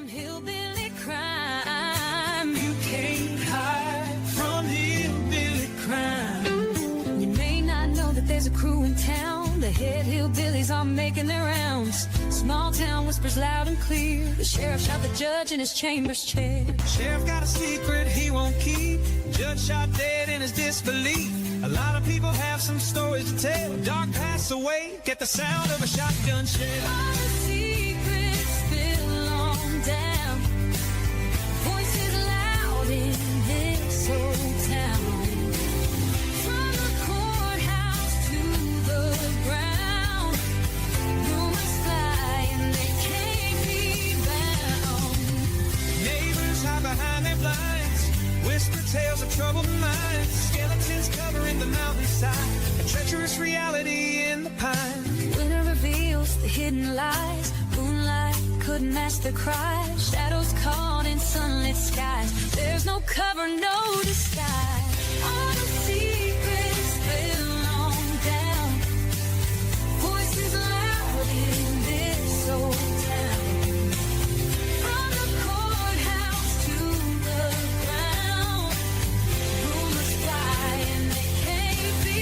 hillbilly crime. You can't hide from hillbilly crime. You may not know that there's a crew in town. The head hillbillies are making their rounds. Small town whispers loud and clear. The sheriff shot the judge in his chambers chair. Sheriff got a secret he won't keep. Judge shot dead in his disbelief. A lot of people have some stories to tell. Dog passed away, get the sound of a shotgun shell. All the secrets spill on down. Voices loud in this old town. From the courthouse to the ground. Rumors fly and they can't be bound. Neighbors hide behind their blinds. Whisper tales of troubled minds. Skeletons covering the mountainside. A treacherous reality in the pines. Winter reveals the hidden lies. Moonlight couldn't mask the cries. Shadows caught in sunlit skies. There's no cover, no disguise. All the secrets spill on down. Voices loud in this old town. From the courthouse to the ground. Rumors fly and they can't be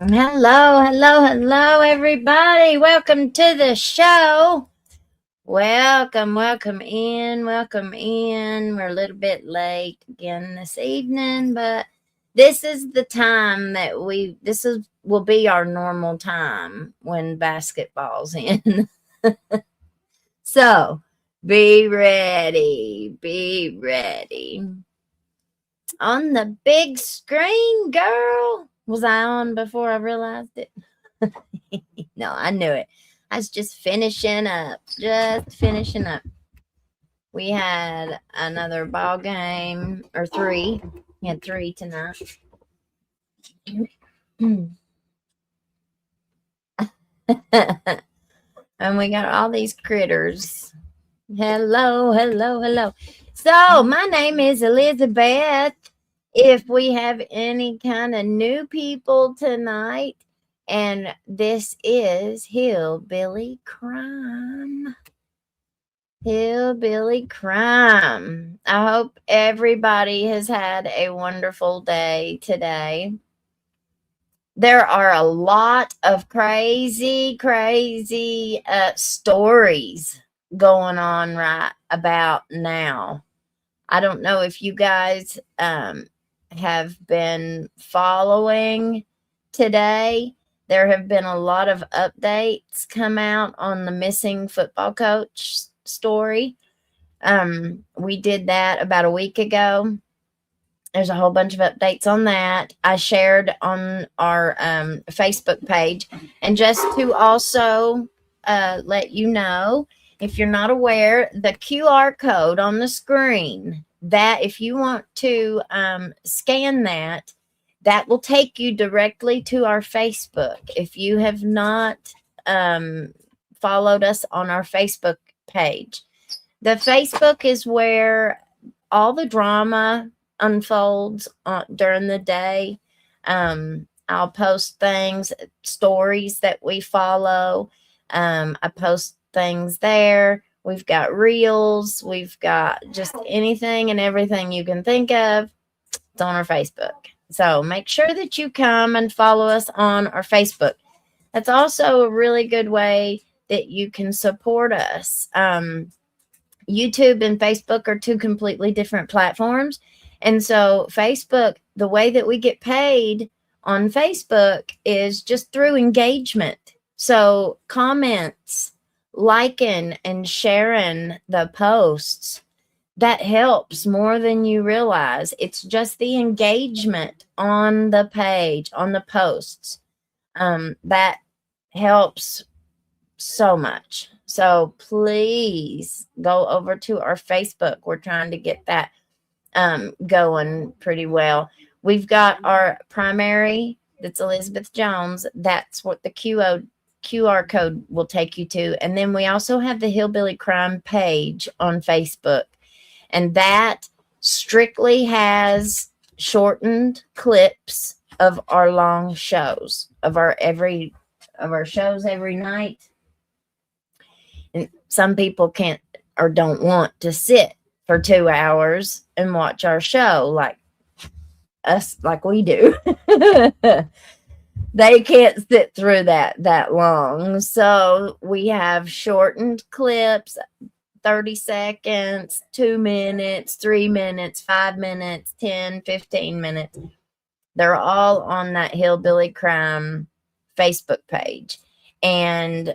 Hello, everybody. Welcome to the show. Welcome in. We're a little bit late again this evening, but this is the time that will be our normal time when basketball's in. So be ready. On the big screen, girl. Was I on before I realized it? No, I knew it. I was just finishing up. We had another ball game, or three. We had three tonight. And we got all these critters. Hello. So, my name is Elizabeth. If we have any kind of new people tonight, and this is Hillbilly Crime. I hope everybody has had a wonderful day today. There are a lot of crazy stories going on right about now. I don't know if you guys have been following today. There have been a lot of updates come out on the missing football coach story. We did that about a week ago. There's a whole bunch of updates on that. I shared on our Facebook page. And just to also let you know, if you're not aware, the QR code on the screen, that if you want to scan that will take you directly to our Facebook. If you have not followed us on our Facebook page. The Facebook is where all the drama unfolds during the day. I'll post things, stories that we follow. I post things there. We've got reels. We've got just anything and everything you can think of. It's on our Facebook. So make sure that you come and follow us on our Facebook. That's also a really good way that you can support us. YouTube and Facebook are two completely different platforms. And so Facebook, the way that we get paid on Facebook is just through engagement. So comments, liking and sharing the posts, that helps more than you realize. It's just the engagement on the page, on the posts, that helps so much. So please go over to our Facebook. We're trying to get that going pretty well. We've got our primary, that's Elizabeth Jones. That's what the QR code will take you to. And then we also have the Hillbilly Crime page on Facebook. And that strictly has shortened clips of our long shows, of our shows every night. And some people can't or don't want to sit for 2 hours and watch our show like us, like we do. They can't sit through that long. So we have shortened clips, 30 seconds, 2 minutes, 3 minutes, 5 minutes, 10, 15 minutes. They're all on that Hillbilly Crime Facebook page. And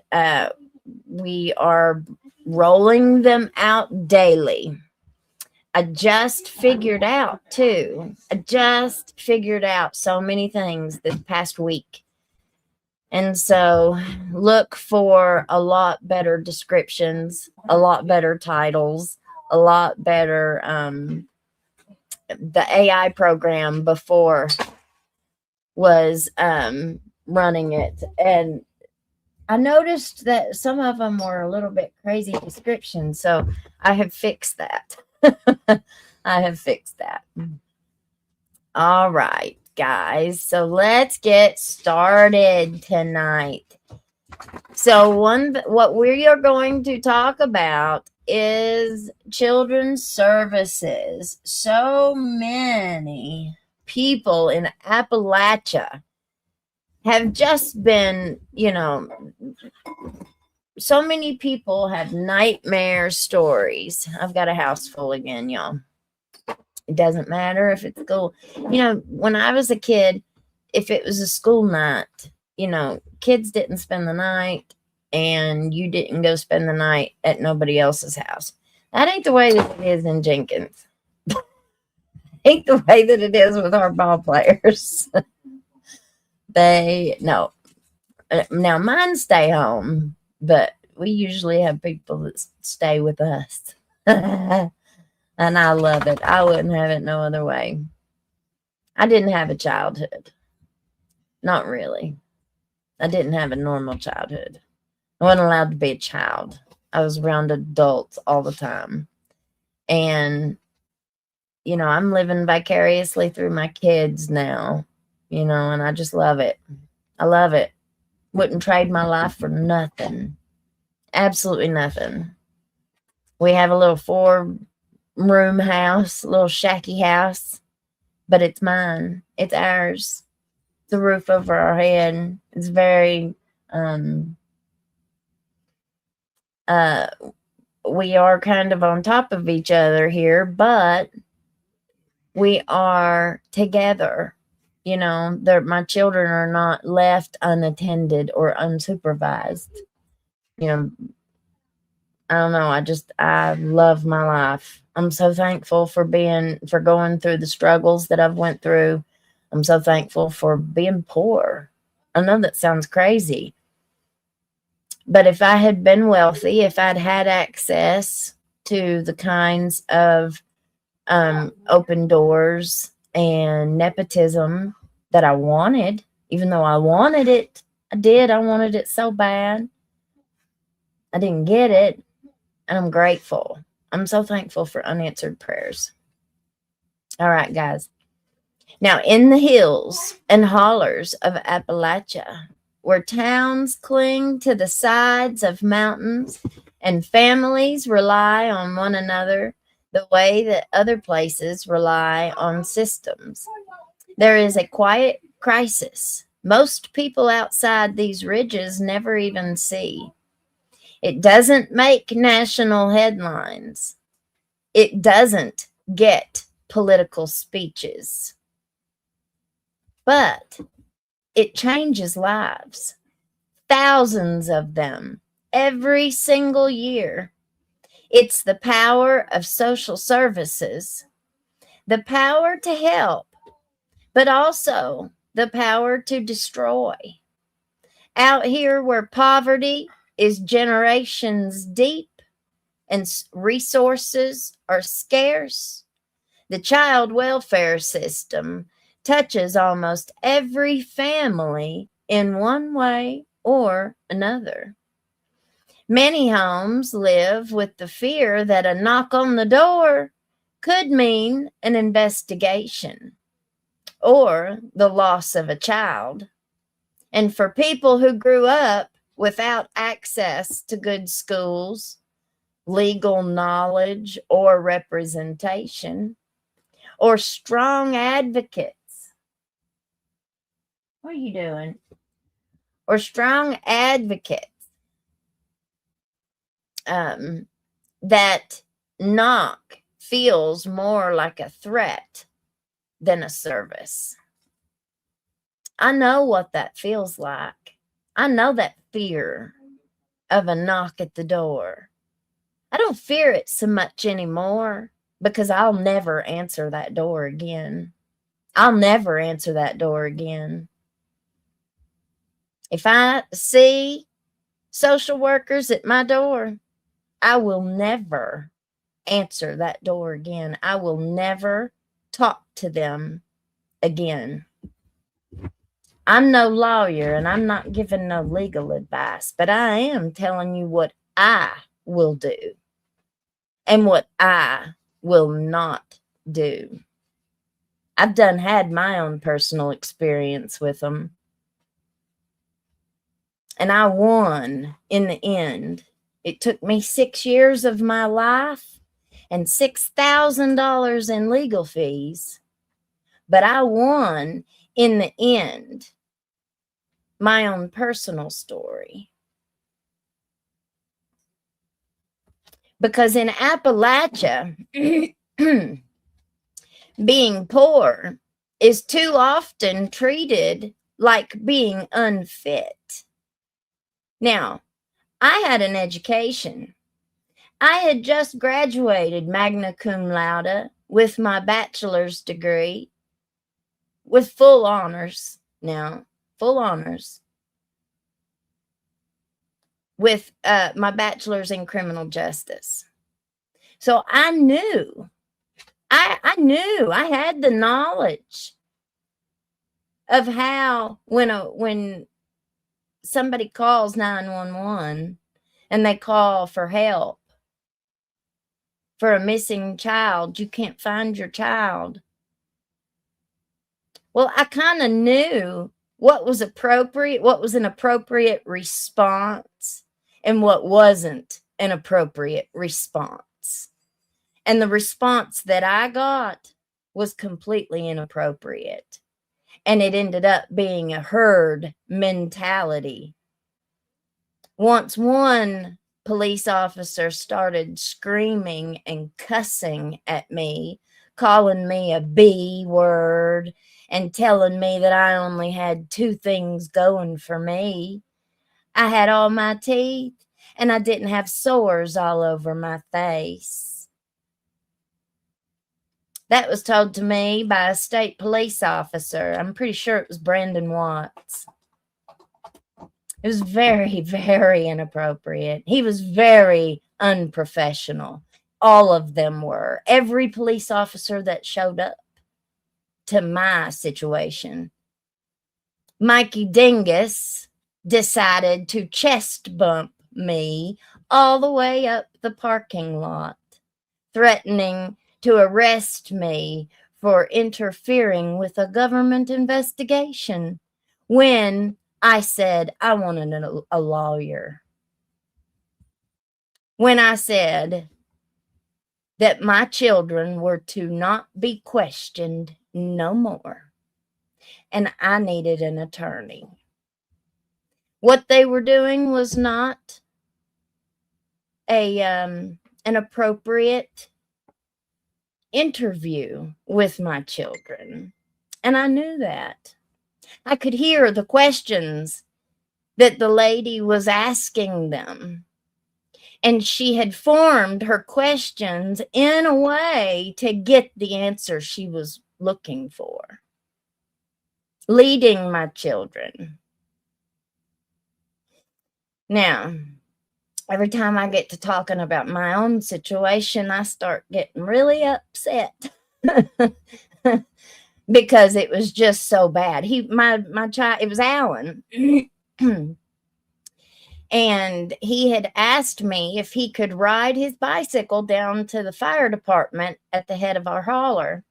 we are rolling them out daily. I just figured out so many things this past week. And so look for a lot better descriptions, a lot better titles, a lot better, the AI program before was running it. And I noticed that some of them were a little bit crazy descriptions. So I have fixed that. I have fixed that. All right, guys. So let's get started tonight. So what we are going to talk about is children's services. So many people in Appalachia have just been, so many people have nightmare stories. I've got a house full again, y'all. It doesn't matter if it's school. When I was a kid, if it was a school night, kids didn't spend the night and you didn't go spend the night at nobody else's house. That ain't the way that it is in Jenkins. Ain't the way that it is with our ball players. No. Now mine stay home, but we usually have people that stay with us. And I love it. I wouldn't have it no other way. I didn't have a childhood. Not really. I didn't have a normal childhood. I wasn't allowed to be a child. I was around adults all the time. And, I'm living vicariously through my kids now, and I just love it. I love it. Wouldn't trade my life for nothing. Absolutely nothing. We have a little 4-room house, a little shacky house, but it's mine. It's ours. The roof over our head. It's very, we are kind of on top of each other here, but we are together. My children are not left unattended or unsupervised. I don't know. I love my life. I'm so thankful for going through the struggles that I've went through. I'm so thankful for being poor. I know that sounds crazy, but if I had been wealthy, if I'd had access to the kinds of open doors and nepotism that I wanted, even though I wanted it, I wanted it so bad. I didn't get it. And I'm grateful. I'm so thankful for unanswered prayers. All right, guys. Now, in the hills and hollers of Appalachia, where towns cling to the sides of mountains and families rely on one another the way that other places rely on systems, there is a quiet crisis most people outside these ridges never even see. It doesn't make national headlines. It doesn't get political speeches. But it changes lives. Thousands of them every single year. It's the power of social services, the power to help, but also the power to destroy. Out here where poverty is generations deep and resources are scarce, the child welfare system touches almost every family in one way or another. Many homes live with the fear that a knock on the door could mean an investigation or the loss of a child. And for people who grew up without access to good schools, legal knowledge, or representation, or strong advocates, what are you doing? Or strong advocates that knock feels more like a threat than a service. I know what that feels like. I know that fear of a knock at the door. I don't fear it so much anymore because I'll never answer that door again. I'll never answer that door again. If I see social workers at my door, I will never answer that door again. I will never talk to them again. I'm no lawyer and I'm not giving no legal advice, but I am telling you what I will do and what I will not do. I've had my own personal experience with them. And I won in the end. It took me 6 years of my life and $6,000 in legal fees. But I won in the end my own personal story. Because in Appalachia, being poor is too often treated like being unfit. Now, I had an education. I had just graduated magna cum laude with my bachelor's degree with full honors now. Full honors with my bachelor's in criminal justice. So I knew, I had the knowledge of how when somebody calls 911 and they call for help for a missing child, you can't find your child. Well, I kind of knew what was appropriate, what was an appropriate response, and what wasn't an appropriate response. And the response that I got was completely inappropriate. And it ended up being a herd mentality. Once one police officer started screaming and cussing at me, calling me a B word, and telling me that I only had two things going for me. I had all my teeth, and I didn't have sores all over my face. That was told to me by a state police officer. I'm pretty sure it was Brandon Watts. It was very, very inappropriate. He was very unprofessional. All of them were. Every police officer that showed up to my situation. Mikey Dingus decided to chest bump me all the way up the parking lot, threatening to arrest me for interfering with a government investigation when I said I wanted a lawyer. When I said that my children were to not be questioned no more, and I needed an attorney. What they were doing was not an appropriate interview with my children. And I knew that. I could hear the questions that the lady was asking them. And she had formed her questions in a way to get the answer she was looking for, leading my children. Now, every time I get to talking about my own situation, I start getting really upset because it was just so bad. My child, it was Alan. And he had asked me if he could ride his bicycle down to the fire department at the head of our holler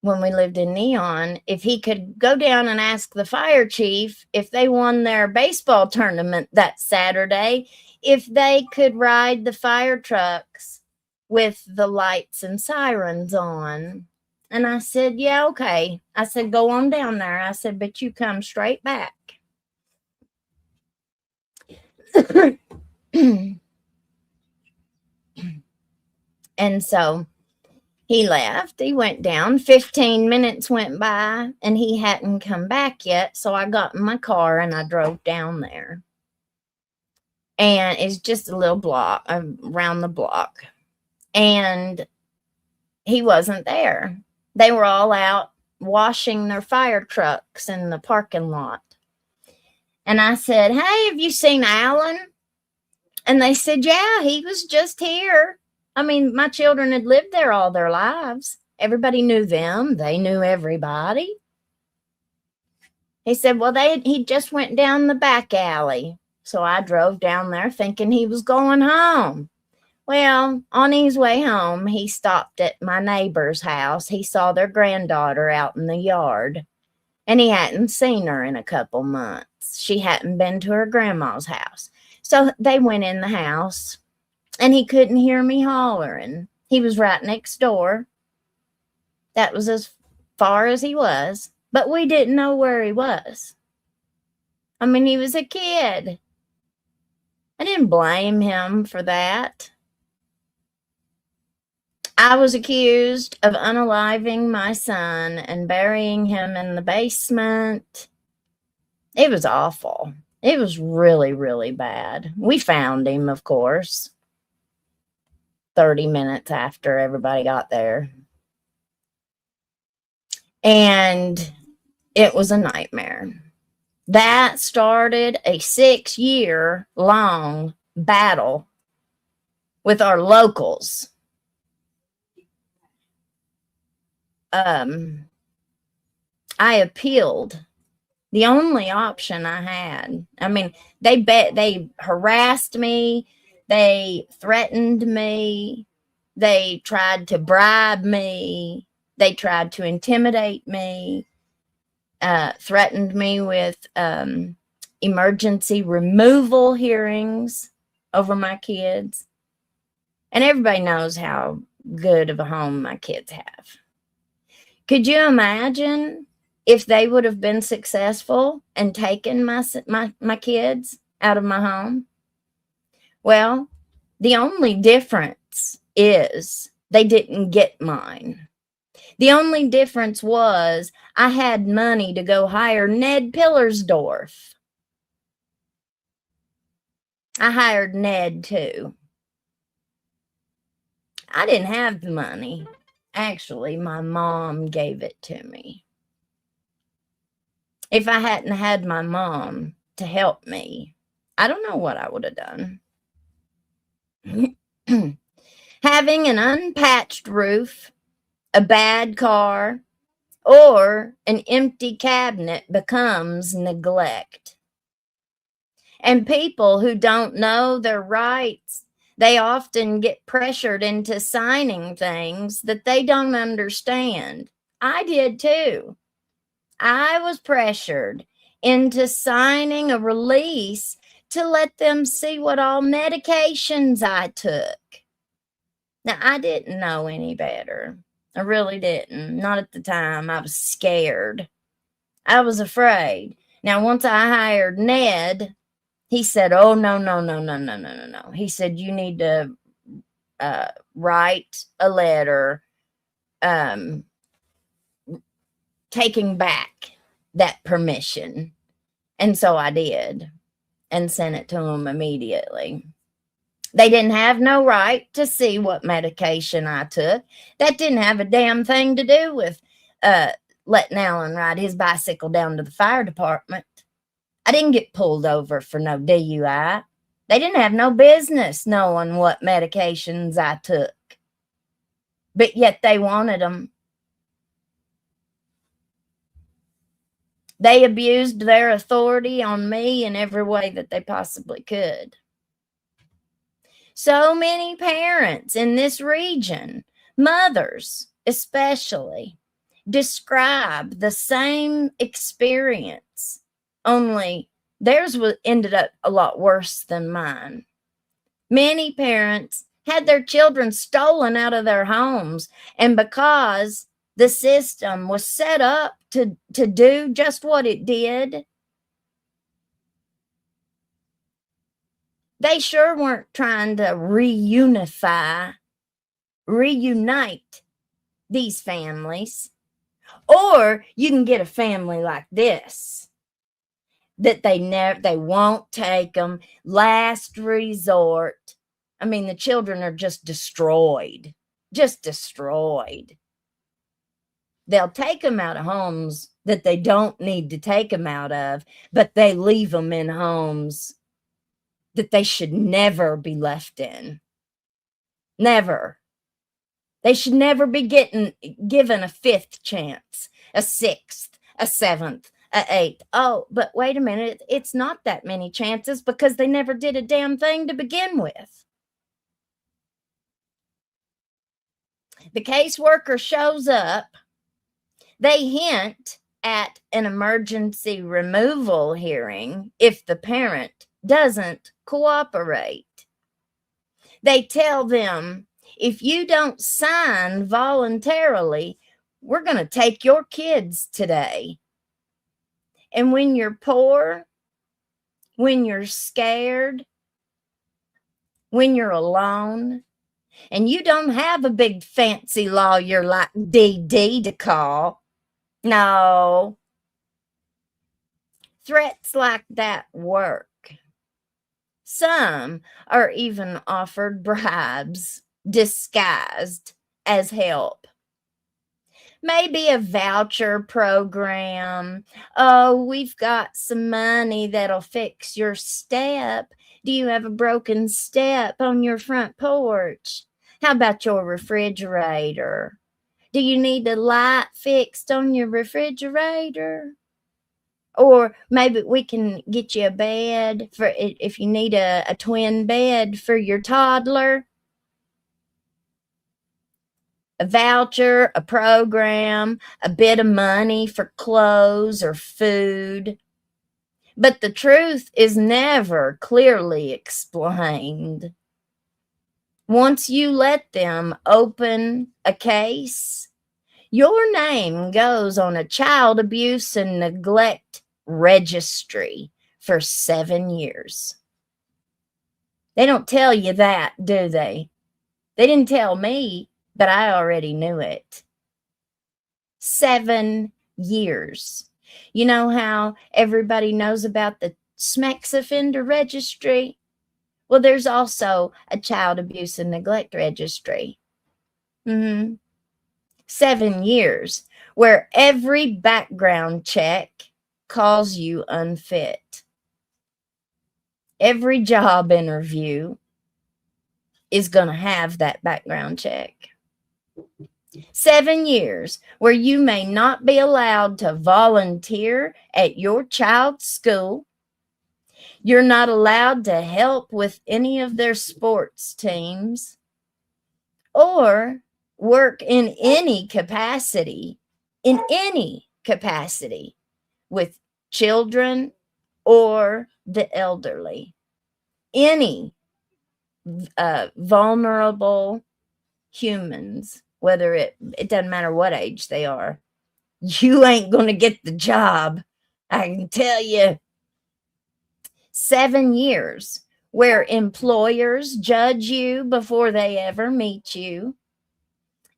when we lived in Neon, if he could go down and ask the fire chief if they won their baseball tournament that Saturday, if they could ride the fire trucks with the lights and sirens on. And I said, yeah, okay. I said, go on down there. I said, but you come straight back. And so he left. He went down. 15 minutes went by and he hadn't come back yet. So I got in my car and I drove down there. And it's just a little block around the block. And he wasn't there. They were all out washing their fire trucks in the parking lot. And I said, hey, have you seen Alan? And they said, yeah, he was just here. I mean, my children had lived there all their lives. Everybody knew them. They knew everybody. He said, well, he just went down the back alley. So I drove down there thinking he was going home. Well, on his way home, he stopped at my neighbor's house. He saw their granddaughter out in the yard, and he hadn't seen her in a couple months. She hadn't been to her grandma's house. So they went in the house, and he couldn't hear me hollering. He was right next door. That was as far as he was, but we didn't know where he was. I mean, he was a kid. I didn't blame him for that. I was accused of unaliving my son and burying him in the basement. It was awful. It was really, really bad. We found him, of course, 30 minutes after everybody got there. And it was a nightmare. That started a 6-year-long battle with our locals. I appealed. The only option I had. I mean, they harassed me. They threatened me. They tried to bribe me. They tried to intimidate me. Threatened me with emergency removal hearings over my kids. And everybody knows how good of a home my kids have. Could you imagine if they would have been successful and taken my kids out of my home? Well, the only difference is they didn't get mine. The only difference was I had money to go hire Ned Pillersdorf. I hired Ned too. I didn't have the money. Actually, my mom gave it to me. If I hadn't had my mom to help me, I don't know what I would have done. Having an unpatched roof, a bad car, or an empty cabinet becomes neglect. And people who don't know their rights, They often get pressured into signing things that they don't understand. I did too. I was pressured into signing a release to let them see what all medications I took. Now, I didn't know any better. I really didn't. Not at the time. I was scared. I was afraid. Now, once I hired Ned, he said, "Oh, no, no, no, no, no, no, no, no." He said, "You need to write a letter taking back that permission." And so I did and sent it to him immediately. They didn't have no right to see what medication I took. That didn't have a damn thing to do with letting Alan ride his bicycle down to the fire department. I didn't get pulled over for no DUI. They didn't have no business knowing what medications I took. But yet they wanted them. They abused their authority on me in every way that they possibly could. So many parents in this region, mothers especially, describe the same experience, only theirs ended up a lot worse than mine. Many parents had their children stolen out of their homes, and because the system was set up to do just what it did, they sure weren't trying to reunite these families. Or you can get a family like this that they won't take them. Last resort. I mean, the children are just destroyed. They'll take them out of homes that they don't need to take them out of, but they leave them in homes that they should never be left in. Never. They should never be given a fifth chance, a sixth, a seventh, a eighth. Oh, but wait a minute. It's not that many chances because they never did a damn thing to begin with. The caseworker shows up. They hint at an emergency removal hearing if the parent doesn't cooperate. They tell them, if you don't sign voluntarily, we're going to take your kids today. And when you're poor, when you're scared, when you're alone, and you don't have a big fancy lawyer like DD to call, no, threats like that work. Some are even offered bribes disguised as help. Maybe a voucher program. Oh, we've got some money that'll fix your step. Do you have a broken step on your front porch? How about your refrigerator? Do you need a light fixed on your refrigerator? Or maybe we can get you a bed for if you need a twin bed for your toddler. A voucher, a program, a bit of money for clothes or food. But the truth is never clearly explained. Once you let them open a case, your name goes on a child abuse and neglect registry for 7 years. They don't tell you that, do they? They didn't tell me, but I already knew it. 7 years. You know how everybody knows about the sex offender registry? Well, there's also a child abuse and neglect registry. 7 years, where every background check calls you unfit. Every job interview is going to have that background check. 7 years where you may not be allowed to volunteer at your child's school. You're not allowed to help with any of their sports teams or work in any capacity, with children or the elderly, any vulnerable humans, whether it doesn't matter what age they are. You ain't going to get the job. I can tell you. 7 years where employers judge you before they ever meet you.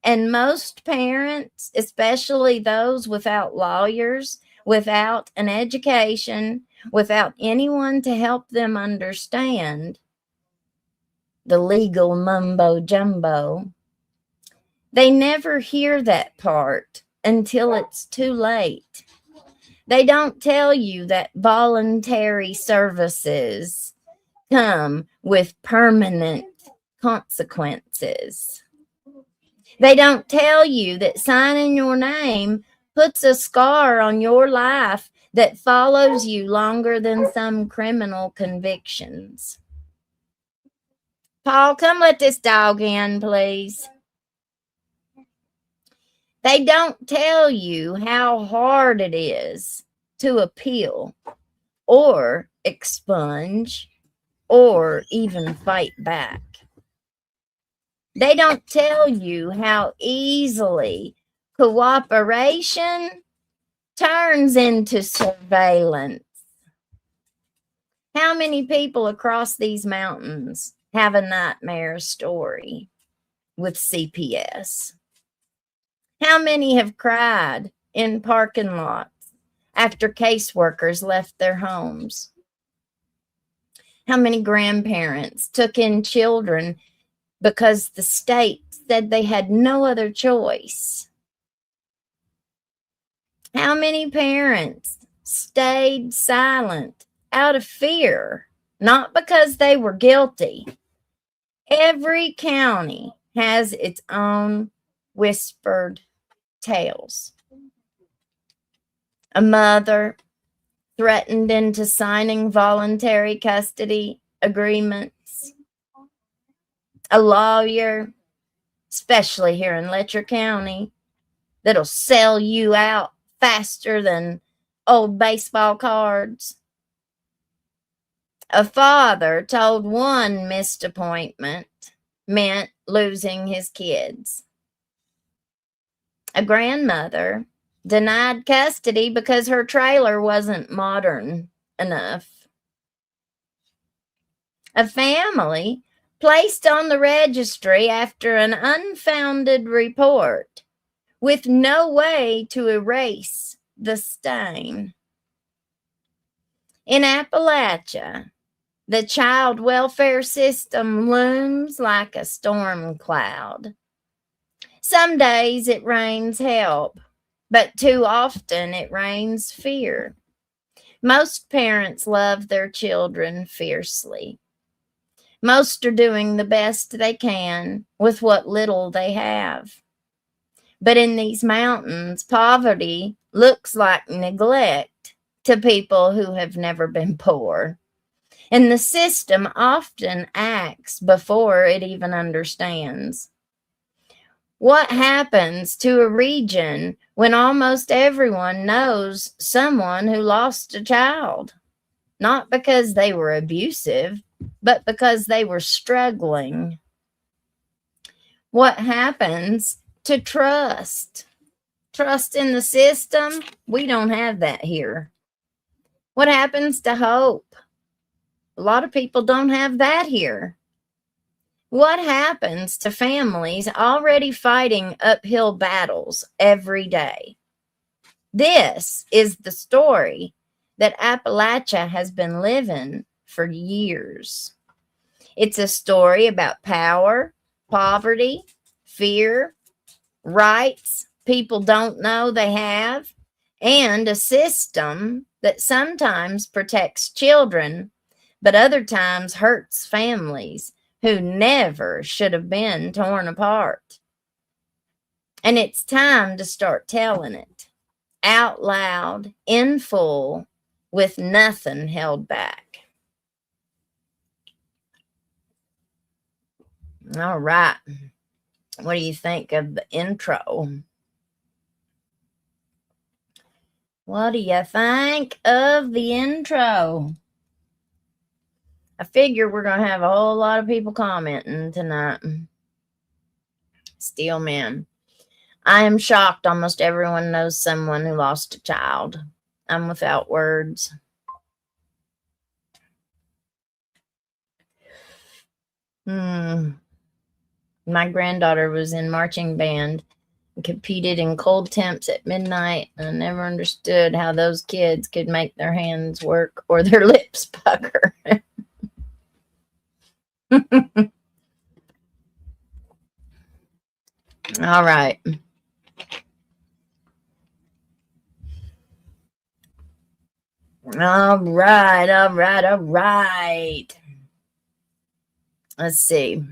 And most parents, especially those without lawyers, without an education, without anyone to help them understand the legal mumbo jumbo, they never hear that part until it's too late. They don't tell you that voluntary services come with permanent consequences. They don't tell you that signing your name puts a scar on your life that follows you longer than some criminal convictions. Paul, come let this dog in, please. They don't tell you how hard it is to appeal or expunge or even fight back. They don't tell you how easily cooperation turns into surveillance. How many people across these mountains have a nightmare story with CPS? How many have cried in parking lots after caseworkers left their homes? How many grandparents took in children because the state said they had no other choice? How many parents stayed silent out of fear, not because they were guilty? Every county has its own whispered tales. A mother threatened into signing voluntary custody agreements. A lawyer, especially here in Letcher County, that'll sell you out faster than old baseball cards. A father told one missed appointment meant losing his kids. A grandmother denied custody because her trailer wasn't modern enough. A family placed on the registry after an unfounded report with no way to erase the stain. In Appalachia, the child welfare system looms like a storm cloud. Some days it rains help, but too often it rains fear. Most parents love their children fiercely. Most are doing the best they can with what little they have. But in these mountains, poverty looks like neglect to people who have never been poor. And the system often acts before it even understands. What happens to a region when almost everyone knows someone who lost a child? Not because they were abusive, but because they were struggling. What happens to trust? Trust in the system? We don't have that here. What happens to hope? A lot of people don't have that here. What happens to families already fighting uphill battles every day? This is the story that Appalachia has been living for years. It's a story about power, poverty, fear, rights people don't know they have, and a system that sometimes protects children, but other times hurts families who never should have been torn apart. And it's time to start telling it out loud, in full, with nothing held back. All right. What do you think of the intro? What do you think of the intro? I figure we're going to have a whole lot of people commenting tonight. Steel man. I am shocked almost everyone knows someone who lost a child. I'm without words. My granddaughter was in marching band and competed in cold temps at midnight. I never understood how those kids could make their hands work or their lips pucker. All right. All right. Let's see.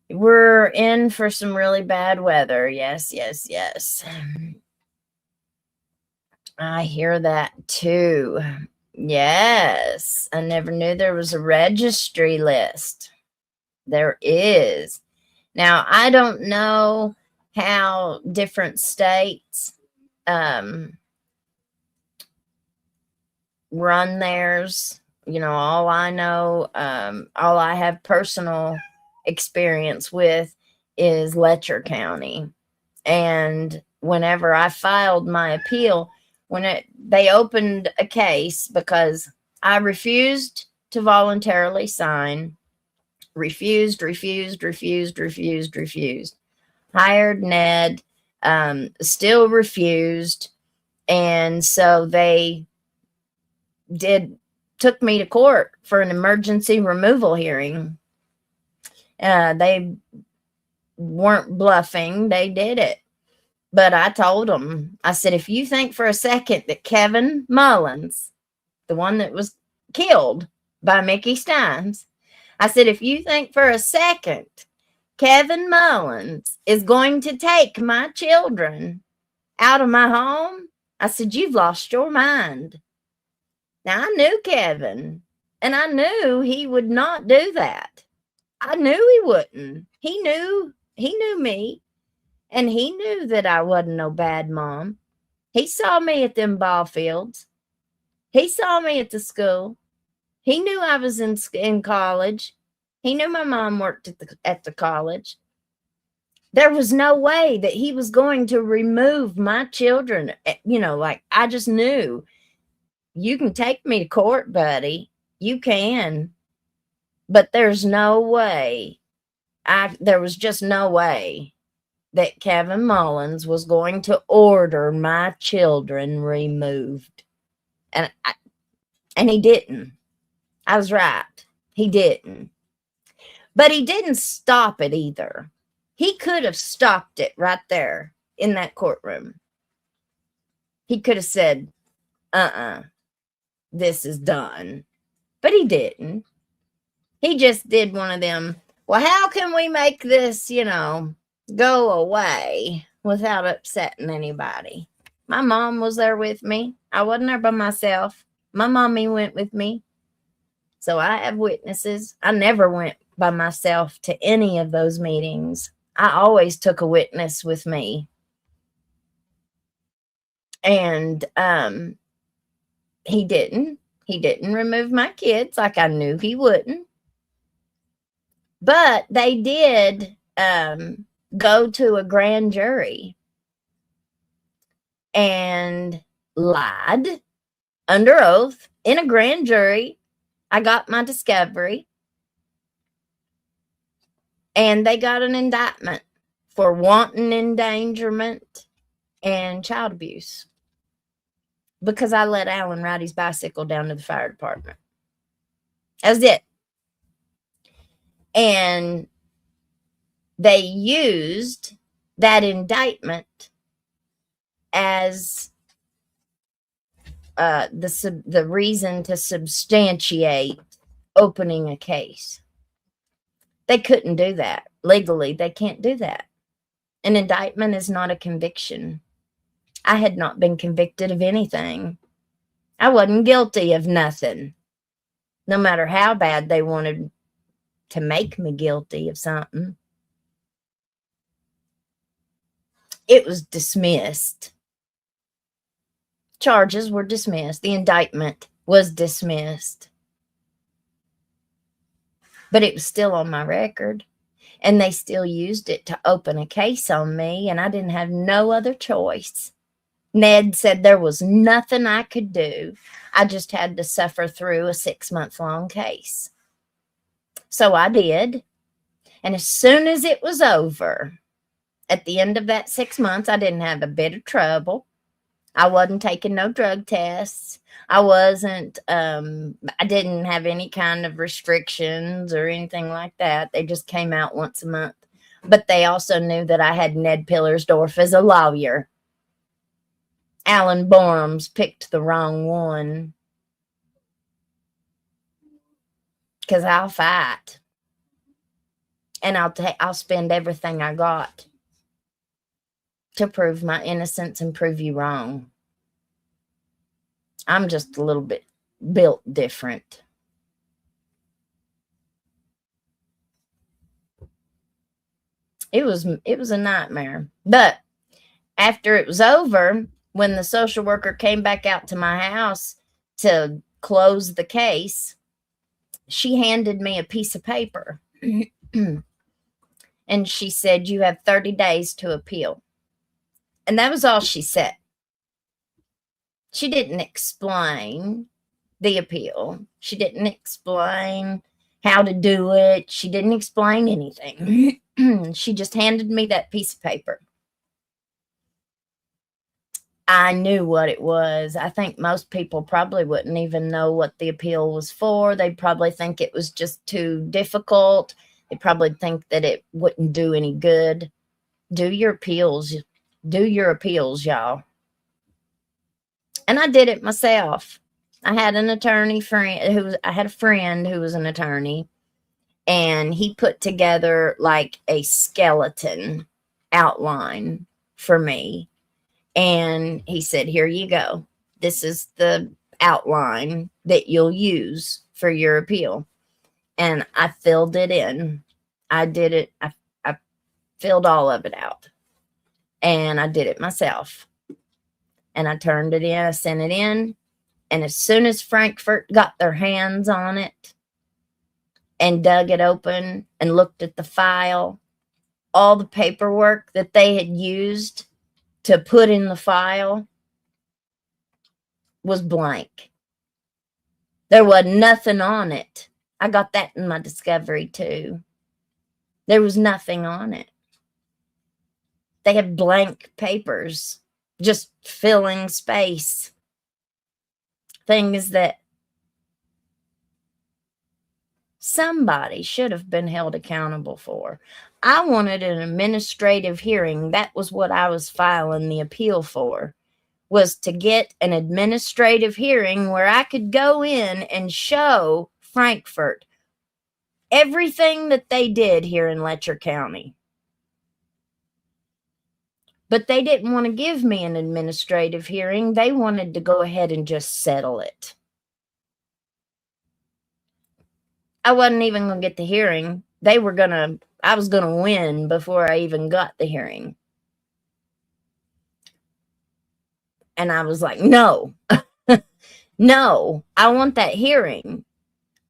We're in for some really bad weather. Yes. I hear that too. Yes. I never knew there was a registry list. There is. Now, I don't know how different states run theirs. All I know, all I have personal experience with is Letcher County. And whenever I filed my appeal, they opened a case because I refused to voluntarily sign, refused. Hired Ned, still refused. And so they took me to court for an emergency removal hearing. They weren't bluffing. They did it. But I told them, I said, if you think for a second that Kevin Mullins, the one that was killed by Mickey Steins, I said, if you think for a second Kevin Mullins is going to take my children out of my home, I said, you've lost your mind. Now, I knew Kevin, and I knew he would not do that. I knew he wouldn't. He knew me, and he knew that I wasn't no bad mom. He saw me at them ball fields. He saw me at the school. He knew I was in college. He knew my mom worked at the college. There was no way that he was going to remove my children. I just knew. You can take me to court, buddy. You can. But there's no way. There was just no way that Kevin Mullins was going to order my children removed. And he didn't. I was right. He didn't. But he didn't stop it either. He could have stopped it right there in that courtroom. He could have said, this is done. But he didn't. He just did one of them, well, how can we make this, go away without upsetting anybody? My mom was there with me. I wasn't there by myself. My mommy went with me. So I have witnesses. I never went by myself to any of those meetings. I always took a witness with me. And he didn't remove my kids like I knew he wouldn't. But they did go to a grand jury and lied under oath in a grand jury. I got my discovery. And they got an indictment for wanton endangerment and child abuse because I let Alan ride his bicycle down to the fire department. That was it. And they used that as the reason to substantiate opening a case. They couldn't do that. Legally, they can't do that. An indictment is not a conviction. I had not been convicted of anything. I wasn't guilty of nothing. No matter how bad they wanted to make me guilty of something. It was dismissed. Charges were dismissed. The indictment was dismissed. But it was still on my record. And they still used it to open a case on me, and I didn't have no other choice. Ned said there was nothing I could do. I just had to suffer through a 6-month-long case. So I did. And as soon as it was over, at the end of that 6 months, I didn't have a bit of trouble. I wasn't taking no drug tests. I didn't have any kind of restrictions or anything like that. They just came out once a month. But they also knew that I had Ned Pillersdorf as a lawyer. Alan Borums picked the wrong one. Because I'll fight. And I'll spend everything I got to prove my innocence and prove you wrong. I'm just a little bit built different. It was a nightmare. But after it was over, when the social worker came back out to my house to close the case, she handed me a piece of paper. And she said, "You have 30 days to appeal." And that was all she said. She didn't explain the appeal. She didn't explain how to do it. She didn't explain anything. She just handed me that piece of paper. I knew what it was. I think most people probably wouldn't even know what the appeal was for. They'd probably think it was just too difficult. They'd probably think that it wouldn't do any good. Do your appeals. Do your appeals, y'all. And I did it myself. I had an attorney friend I had a friend who was an attorney, and he put together like a skeleton outline for me. And he said, "Here you go. This is the outline that you'll use for your appeal." And I filled it in. I did it. I filled all of it out. And I did it myself. And I turned it in. I sent it in. And as soon as Frankfurt got their hands on it and dug it open and looked at the file, all the paperwork that they had used to put in the file was blank. There was nothing on it. I got that in my discovery too. There was nothing on it. They had blank papers, just filling space. Things that somebody should have been held accountable for. I wanted an administrative hearing. That was what I was filing the appeal for, was to get an administrative hearing where I could go in and show Frankfurt everything that they did here in Letcher County. But they didn't want to give me an administrative hearing. They wanted to go ahead and just settle it. I wasn't even going to get the hearing. I was going to win before I even got the hearing. And I was like, no, no, I want that hearing.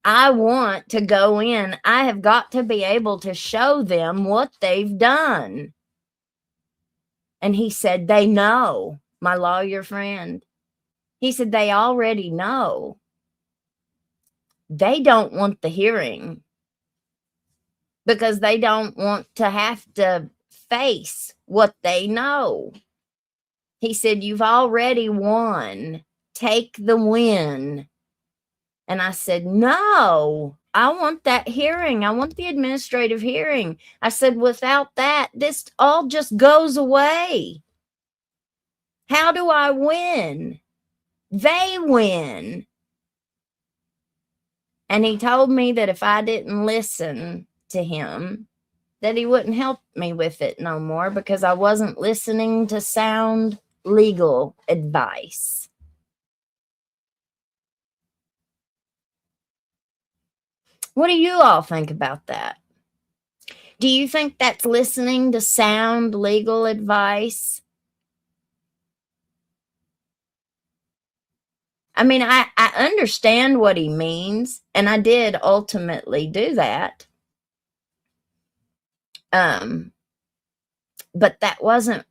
I want to go in. I have got to be able to show them what they've done. And he said, they know, my lawyer friend. He said, they already know. They don't want the hearing because they don't want to have to face what they know. He said, you've already won. Take the win. And I said, no, I want that hearing. I want the administrative hearing. I said, without that, this all just goes away. How do I win? They win. And he told me that if I didn't listen to him, that he wouldn't help me with it no more because I wasn't listening to sound legal advice. What do you all think about that? Do you think that's listening to sound legal advice? I mean, I understand what he means, and I did ultimately do that. Um, but that wasn't,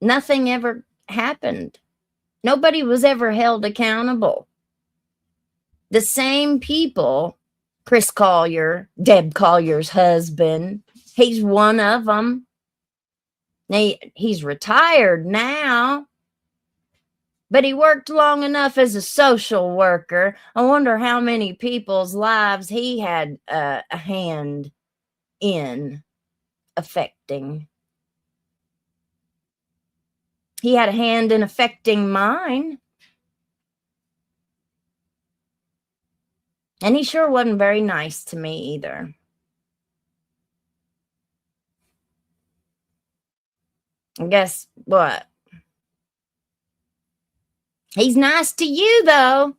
nothing ever happened. Nobody was ever held accountable. The same people, Chris Collier, Deb Collier's husband, he's one of them. He's retired now, but he worked long enough as a social worker. I wonder how many people's lives he had a hand in affecting. He had a hand in affecting mine. And he sure wasn't very nice to me either. And guess what? He's nice to you, though.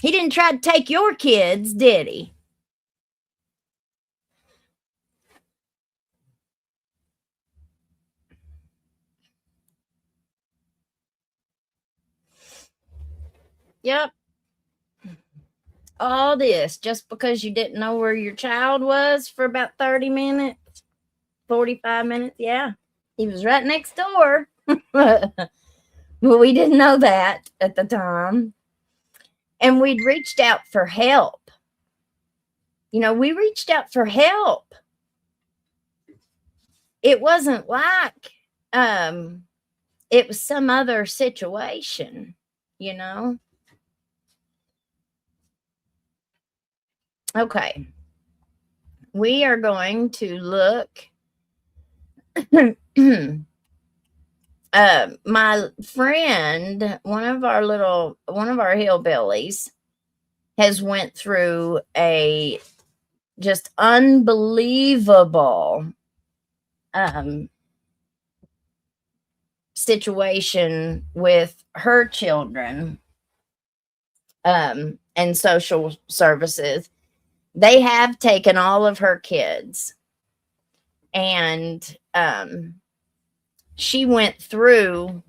He didn't try to take your kids, did he? Yep. All this just because you didn't know where your child was for about 30 minutes, 45 minutes. Yeah. He was right next door. But we didn't know that at the time. And we'd reached out for help. You know, we reached out for help. It wasn't like it was some other situation, you know. Okay. We are going to look my friend, one of our hillbillies has went through a just unbelievable situation with her children and social services. They have taken all of her kids, and she went through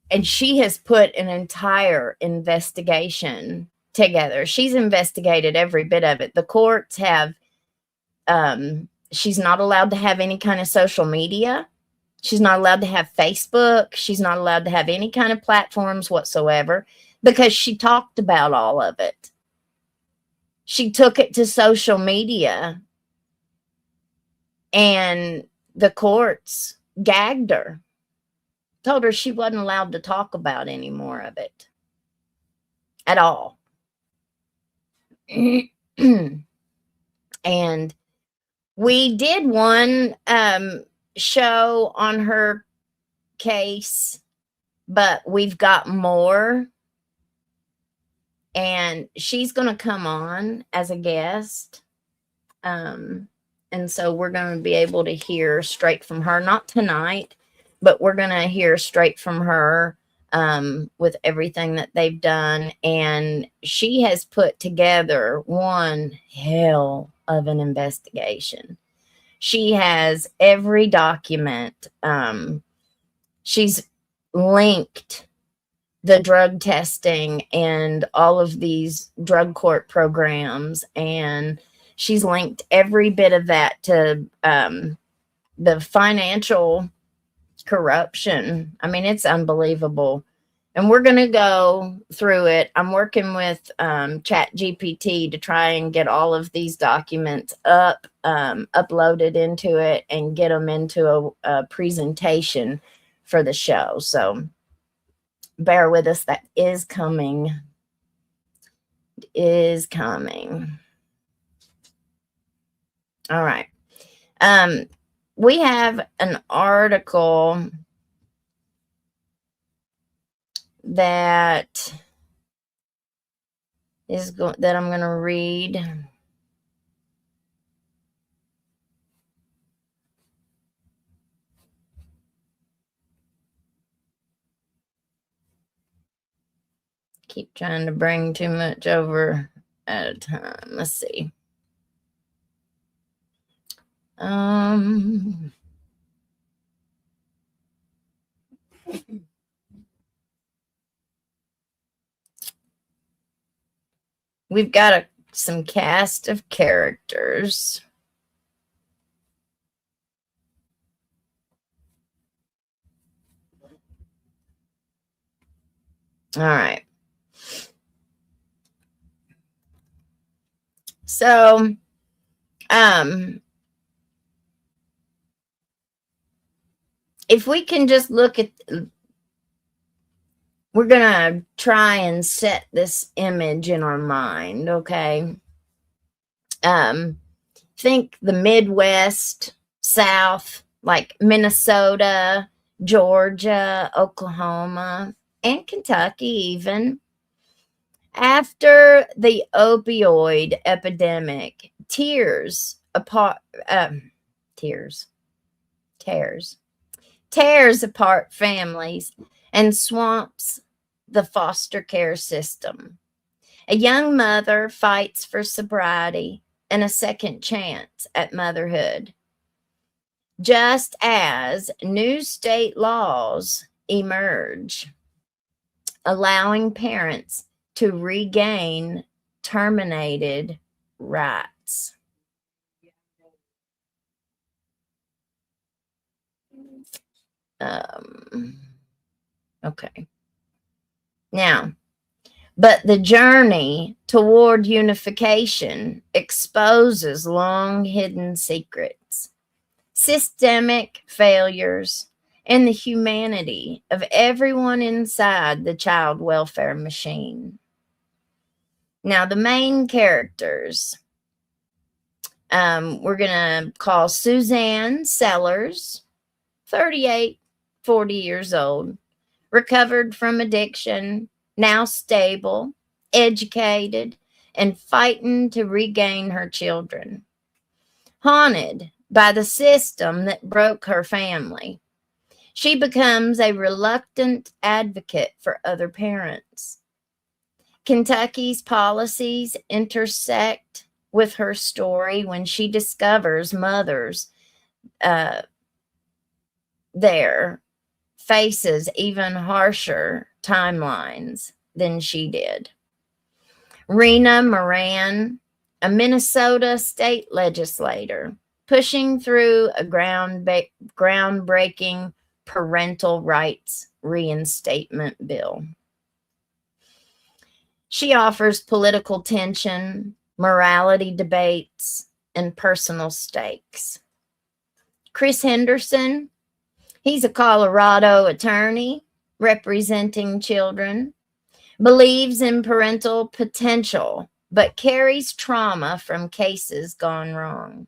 and she has put an entire investigation together. She's investigated every bit of it. The courts have, she's not allowed to have any kind of social media. She's not allowed to have Facebook. She's not allowed to have any kind of platforms whatsoever because she talked about all of it. She took it to social media and the courts gagged her, told her she wasn't allowed to talk about any more of it at all. And we did one show on her case, but we've got more. And she's going to come on as a guest. And so we're going to be able to hear straight from her, not tonight, but we're going to hear straight from her with everything that they've done. And she has put together one hell of an investigation. She has every document. She's linked the drug testing and all of these drug court programs, and she's linked every bit of that to the financial corruption. I mean, it's unbelievable. And we're going to go through it. I'm working with Chat GPT to try and get all of these documents uploaded into it and get them into a presentation for the show. So bear with us. That is coming. It is coming. All right. We have an article that that I'm going to read. keep trying to bring too much over at a time. Let's see. We've got some cast of characters. All right. So, if we can just look at, we're going to try and set this image in our mind, okay? Think the Midwest, South, like Minnesota, Georgia, Oklahoma, and Kentucky even. After the opioid epidemic, tears apart families and swamps the foster care system. A young mother fights for sobriety and a second chance at motherhood. Just as new state laws emerge, allowing parents to regain terminated rights. Okay. Now, but the journey toward unification exposes long hidden secrets, systemic failures, and the humanity of everyone inside the child welfare machine. Now, the main characters, we're going to call Suzanne Sellers, 38, 40 years old, recovered from addiction, now stable, educated, and fighting to regain her children. Haunted by the system that broke her family, she becomes a reluctant advocate for other parents. Kentucky's policies intersect with her story when she discovers mothers there faces even harsher timelines than she did. Rena Moran, a Minnesota state legislator, pushing through a groundbreaking parental rights reinstatement bill. She offers political tension, morality debates, and personal stakes. Chris Henderson, he's a Colorado attorney representing children, believes in parental potential, but carries trauma from cases gone wrong.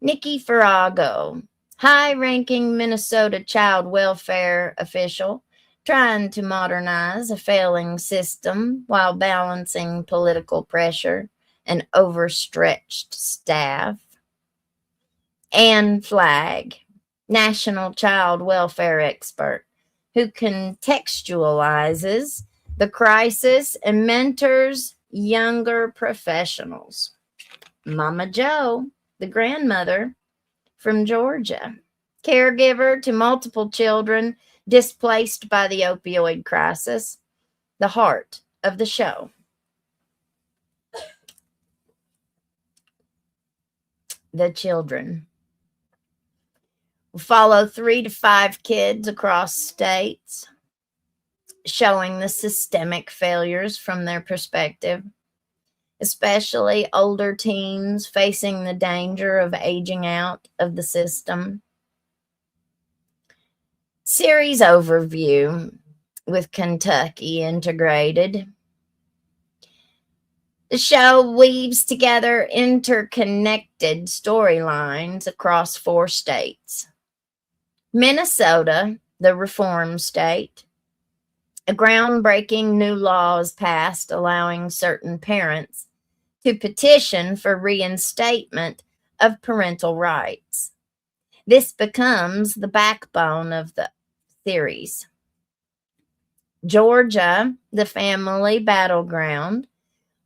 Nikki Farrago, high-ranking Minnesota child welfare official, trying to modernize a failing system while balancing political pressure and overstretched staff. Anne Flagg, national child welfare expert, who contextualizes the crisis and mentors younger professionals. Mama Jo, the grandmother from Georgia, caregiver to multiple children displaced by the opioid crisis, the heart of the show. The children. We follow 3 to 5 kids across states, showing the systemic failures from their perspective, especially older teens facing the danger of aging out of the system. Series overview with Kentucky integrated. The show weaves together interconnected storylines across 4 states. Minnesota, the reform state. A groundbreaking new law is passed allowing certain parents to petition for reinstatement of parental rights. This becomes the backbone of the series. Georgia, the family battleground,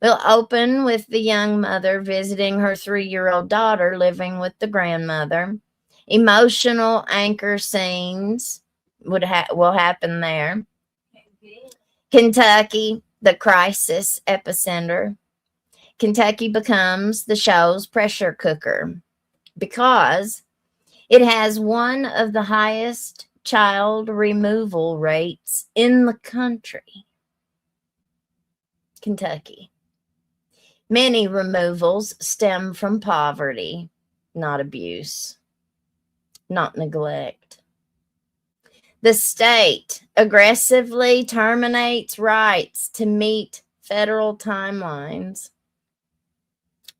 will open with the young mother visiting her 3-year-old daughter living with the grandmother. Emotional anchor scenes will happen there. Kentucky, the crisis epicenter. Kentucky becomes the show's pressure cooker because it has one of the highest child removal rates in the country. Kentucky. Many removals stem from poverty, not abuse, not neglect. The state aggressively terminates rights to meet federal timelines.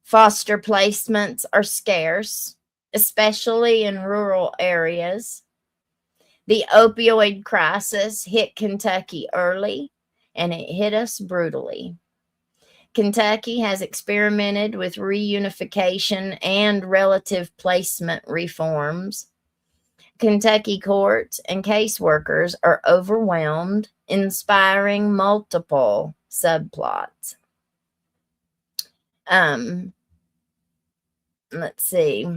Foster placements are scarce, especially in rural areas. The opioid crisis hit Kentucky early, and it hit us brutally. Kentucky has experimented with reunification and relative placement reforms. Kentucky courts and caseworkers are overwhelmed, inspiring multiple subplots. Let's see.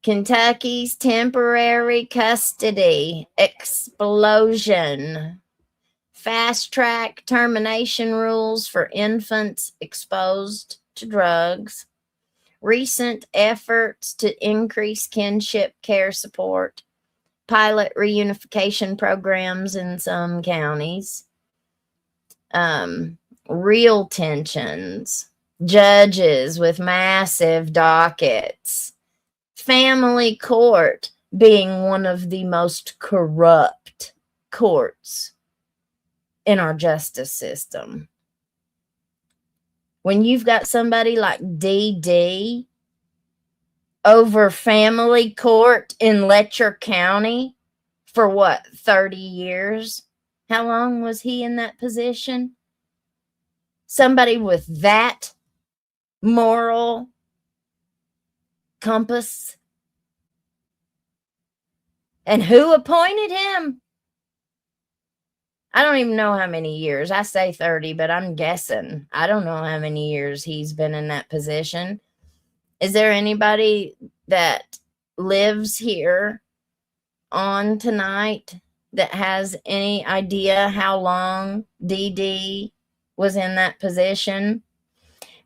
Kentucky's temporary custody explosion. Fast track termination rules for infants exposed to drugs. Recent efforts to increase kinship care support. Pilot reunification programs in some counties. Real tensions. Judges with massive dockets. Family court being one of the most corrupt courts in our justice system. When you've got somebody like DD over family court in Letcher County for what, 30 years? How long was he in that position? Somebody with that moral compass. And who appointed him? I don't even know how many years. I say 30, but I'm guessing. I don't know how many years he's been in that position. Is there anybody that lives here on tonight that has any idea how long DD was in that position?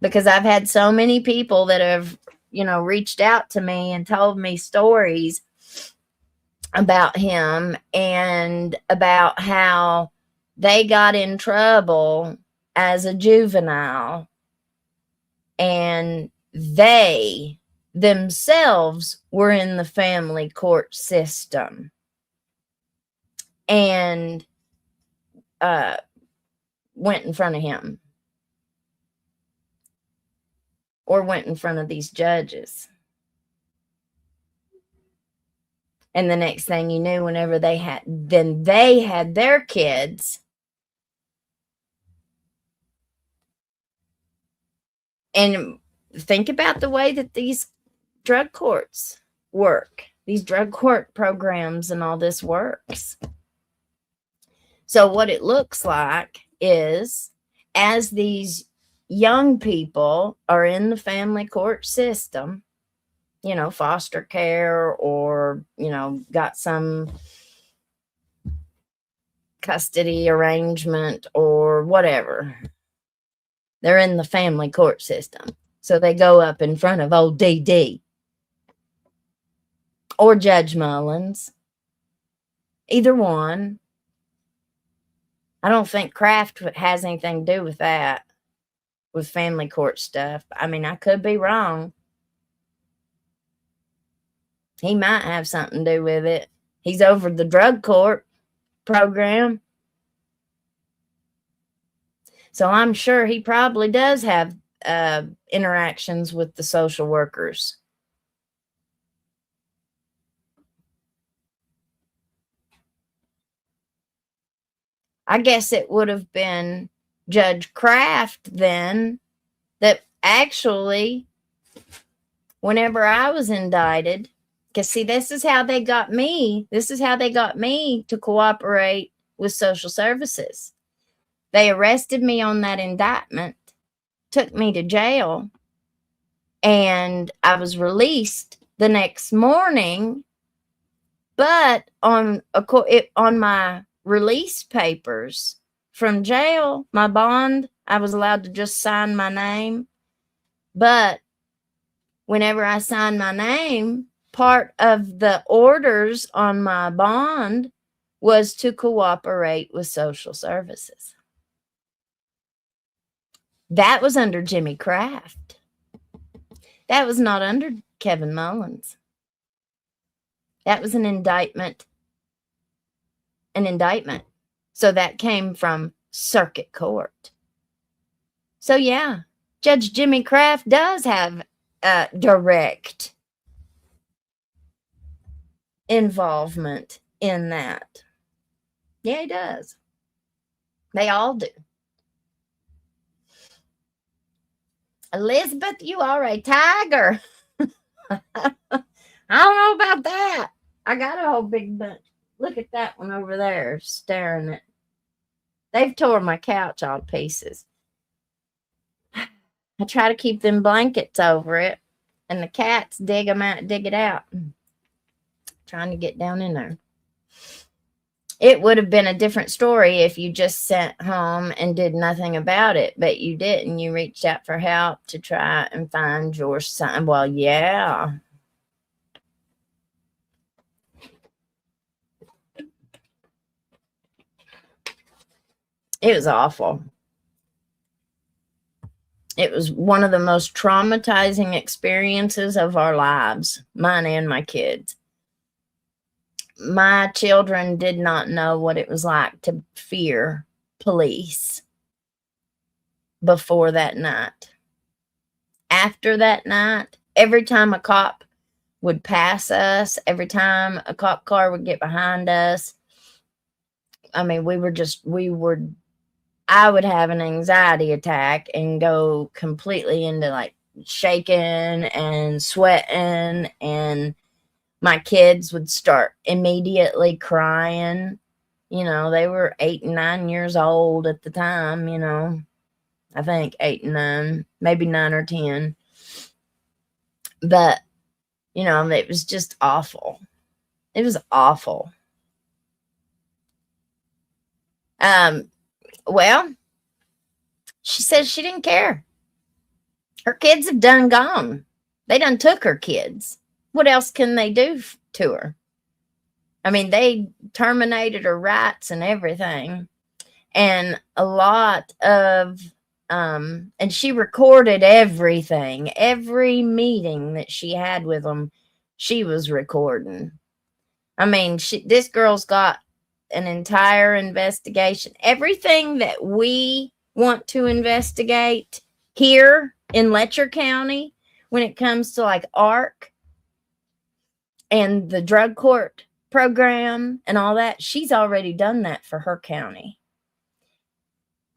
Because I've had so many people that have, reached out to me and told me stories about him and about how they got in trouble as a juvenile and they themselves were in the family court system and went in front of him or went in front of these judges. And the next thing you knew, whenever they had their kids, and think about the way that these drug courts work, these drug court programs and all this works. So what it looks like is, as these young people are in the family court system, foster care or, got some custody arrangement or whatever. They're in the family court system. So they go up in front of old DD or Judge Mullins. Either one. I don't think Kraft has anything to do with that, with family court stuff. I mean, I could be wrong. He might have something to do with it. He's over the drug court program. So I'm sure he probably does have interactions with the social workers. I guess it would have been Judge Kraft then that actually, whenever I was indicted, because see, this is how they got me. This is how they got me to cooperate with social services. They arrested me on that indictment, took me to jail, and I was released the next morning. But on my release papers from jail, my bond, I was allowed to just sign my name. But whenever I signed my name, part of the orders on my bond was to cooperate with social services. That was under Jimmy Kraft. That was not under Kevin Mullins. That was an indictment. So that came from circuit court. So yeah, Judge Jimmy Kraft does have direct involvement in that. Yeah, he does. They all do. Elizabeth, you are a tiger. I don't know about that. I got a whole big bunch. Look at that one over there staring at. They've tore my couch all to pieces. I try to keep them blankets over it, and the cats dig it out. Trying to get down in there. It would have been a different story if you just sat home and did nothing about it, but you didn't. You reached out for help to try and find your son. Well, yeah. It was awful. It was one of the most traumatizing experiences of our lives, mine and my kids. My children did not know what it was like to fear police before that night. After that night, every time a cop would pass us, every time a cop car would get behind us, I mean, I would have an anxiety attack and go completely into like shaking and sweating, and my kids would start immediately crying. You know, they were 8 and 9 years old at the time, you know. I think 8 and 9, maybe 9 or 10. But, you know, it was just awful. It was awful. Well, she says she didn't care. Her kids have done gone. They done took her kids. What else can they do to her? I mean, they terminated her rights and everything. And a lot of, and she recorded everything. Every meeting that she had with them, she was recording. I mean, this girl's got an entire investigation. Everything that we want to investigate here in Letcher County, when it comes to like ARC and the drug court program and all that, she's already done that for her county.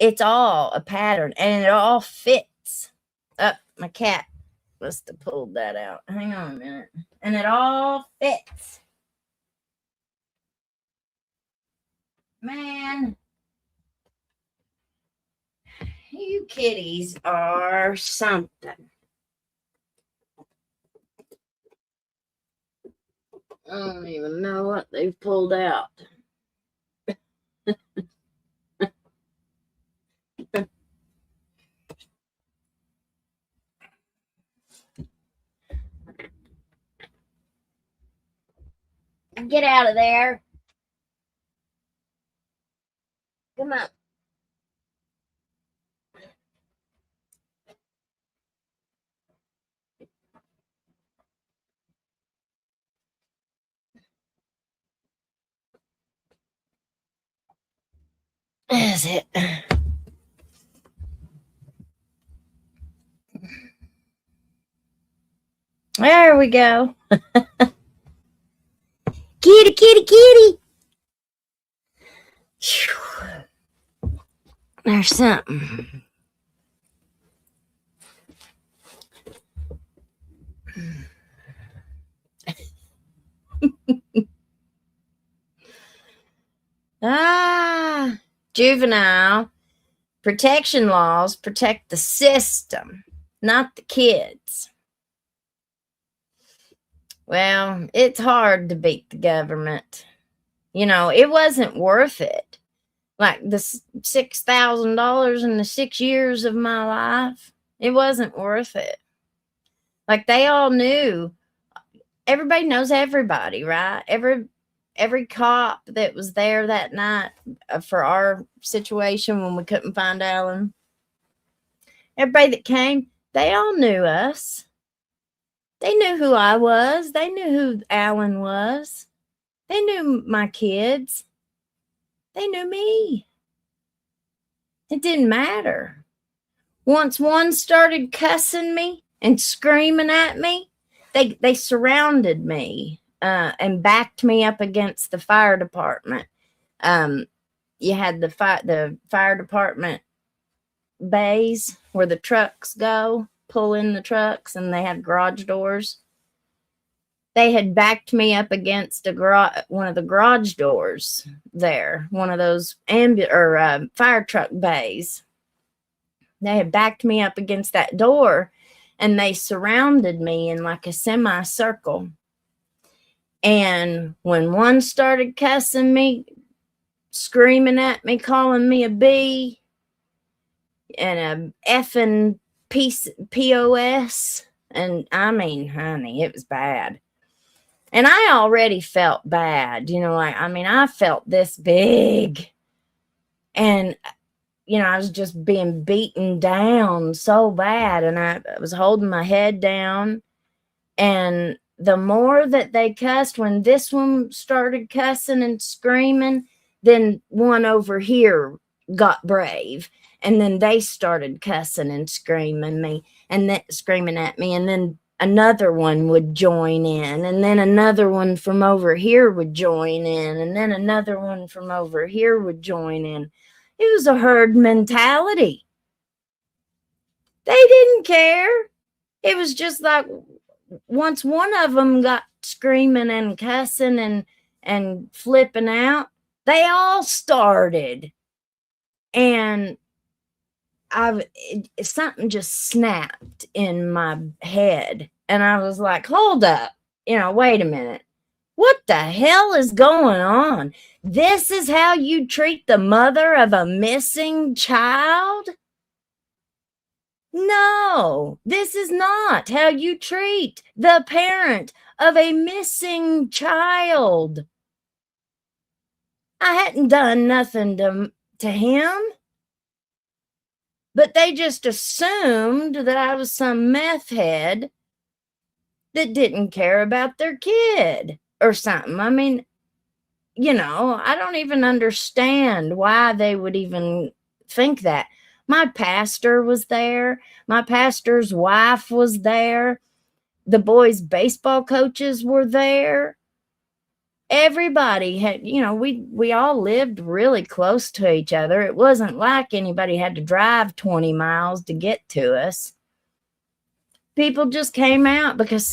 It's all a pattern, and it all fits. My cat must have pulled that out. Hang on a minute. And it all fits. Man, you kitties are something. I don't even know what they've pulled out. Get out of there. Come on. That's it. There we go. Kitty, kitty, kitty. There's something. Juvenile protection laws protect the system, not the kids. Well, it's hard to beat the government. You know, it wasn't worth it. Like the $6,000 in the 6 years of my life, it wasn't worth it. Like they all knew. Everybody knows everybody, right? Every cop that was there that night for our situation when we couldn't find Alan, everybody that came, they all knew us. They knew who I was. They knew who Alan was. They knew my kids. They knew me. It didn't matter. Once one started cussing me and screaming at me, they surrounded me and backed me up against the fire department. You had the fire department bays where the trucks go, pull in the trucks, and they had garage doors. They had backed me up against one of the garage doors there, one of those fire truck bays. They had backed me up against that door, and they surrounded me in like a semicircle. And when one started cussing me, screaming at me, calling me a B and a effing POS, and I mean, honey, it was bad. And I already felt bad, I felt this big. And, I was just being beaten down so bad. And I was holding my head down. And the more that they cussed, when this one started cussing and screaming, then one over here got brave. And then they started cussing and screaming at me. And then another one would join in, and then another one from over here would join in, and then another one from over here would join in. It was a herd mentality. They didn't care. It was just like once one of them got screaming and cussing and flipping out, they all started. And something just snapped in my head, and I was like, hold up, wait a minute. What the hell is going on? This is how you treat the mother of a missing child? No, this is not how you treat the parent of a missing child. I hadn't done nothing to him. But they just assumed that I was some meth head that didn't care about their kid or something. I mean, I don't even understand why they would even think that. My pastor was there. My pastor's wife was there. The boys' baseball coaches were there. Everybody had, we all lived really close to each other. It wasn't like anybody had to drive 20 miles to get to us. People just came out because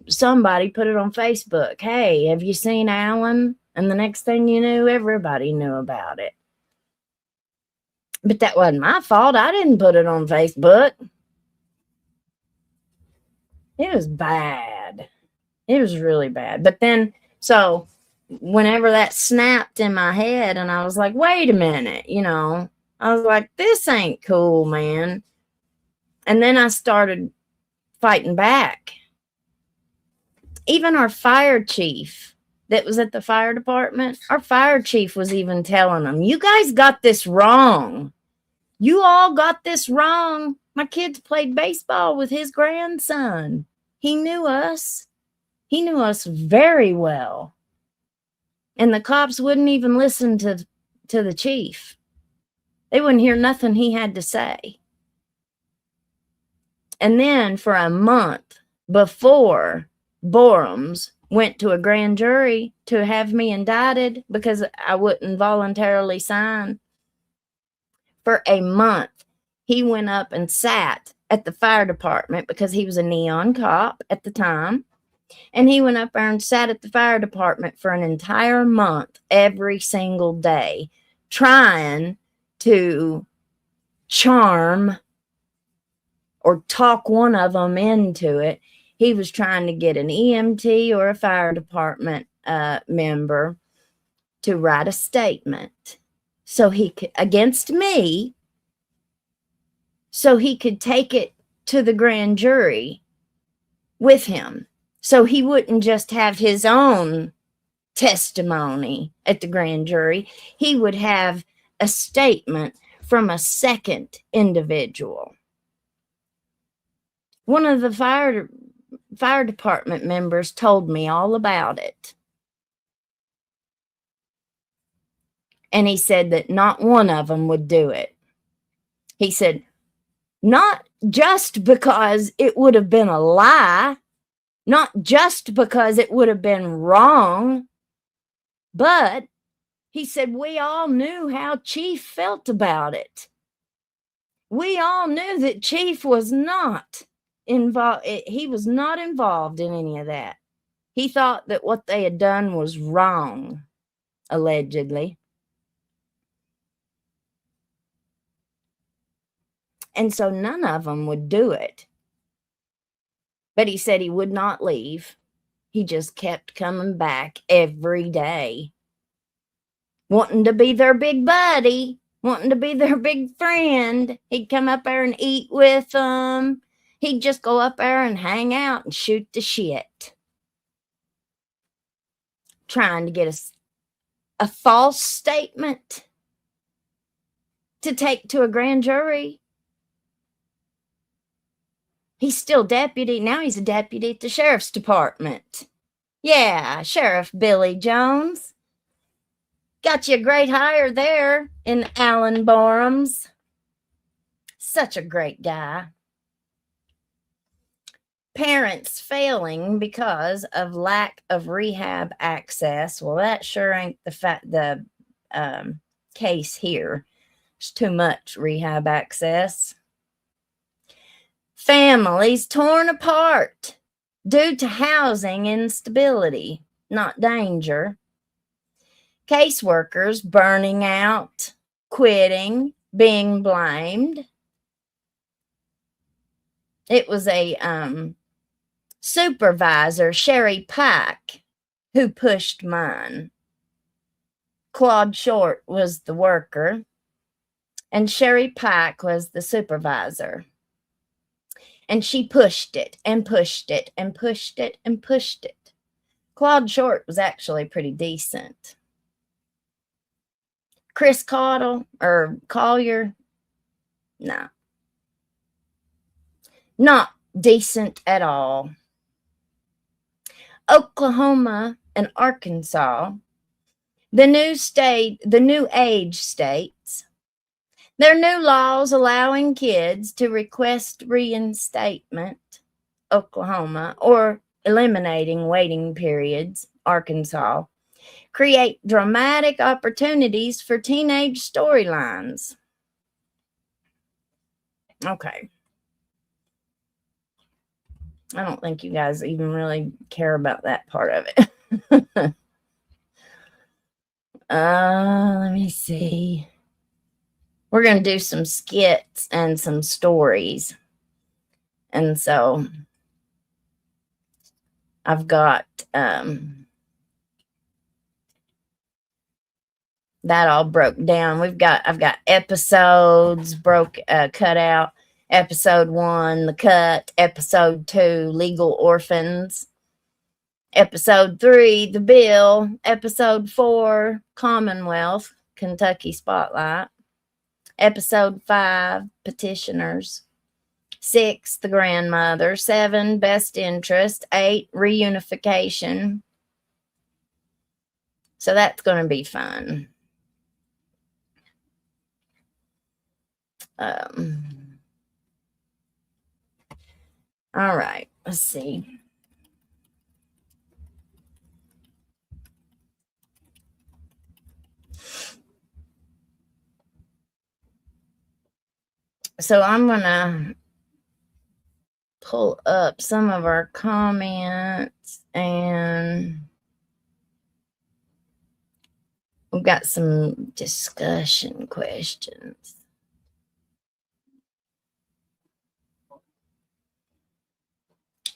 somebody put it on Facebook. Hey, have you seen Alan? And the next thing you knew, everybody knew about it. But that wasn't my fault. I didn't put it on Facebook. It was bad. It was really bad. But then, so whenever that snapped in my head, and I was like, wait a minute, I was like, this ain't cool, man. And then I started fighting back. Even our fire chief that was at the fire department, our fire chief was even telling them, you guys got this wrong. You all got this wrong. My kids played baseball with his grandson. He knew us. He knew us very well. And the cops wouldn't even listen to the chief. They wouldn't hear nothing he had to say. And then for a month before Borums went to a grand jury to have me indicted because I wouldn't voluntarily sign, for a month, he went up and sat at the fire department because he was a neon cop at the time. And he went up there and sat at the fire department for an entire month, every single day, trying to charm or talk one of them into it. He was trying to get an EMT or a fire department member to write a statement so he could, against me, so he could take it to the grand jury with him. So he wouldn't just have his own testimony at the grand jury. He would have a statement from a second individual. One of the fire department members told me all about it. And he said that not one of them would do it. He said, not just because it would have been a lie, not just because it would have been wrong, but he said, we all knew how Chief felt about it. We all knew that Chief was not involved. He was not involved in any of that. He thought that what they had done was wrong, allegedly. And so none of them would do it. But he said he would not leave. He just kept coming back every day, wanting to be their big buddy, wanting to be their big friend. He'd come up there and eat with them. He'd just go up there and hang out and shoot the shit, trying to get a false statement to take to a grand jury. He's still deputy. Now he's a deputy at the sheriff's department. Yeah, Sheriff Billy Jones. Got you a great hire there in Allen Borums. Such a great guy. Parents failing because of lack of rehab access. Well, that sure ain't the case here. There's too much rehab access. Families torn apart due to housing instability, not danger. Caseworkers burning out, quitting, being blamed. It was a supervisor, Sherry Pike, who pushed mine. Claude Short was the worker, and Sherry Pike was the supervisor. And she pushed it and pushed it and pushed it and pushed it. Claude Short was actually pretty decent. Chris Caudle or Collier, no. Not decent at all. Oklahoma and Arkansas, the new age states, their new laws allowing kids to request reinstatement, Oklahoma, or eliminating waiting periods, Arkansas, create dramatic opportunities for teenage storylines. Okay. I don't think you guys even really care about that part of it. Let me see. We're going to do some skits and some stories. And so I've got that all broke down. I've got episodes cut out. Episode 1, The Cut. Episode 2, Legal Orphans. Episode 3, The Bill. Episode 4, Commonwealth, Kentucky Spotlight. Episode 5, Petitioners. 6, The Grandmother. 7, Best Interest. 8, Reunification. So that's going to be fun. All right, let's see. So I'm going to pull up some of our comments, and we've got some discussion questions.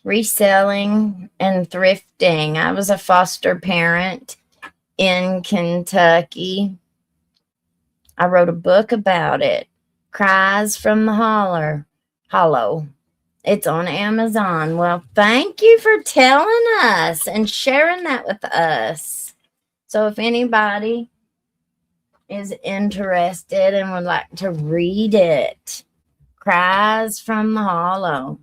Reselling and thrifting. I was a foster parent in Kentucky. I wrote a book about it. Cries from the Hollow. It's on Amazon. Well, thank you for telling us and sharing that with us. So if anybody is interested and would like to read it, Cries from the Hollow.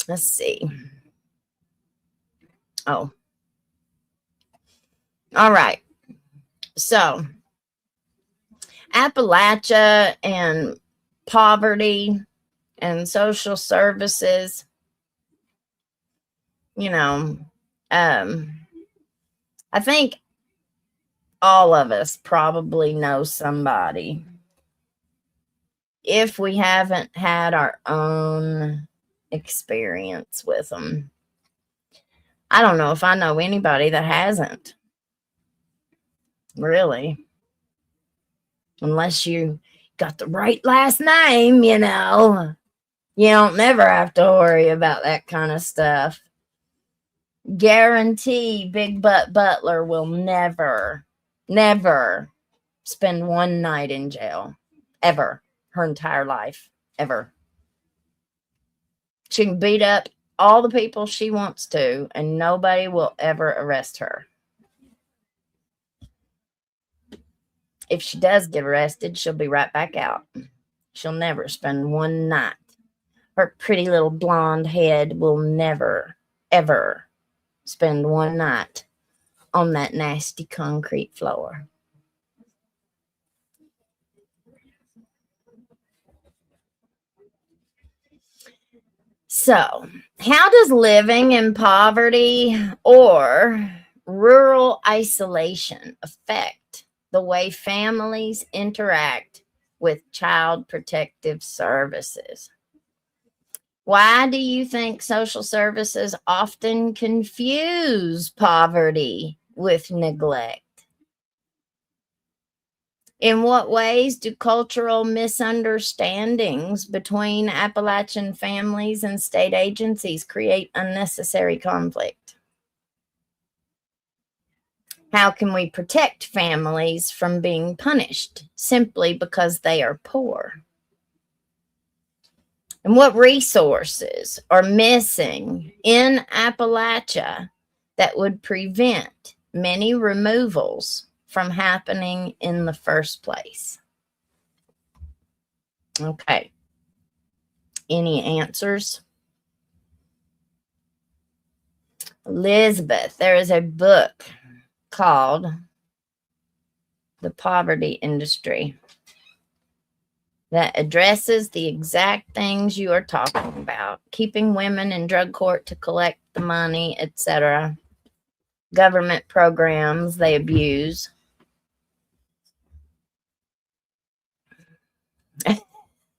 Let's see. Oh. All right. So, Appalachia and poverty and social services, you know, I think all of us probably know somebody, if we haven't had our own experience with them. I don't know if I know anybody that hasn't, really, unless you got the right last name, you know. You don't never have to worry about that kind of stuff. Guarantee Big Butt Butler will never spend one night in jail, ever, her entire life, ever. She can beat up all the people she wants to, and nobody will ever arrest her. If she does get arrested, she'll be right back out. She'll never spend one night. Her pretty little blonde head will never, ever spend one night on that nasty concrete floor. So, how does living in poverty or rural isolation affect the way families interact with child protective services? Why do you think social services often confuse poverty with neglect? In what ways do cultural misunderstandings between Appalachian families and state agencies create unnecessary conflict? How can we protect families from being punished simply because they are poor? And what resources are missing in Appalachia that would prevent many removals from happening in the first place? Okay. Any answers? Elizabeth, there is a book called The Poverty Industry that addresses the exact things you are talking about. Keeping women in drug court to collect the money, etc. Government programs they abuse.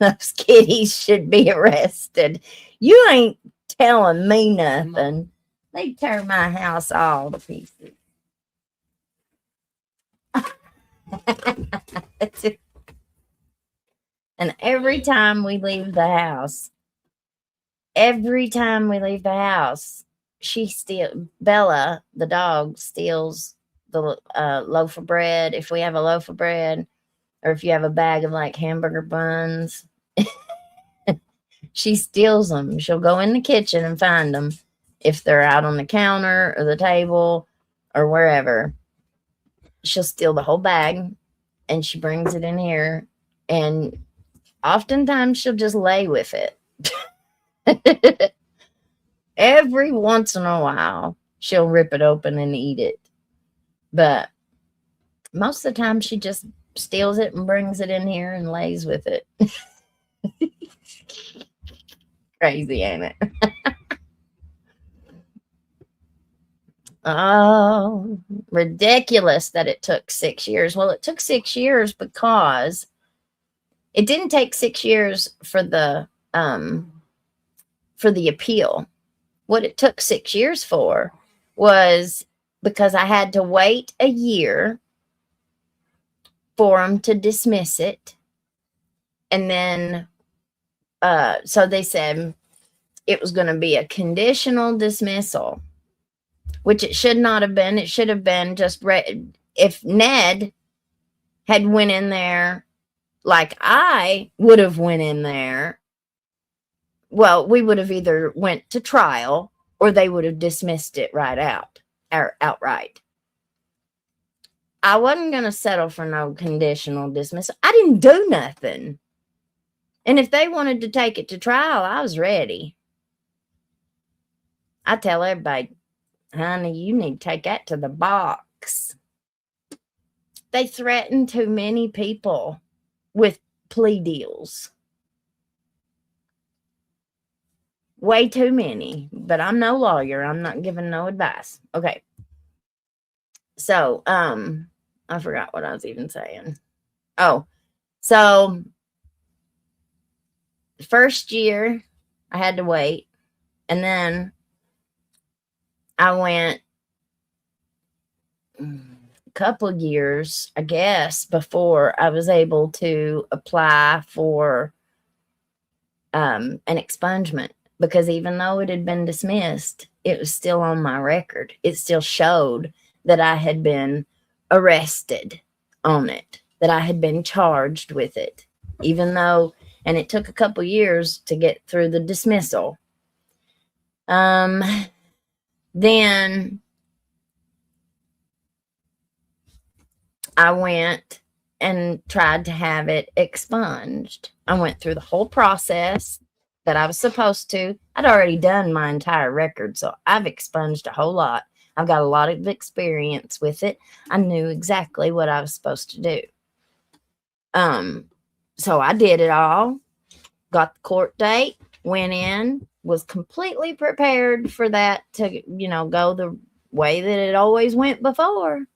Those kitties should be arrested. You ain't telling me nothing. They tear my house all to pieces. And every time we leave the house, Bella, the dog, steals the loaf of bread. If we have a loaf of bread, or if you have a bag of like hamburger buns, she steals them. She'll go in the kitchen and find them if they're out on the counter or the table or wherever. She'll steal the whole bag and she brings it in here, and oftentimes she'll just lay with it. Every once in a while she'll rip it open and eat it, but most of the time she just steals it and brings it in here and lays with it. Crazy, ain't it? Oh, ridiculous that it took 6 years. Well, it took 6 years because it didn't take 6 years for the appeal. What it took 6 years for was because I had to wait a year for them to dismiss it. And then, so they said it was going to be a conditional dismissal, which it should not have been. It should have been just if Ned had went in there like I would have went in there, well, we would have either went to trial or they would have dismissed it right out or outright. I wasn't going to settle for no conditional dismissal. I didn't do nothing. And if they wanted to take it to trial, I was ready. I tell everybody, honey, you need to take that to the box. They threaten too many people with plea deals. Way too many. But I'm no lawyer. I'm not giving no advice. Okay. So, I forgot what I was even saying. Oh, so the first year I had to wait. And then I went a couple years, I guess, before I was able to apply for an expungement, because even though it had been dismissed, it was still on my record. It still showed that I had been arrested on it, that I had been charged with it, even though, and it took a couple years to get through the dismissal. Then I went and tried to have it expunged. I went through the whole process that I was supposed to. I'd already done my entire record, so I've expunged a whole lot. I've got a lot of experience with it. I knew exactly what I was supposed to do. So I did it all, got the court date, went in, was completely prepared for that to, go the way that it always went before.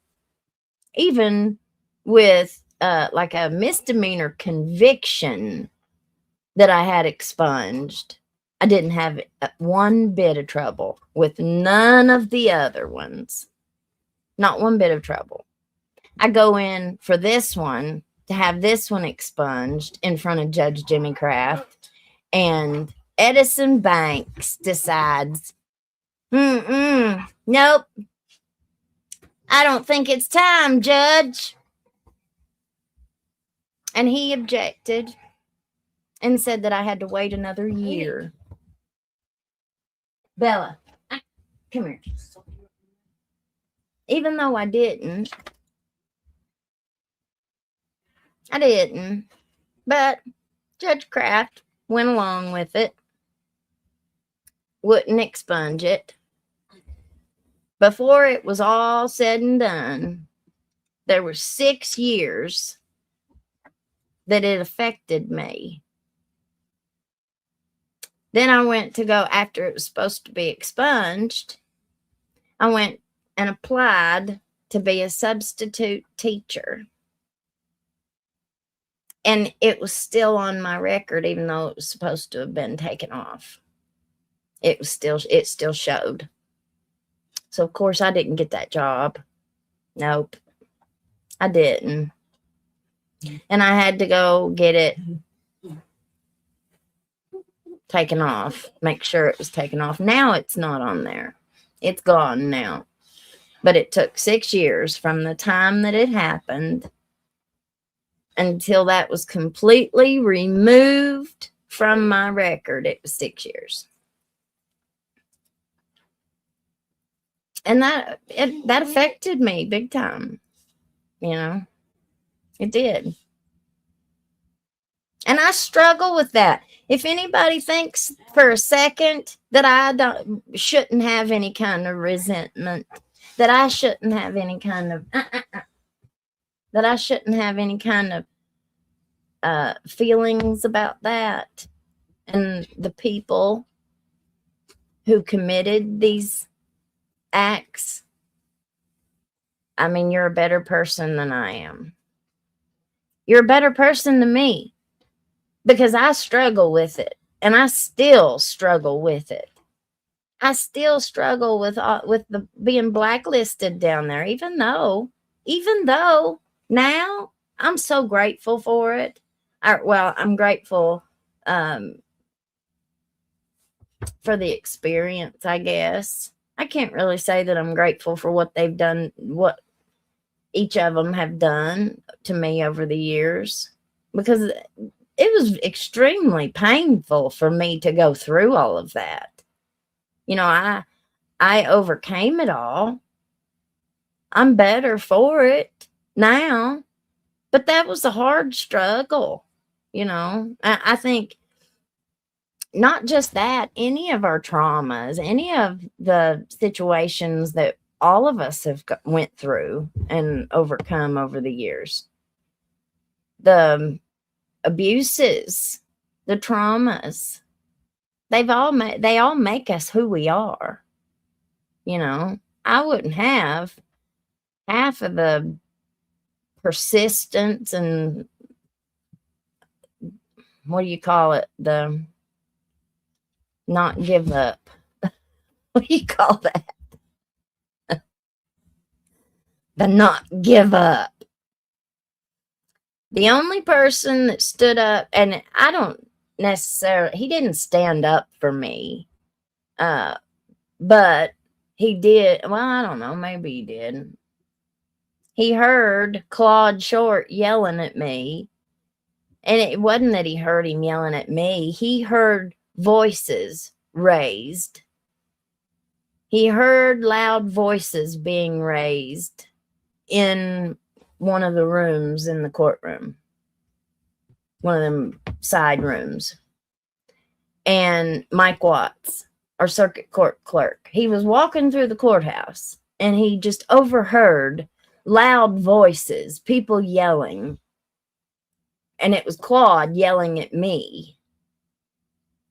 Even with like a misdemeanor conviction that I had expunged, I didn't have one bit of trouble with none of the other ones. Not one bit of trouble. I go in for this one to have this one expunged in front of Judge Jimmy Kraft, and Edison Banks decides, nope, I don't think it's time, Judge. And he objected and said that I had to wait another year. Bella, come here. Even though I didn't. But Judge Kraft went along with it. Wouldn't expunge it. Before it was all said and done, there were 6 years that it affected me. Then I went to go, after it was supposed to be expunged, I went and applied to be a substitute teacher. And it was still on my record, even though it was supposed to have been taken off. It still showed. So, of course, I didn't get that job. Nope. I didn't. And I had to go get it taken off. Make sure it was taken off. Now it's not on there. It's gone now. But it took 6 years from the time that it happened until that was completely removed from my record. It was 6 years. And that affected me big time. It did. And I struggle with that. If anybody thinks for a second that I shouldn't have any kind of resentment, that I shouldn't have any kind of that I shouldn't have any kind of feelings about that, and the people who committed these acts, I mean, you're a better person than I am. You're a better person than me because I struggle with it, and I still struggle with it. I still struggle with the being blacklisted down there, even though now I'm so grateful for it. I'm grateful for the experience, I guess. I can't really say that I'm grateful for what they've done, what each of them have done to me over the years, because it was extremely painful for me to go through all of that. You know, I overcame it all. I'm better for it now, but that was a hard struggle. You know, I think not just that, any of our traumas, any of the situations that all of us have went through and overcome over the years, the abuses, the traumas, they all make us who we are. You know, I wouldn't have half of the persistence and what do you call it? The not give up. What do you call that? The not give up. The only person that stood up, and I don't necessarily, he didn't stand up for me, but he did. Well, I don't know. Maybe he did. He heard Claude Short yelling at me. And it wasn't that he heard him yelling at me. He heard voices raised. He heard loud voices being raised in one of the rooms in the courtroom, one of them side rooms. And Mike Watts, our circuit court clerk, he was walking through the courthouse and he just overheard loud voices, people yelling. And it was Claude yelling at me.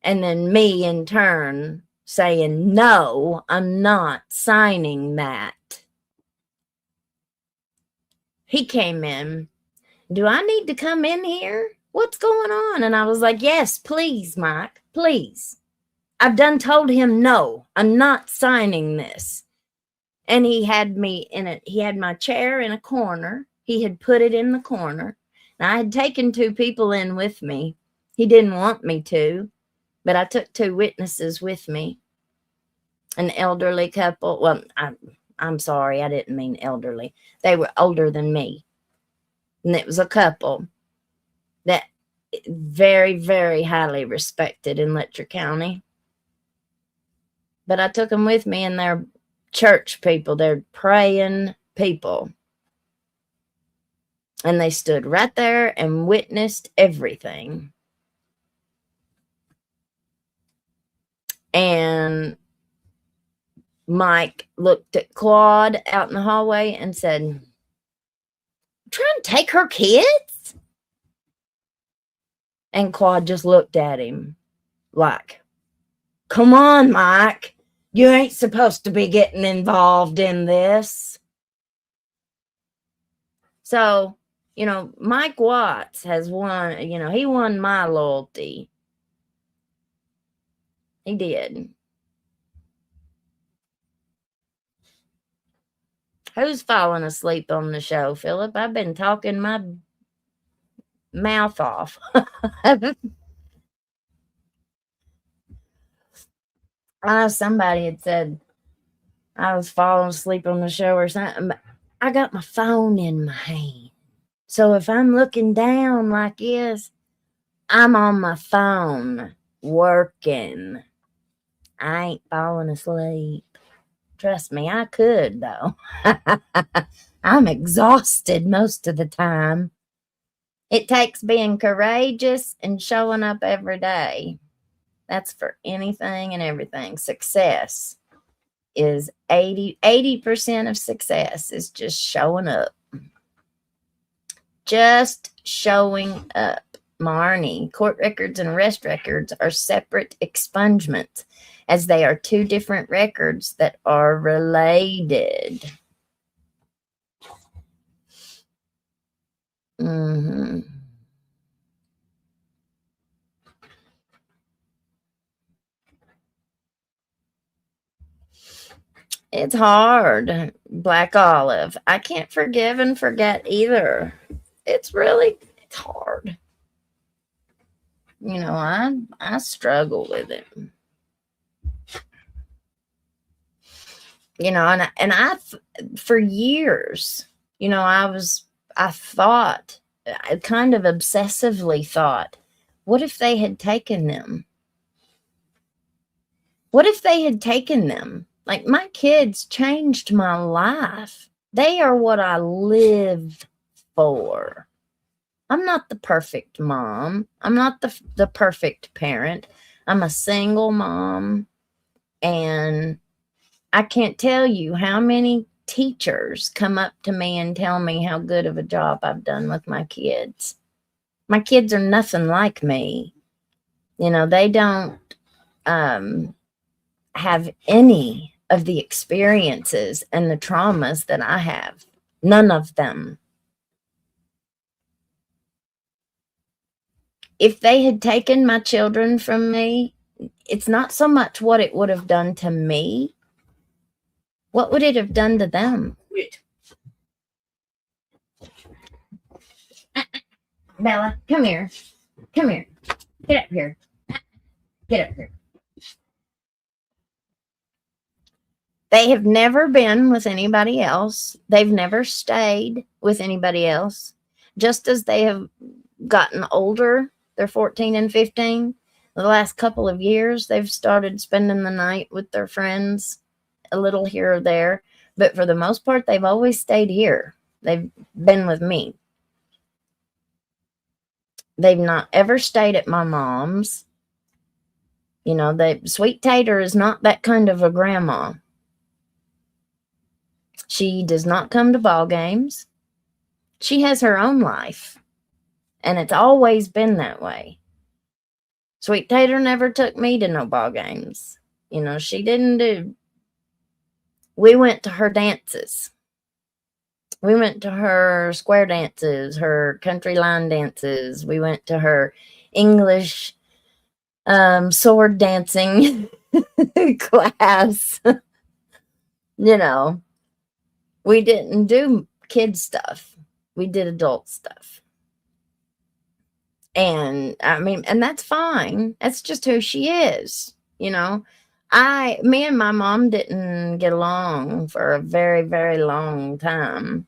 And then me in turn saying, no, I'm not signing that. He came in. Do I need to come in here? What's going on? And I was like, yes, please, Mike, please. I've done told him, no, I'm not signing this. And he had me in it. He had my chair in a corner. He had put it in the corner. And I had taken 2 people in with me. He didn't want me to, but I took 2 witnesses with me. An elderly couple. Well, I'm sorry, I didn't mean elderly. They were older than me. And it was a couple that very, very highly respected in Letcher County. But I took them with me, and they're church people. They're praying people. And they stood right there and witnessed everything. And Mike looked at Claude out in the hallway and said, trying to take her kids? And Claude just looked at him like, come on, Mike. You ain't supposed to be getting involved in this. So, you know, Mike Watts has won, you know, he won my loyalty. He did. Who's falling asleep on the show, Philip? I've been talking my mouth off. I know somebody had said I was falling asleep on the show or something. But I got my phone in my hand. So if I'm looking down like this, I'm on my phone working. I ain't falling asleep. Trust me, I could, though. I'm exhausted most of the time. It takes being courageous and showing up every day. That's for anything and everything. Success is 80% of success is just showing up. Just showing up. Marnie, court records and arrest records are separate expungements, as they are 2 different records that are related. Mm-hmm. It's hard. Black Olive. I can't forgive and forget either. It's hard. I struggle with it. For years, I thought, I kind of obsessively thought, what if they had taken them? What if they had taken them? Like, my kids changed my life. They are what I live for. I'm not the perfect mom. I'm not the perfect parent. I'm a single mom, and I can't tell you how many teachers come up to me and tell me how good of a job I've done with my kids. My kids are nothing like me. They don't have any of the experiences and the traumas that I have. None of them. If they had taken my children from me, it's not so much what it would have done to me. What would it have done to them? Bella, come here. Come here. Get up here. Get up here. They have never been with anybody else. They've never stayed with anybody else. Just as they have gotten older, they're 14 and 15. The last couple of years, they've started spending the night with their friends, a little here or there. But for the most part, they've always stayed here. They've been with me. They've not ever stayed at my mom's. Sweet Tater is not that kind of a grandma. She does not come to ball games. She has her own life, and it's always been that way. Sweet Tater never took me to no ball games. She didn't do. We went to her dances. We went to her square dances, her country line dances. We went to her English sword dancing class. We didn't do kid stuff. We did adult stuff. And that's fine. That's just who she is. Me and my mom didn't get along for a very, very long time.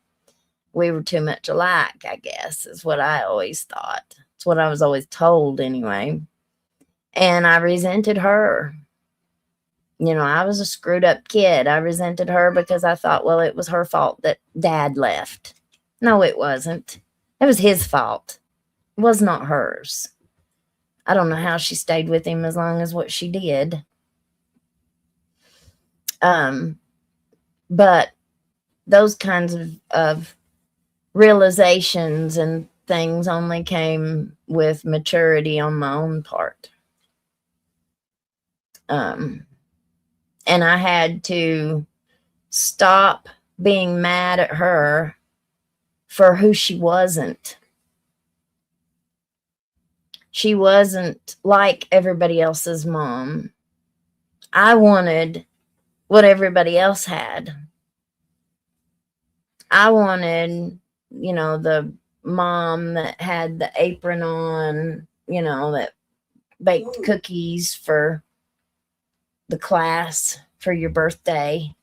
We were too much alike, I guess, is what I always thought. It's what I was always told anyway. And I resented her. I was a screwed up kid. I resented her because I thought, well, it was her fault that Dad left. No, it wasn't. It was his fault. It was not hers. I don't know how she stayed with him as long as what she did. But those kinds of realizations and things only came with maturity on my own part. And I had to stop being mad at her for who she wasn't. She wasn't like everybody else's mom. I wanted what everybody else had. I wanted, the mom that had the apron on, that baked cookies for the class for your birthday.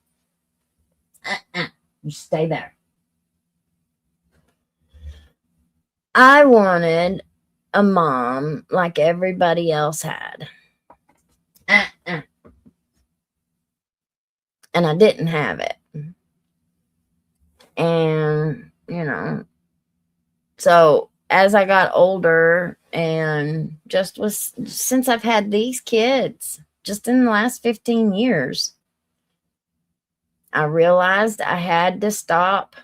You stay there. I wanted a mom like everybody else had. And I didn't have it. And, so as I got older and since I've had these kids, just in the last 15 years, I realized I had to stop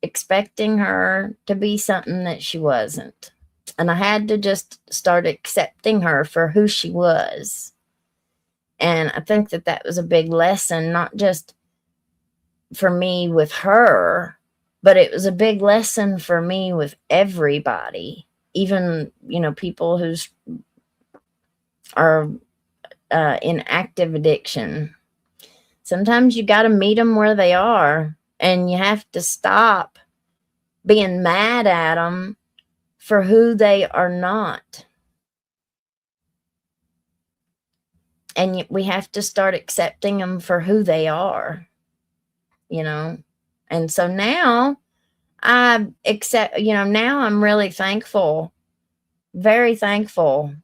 expecting her to be something that she wasn't. And I had to just start accepting her for who she was. And I think that was a big lesson, not just for me with her, But it was a big lesson for me with everybody, even, people who are in active addiction. Sometimes you got to meet them where they are, and you have to stop being mad at them for who they are not. And we have to start accepting them for who they are, And so now I accept, now I'm really thankful, very thankful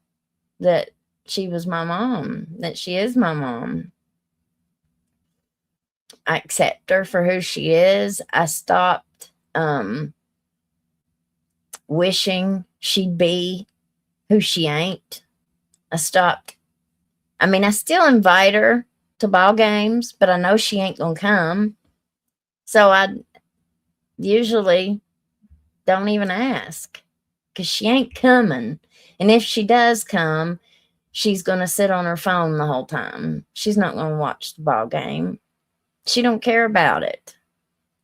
that she was my mom, that she is my mom. I accept her for who she is. I stopped wishing she'd be who she ain't. I stopped. I still invite her to ball games, but I know she ain't gonna come. So I usually don't even ask, because she ain't coming. And if she does come, she's gonna sit on her phone the whole time. She's not gonna watch the ball game. She don't care about it.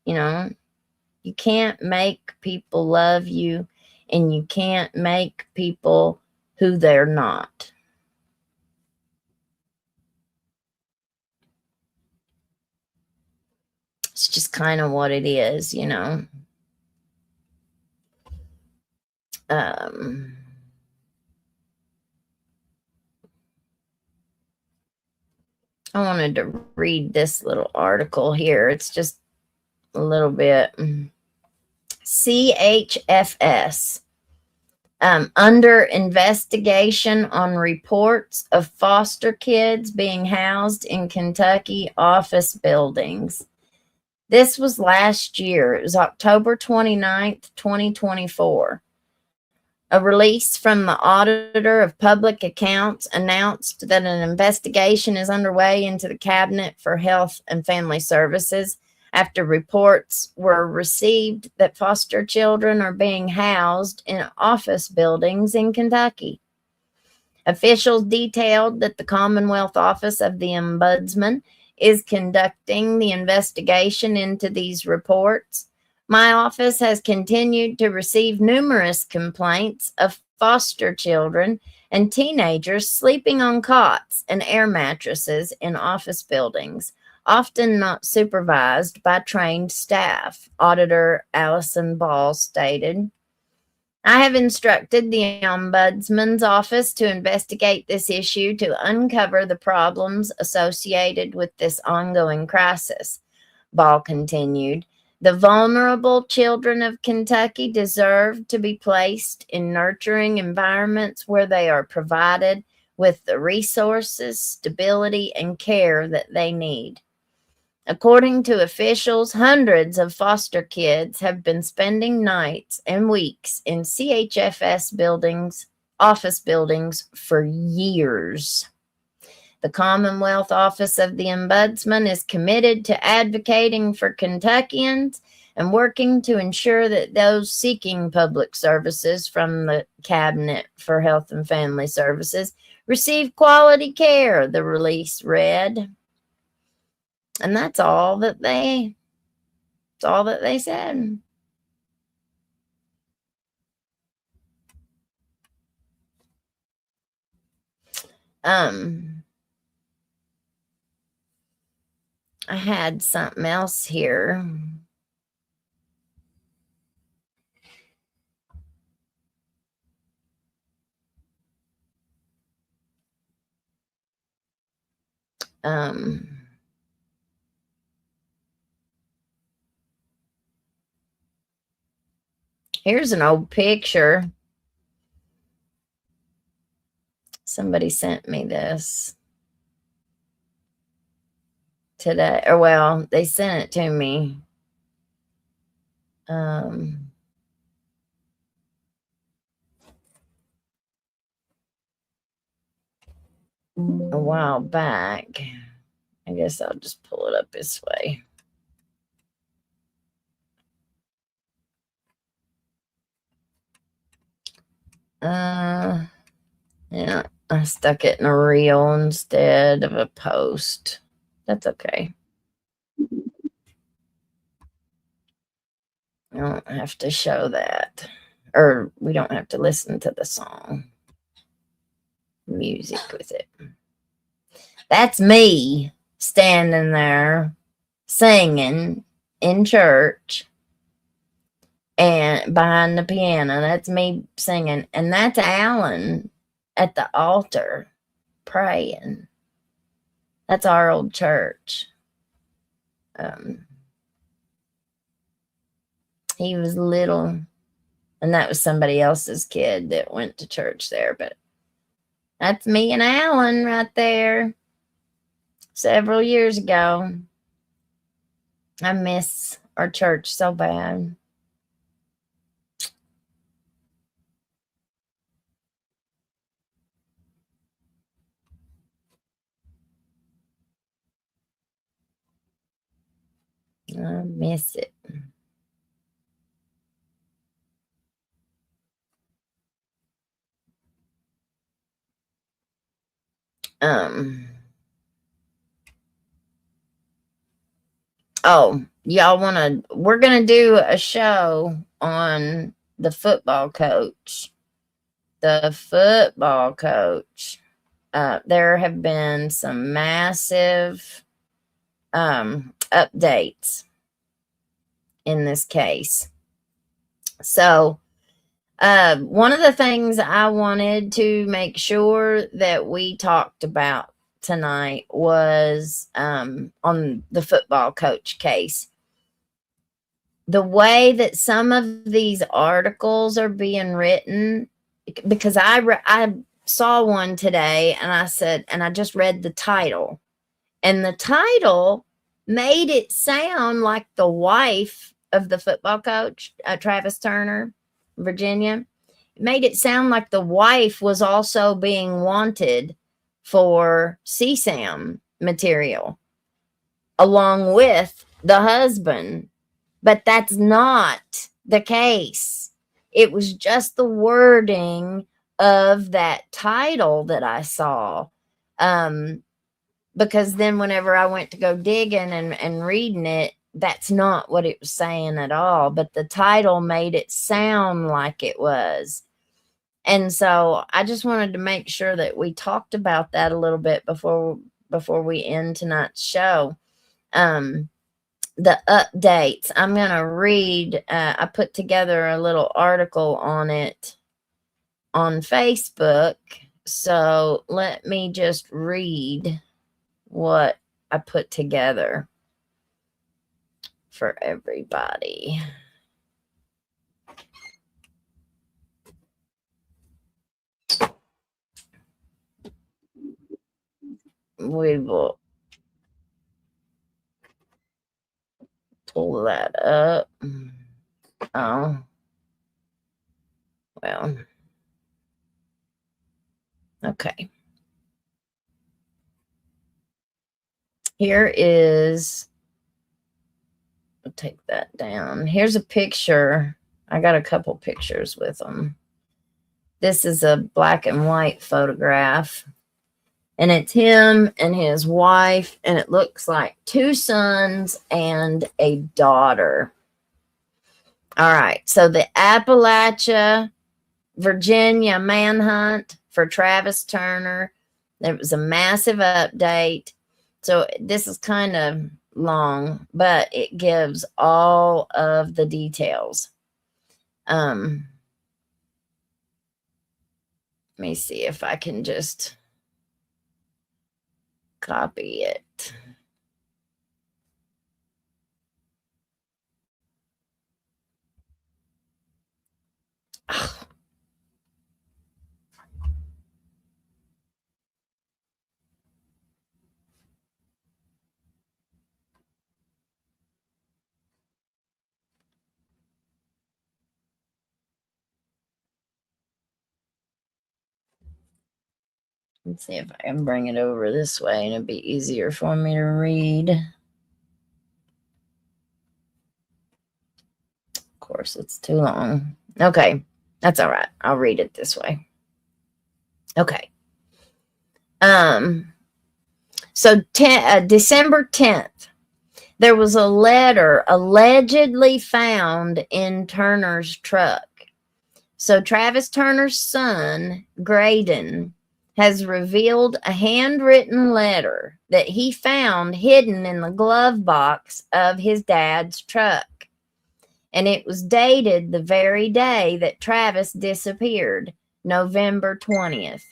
You can't make people love you, and you can't make people who they're not. It's just kind of what it is. I wanted to read this little article here. It's just a little bit. CHFS. Under investigation on reports of foster kids being housed in Kentucky office buildings. This was last year. It was October 29th, 2024. A release from the Auditor of Public Accounts announced that an investigation is underway into the Cabinet for Health and Family Services after reports were received that foster children are being housed in office buildings in Kentucky. Officials detailed that the Commonwealth Office of the Ombudsman is conducting the investigation into these reports. My office has continued to receive numerous complaints of foster children and teenagers sleeping on cots and air mattresses in office buildings, often not supervised by trained staff, Auditor Allison Ball stated. I have instructed the Ombudsman's office to investigate this issue to uncover the problems associated with this ongoing crisis, Ball continued. The vulnerable children of Kentucky deserve to be placed in nurturing environments where they are provided with the resources, stability, and care that they need. According to officials, hundreds of foster kids have been spending nights and weeks in CHFS buildings, office buildings, for years. The Commonwealth Office of the Ombudsman is committed to advocating for Kentuckians and working to ensure that those seeking public services from the Cabinet for Health and Family Services receive quality care, the release read. And that's all that they said. I had something else here. Here's an old picture. Somebody sent me this today, or well, they sent it to me. A while back. I guess I'll just pull it up this way. Yeah, I stuck it in a reel instead of a post. That's okay. I don't have to show that. Or we don't have to listen to the song. Music with it. That's me standing there singing in church and behind the piano. That's me singing. And that's Alan at the altar praying. That's our old church. He was little, and that was somebody else's kid that went to church there, but that's me and Alan right there several years ago. I miss our church so bad. I miss it. Oh, we're going to do a show on the football coach. The football coach. There have been some massive updates in this case. So, one of the things I wanted to make sure that we talked about tonight was on the football coach case. The way that some of these articles are being written, because I saw one today and I said, and I just read the title, and the title made it sound like the wife of the football coach, Travis Turner, Virginia. It made it sound like the wife was also being wanted for CSAM material along with the husband. But that's not the case. It was just the wording of that title that I saw. Because then whenever I went to go digging and reading it, that's not what it was saying at all. But the title made it sound like it was. And so I just wanted to make sure that we talked about that a little bit before we end tonight's show. The updates. I'm going to read. I put together a little article on it on Facebook. So let me just read what I put together for everybody. We will pull that up. Oh, well, okay. Here is, I'll take that down. Here's a picture. I got a couple pictures with them. This is a black and white photograph, and it's him and his wife, and it looks like 2 sons and a daughter. All right, so the Appalachia, Virginia manhunt for Travis Turner. There was a massive update. So this is kind of long, but it gives all of the details. Let me see if I can just copy it. Oh. Let's see if I can bring it over this way and it'd be easier for me to read. Of course, it's too long. Okay, that's all right. I'll read it this way. Okay. So December 10th, There was a letter allegedly found in Turner's truck. So Travis Turner's son, Graydon, has revealed a handwritten letter that he found hidden in the glove box of his dad's truck. And it was dated the very day that Travis disappeared, November 20th.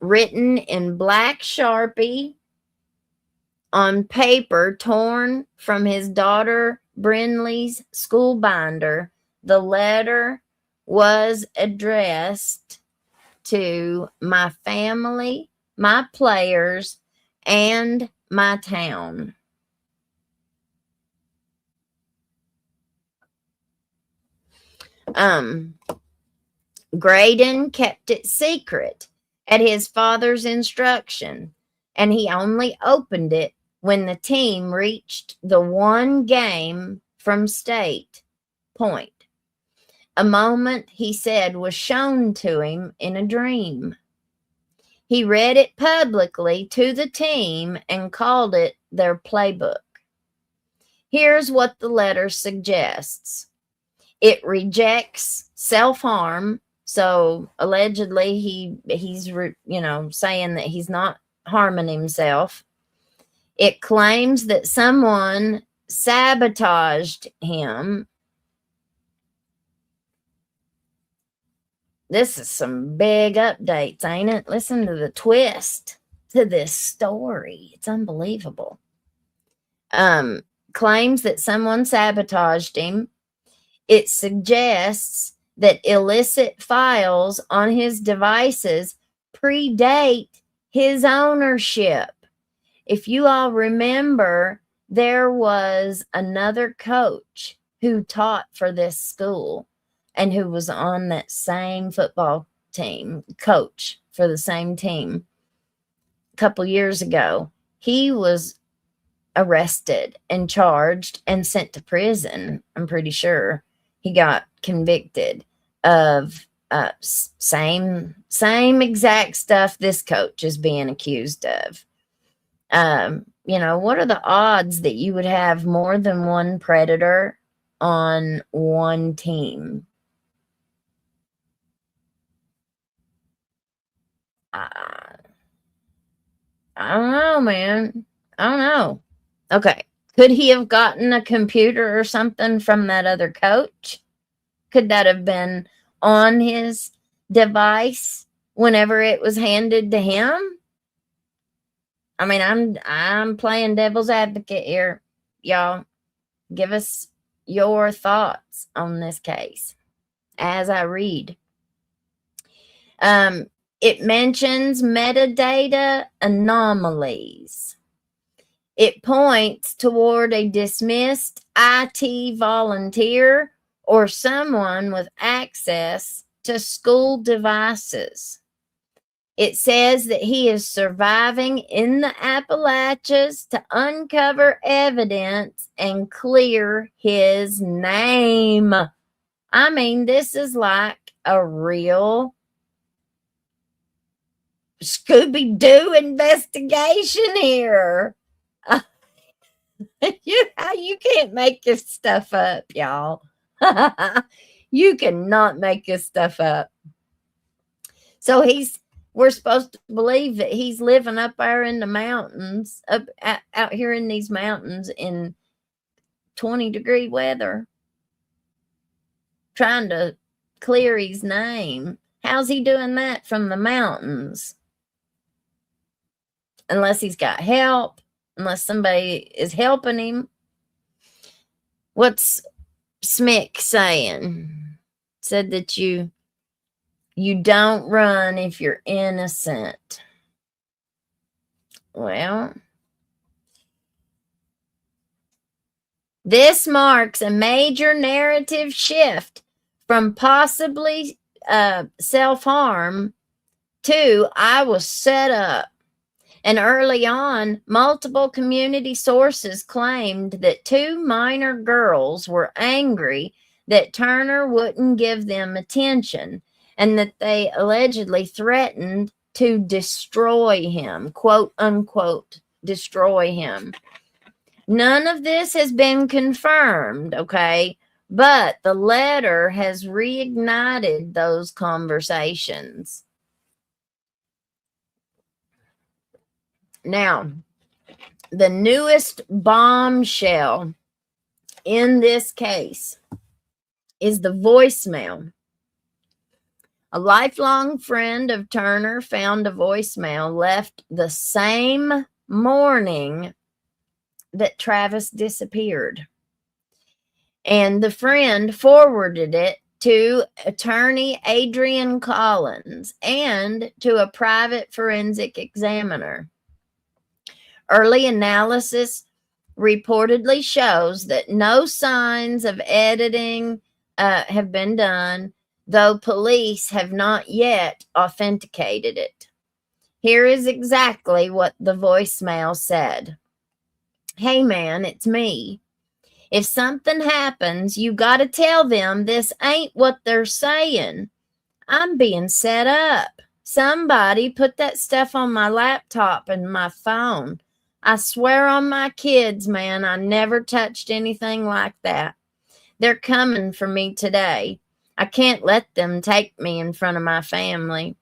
Written in black Sharpie on paper torn from his daughter Brinley's school binder, the letter was addressed to my family, my players, and my town. Graydon kept it secret at his father's instruction, and he only opened it when the team reached the one game from state point. A moment, he said, was shown to him in a dream. He read it publicly to the team and called it their playbook. Here's what the letter suggests. It rejects self-harm. So allegedly he's saying that he's not harming himself. It claims that someone sabotaged him. This is some big updates, ain't it? Listen to the twist to this story. It's unbelievable. Claims that someone sabotaged him. It suggests that illicit files on his devices predate his ownership. If you all remember, there was another coach who taught for this school and who was on that same football team, coach for the same team a couple years ago. He was arrested and charged and sent to prison. I'm pretty sure he got convicted of same exact stuff this coach is being accused of. What are the odds that you would have more than one predator on one team? I don't know, man. I don't know. Okay. Could he have gotten a computer or something from that other coach? Could that have been on his device whenever it was handed to him? I mean, I'm playing devil's advocate here. Y'all, give us your thoughts on this case as I read. It mentions metadata anomalies. It points toward a dismissed IT volunteer or someone with access to school devices. It says that he is surviving in the Appalachians to uncover evidence and clear his name. I mean, this is like a real Scooby-Doo investigation here. You can't make this stuff up, y'all. You cannot make this stuff up. So we're supposed to believe that he's living up there in the mountains, out here in these mountains in 20-degree weather, trying to clear his name. How's he doing that from the mountains? Unless he's got help, unless somebody is helping him. What's Smick saying? Said that you don't run if you're innocent. Well, this marks a major narrative shift from possibly self-harm to I was set up. And early on, multiple community sources claimed that 2 minor girls were angry that Turner wouldn't give them attention and that they allegedly threatened to destroy him, quote unquote, destroy him. None of this has been confirmed, okay? But the letter has reignited those conversations. Now, the newest bombshell in this case is the voicemail. A lifelong friend of Turner found a voicemail left the same morning that Travis disappeared. And the friend forwarded it to attorney Adrian Collins and to a private forensic examiner. Early analysis reportedly shows that no signs of editing have been done, though police have not yet authenticated it. Here is exactly what the voicemail said. Hey man, it's me. If something happens, you got to tell them this ain't what they're saying. I'm being set up. Somebody put that stuff on my laptop and my phone. I swear on my kids, man, I never touched anything like that. They're coming for me today. I can't let them take me in front of my family.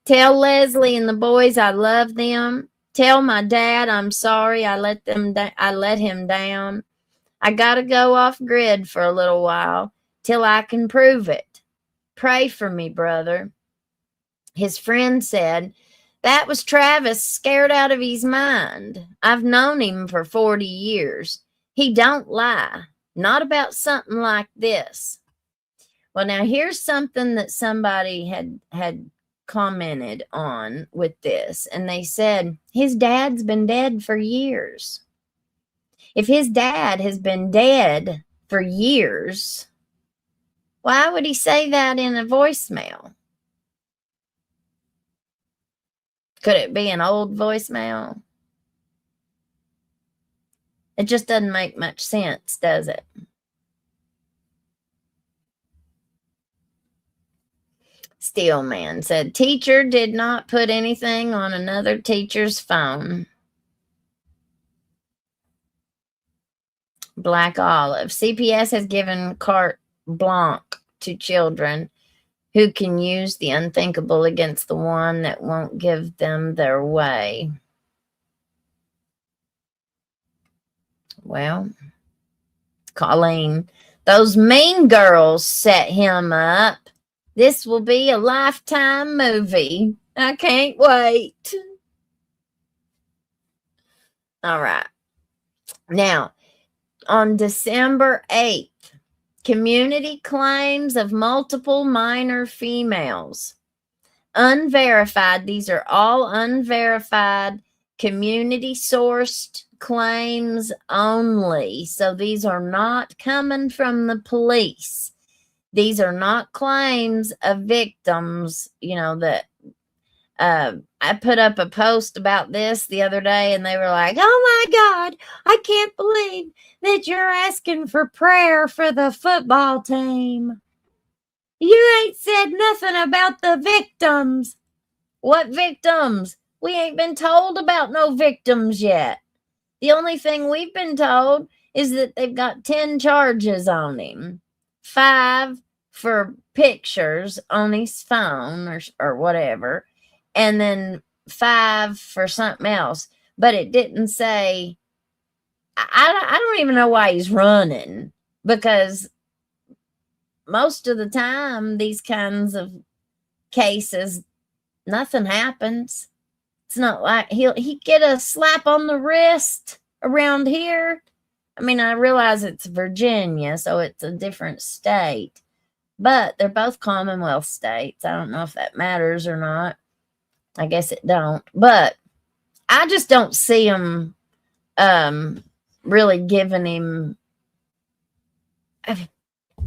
Tell Leslie and the boys I love them. Tell my dad I'm sorry I let him down. I got to go off grid for a little while till I can prove it. Pray for me, brother. His friend said, that was Travis scared out of his mind. I've known him for 40 years. He don't lie. Not about something like this. Well, now here's something that somebody had commented on with this. And they said, his dad's been dead for years. If his dad has been dead for years, why would he say that in a voicemail? Could it be an old voicemail? It just doesn't make much sense, does it? Steelman said, teacher did not put anything on another teacher's phone. Black Olive. CPS has given carte blanche to children who can use the unthinkable against the one that won't give them their way. Well, Colleen, those mean girls set him up. This will be a Lifetime movie. I can't wait. All right. Now, on December 8th, community claims of multiple minor females. Unverified. These are all unverified, community-sourced claims only. So these are not coming from the police. These are not claims of victims, that I put up a post about this the other day and they were like, oh my God, I can't believe that you're asking for prayer for the football team. You ain't said nothing about the victims. What victims? We ain't been told about no victims yet. The only thing we've been told is that they've got 10 charges on him. 5 for pictures on his phone or whatever. And then 5 for something else. But it didn't say, I don't even know why he's running, because most of the time, these kinds of cases, nothing happens. It's not like he'd get a slap on the wrist around here. I mean, I realize it's Virginia, so it's a different state, but they're both Commonwealth states. I don't know if that matters or not. I guess it don't, but I just don't see them really giving him.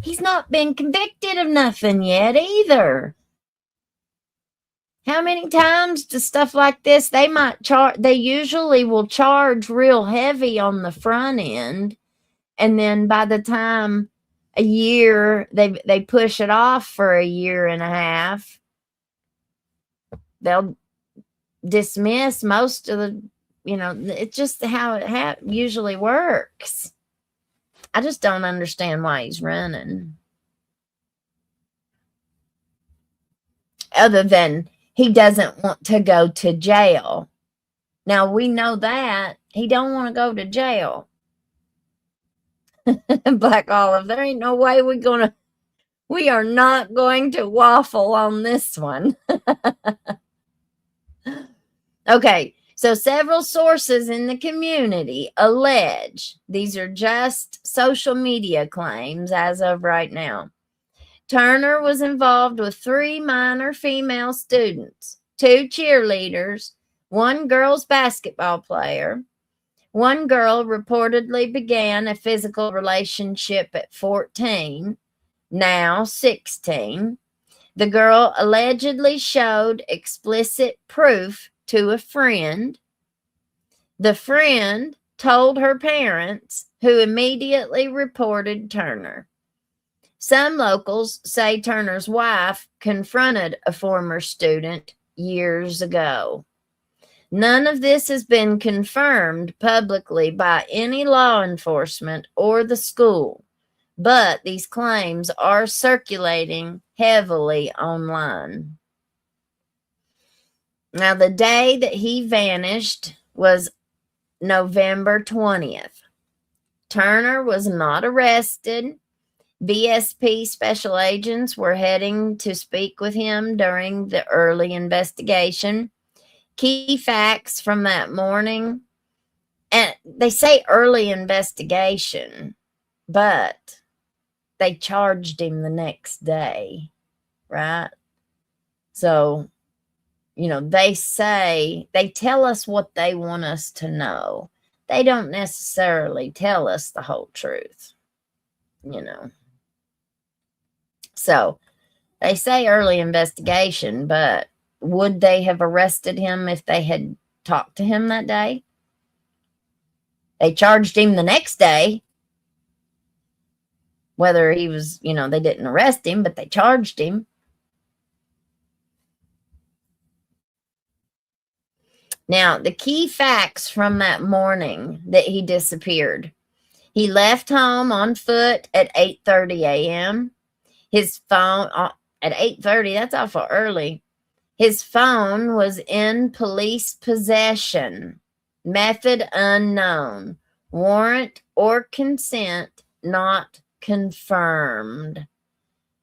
He's not been convicted of nothing yet either. How many times do stuff like this, they usually will charge real heavy on the front end. And then by the time a year, they push it off for a year and a half. They'll dismiss most of the it's just how it usually works. I just don't understand why he's running. Other than he doesn't want to go to jail. Now we know that he don't want to go to jail. Black Olive, there ain't no way we are not going to waffle on this one. Okay, so several sources in the community allege, these are just social media claims as of right now, Turner was involved with 3 minor female students, 2 cheerleaders, 1 girls basketball player. 1 girl reportedly began a physical relationship at 14, now 16. The girl allegedly showed explicit proof to a friend. The friend told her parents, who immediately reported Turner. Some locals say Turner's wife confronted a former student years ago. None of this has been confirmed publicly by any law enforcement or the school, but these claims are circulating heavily online. Now, the day that he vanished was November 20th. Turner was not arrested. BSP special agents were heading to speak with him during the early investigation. Key facts from that morning, and they say early investigation, but they charged him the next day, right? So, they tell us what they want us to know. They don't necessarily tell us the whole truth, So, they say early investigation, but would they have arrested him if they had talked to him that day? They charged him the next day. Whether he was, they didn't arrest him, but they charged him. Now, the key facts from that morning that he disappeared. He left home on foot at 8:30 a.m. His phone, at 8:30, that's awful early. His phone was in police possession. Method unknown. Warrant or consent not confirmed.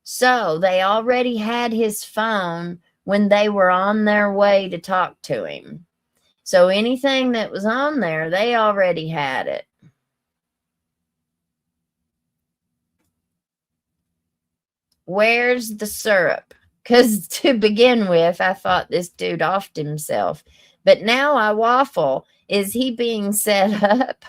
So they already had his phone when they were on their way to talk to him. So anything that was on there, they already had it. Where's the syrup? Because to begin with, I thought this dude offed himself. But now I waffle. Is he being set up?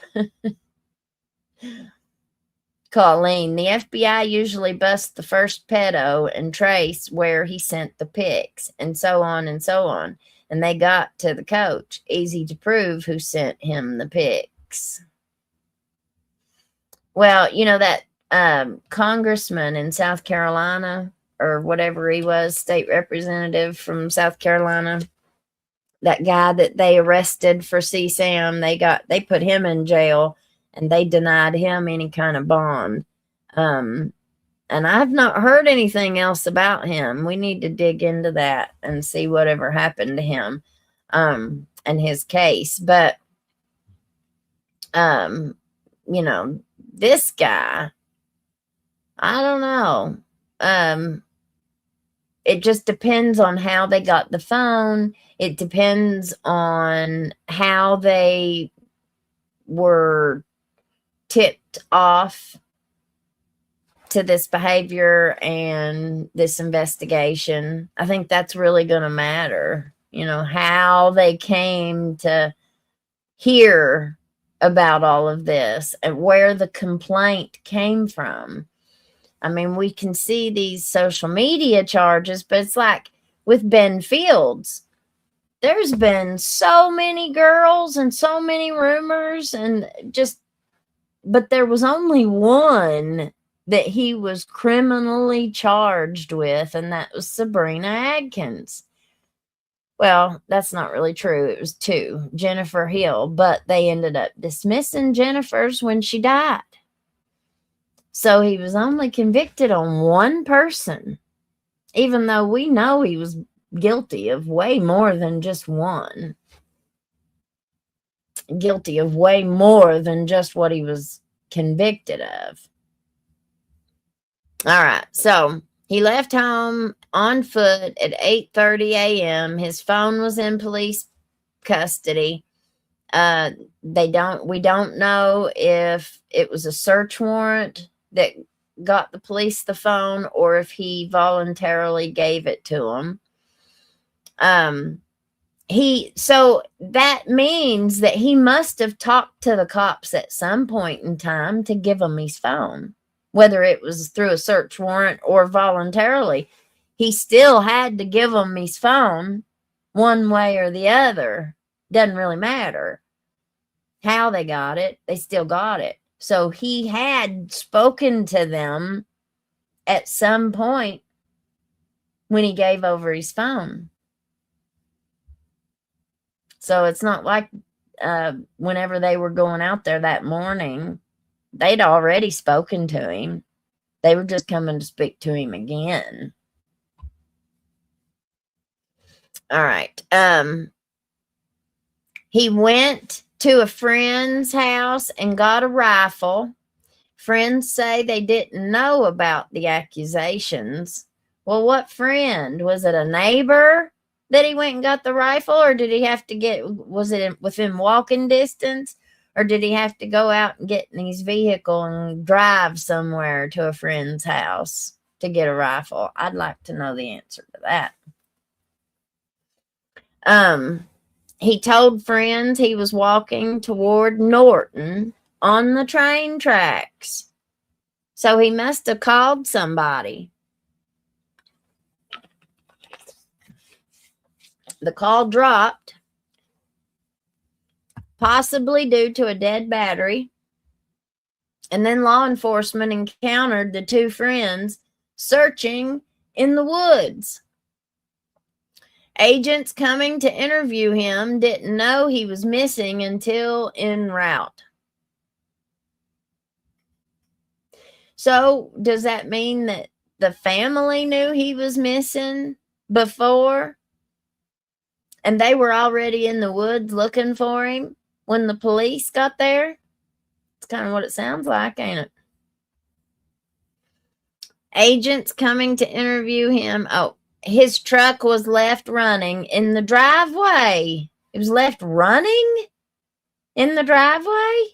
Colleen, the FBI usually busts the first pedo and trace where he sent the pics, and so on and so on. And they got to the coach. Easy to prove who sent him the pics. Well, that congressman in South Carolina, or whatever he was, state representative from South Carolina, that guy that they arrested for CSAM, they put him in jail and they denied him any kind of bond. And I've not heard anything else about him. We need to dig into that and see whatever happened to him, and his case. But, this guy, I don't know. It just depends on how they got the phone. It depends on how they were tipped off to this behavior and this investigation. I think that's really going to matter. How they came to hear about all of this and where the complaint came from. I mean, we can see these social media charges, but it's like with Ben Fields, there's been so many girls and so many rumors but there was only one that he was criminally charged with, and that was Sabrina Adkins. Well, that's not really true. It was two, Jennifer Hill, but they ended up dismissing Jennifer's when she died. So he was only convicted on one person, even though we know he was guilty of way more than just one. Guilty of way more than just what he was convicted of. All right. So he left home on foot at 8:30 a.m. His phone was in police custody. We don't know if it was a search warrant that got the police the phone or if he voluntarily gave it to them. So that means that he must have talked to the cops at some point in time to give them his phone, whether it was through a search warrant or voluntarily. He still had to give them his phone one way or the other. Doesn't really matter how they got it. They still got it. So he had spoken to them at some point when he gave over his phone. So it's not like whenever they were going out there that morning, they'd already spoken to him. They were just coming to speak to him again. All right. He went to a friend's house and got a rifle. Friends say they didn't know about the accusations. Well, what friend? Was it a neighbor that he went and got the rifle, or did he have to was it within walking distance, or did he have to go out and get in his vehicle and drive somewhere to a friend's house to get a rifle? I'd like to know the answer to that. He told friends he was walking toward Norton on the train tracks. So he must have called somebody. The call dropped, possibly due to a dead battery. And then law enforcement encountered the two friends searching in the woods. Agents coming to interview him didn't know he was missing until en route. So does that mean that the family knew he was missing before? And they were already in the woods looking for him when the police got there? It's kind of what it sounds like, ain't it? Agents coming to interview him. Oh, his truck was left running in the driveway. It was left running in the driveway?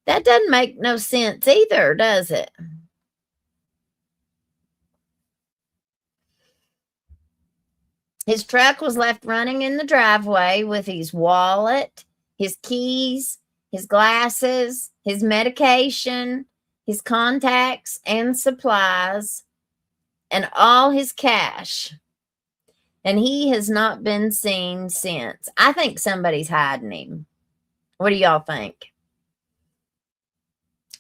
That doesn't make no sense either, does it? His truck was left running in the driveway with his wallet, his keys, his glasses, his medication, his contacts and supplies, and all his cash. And he has not been seen since. I think somebody's hiding him. What do y'all think?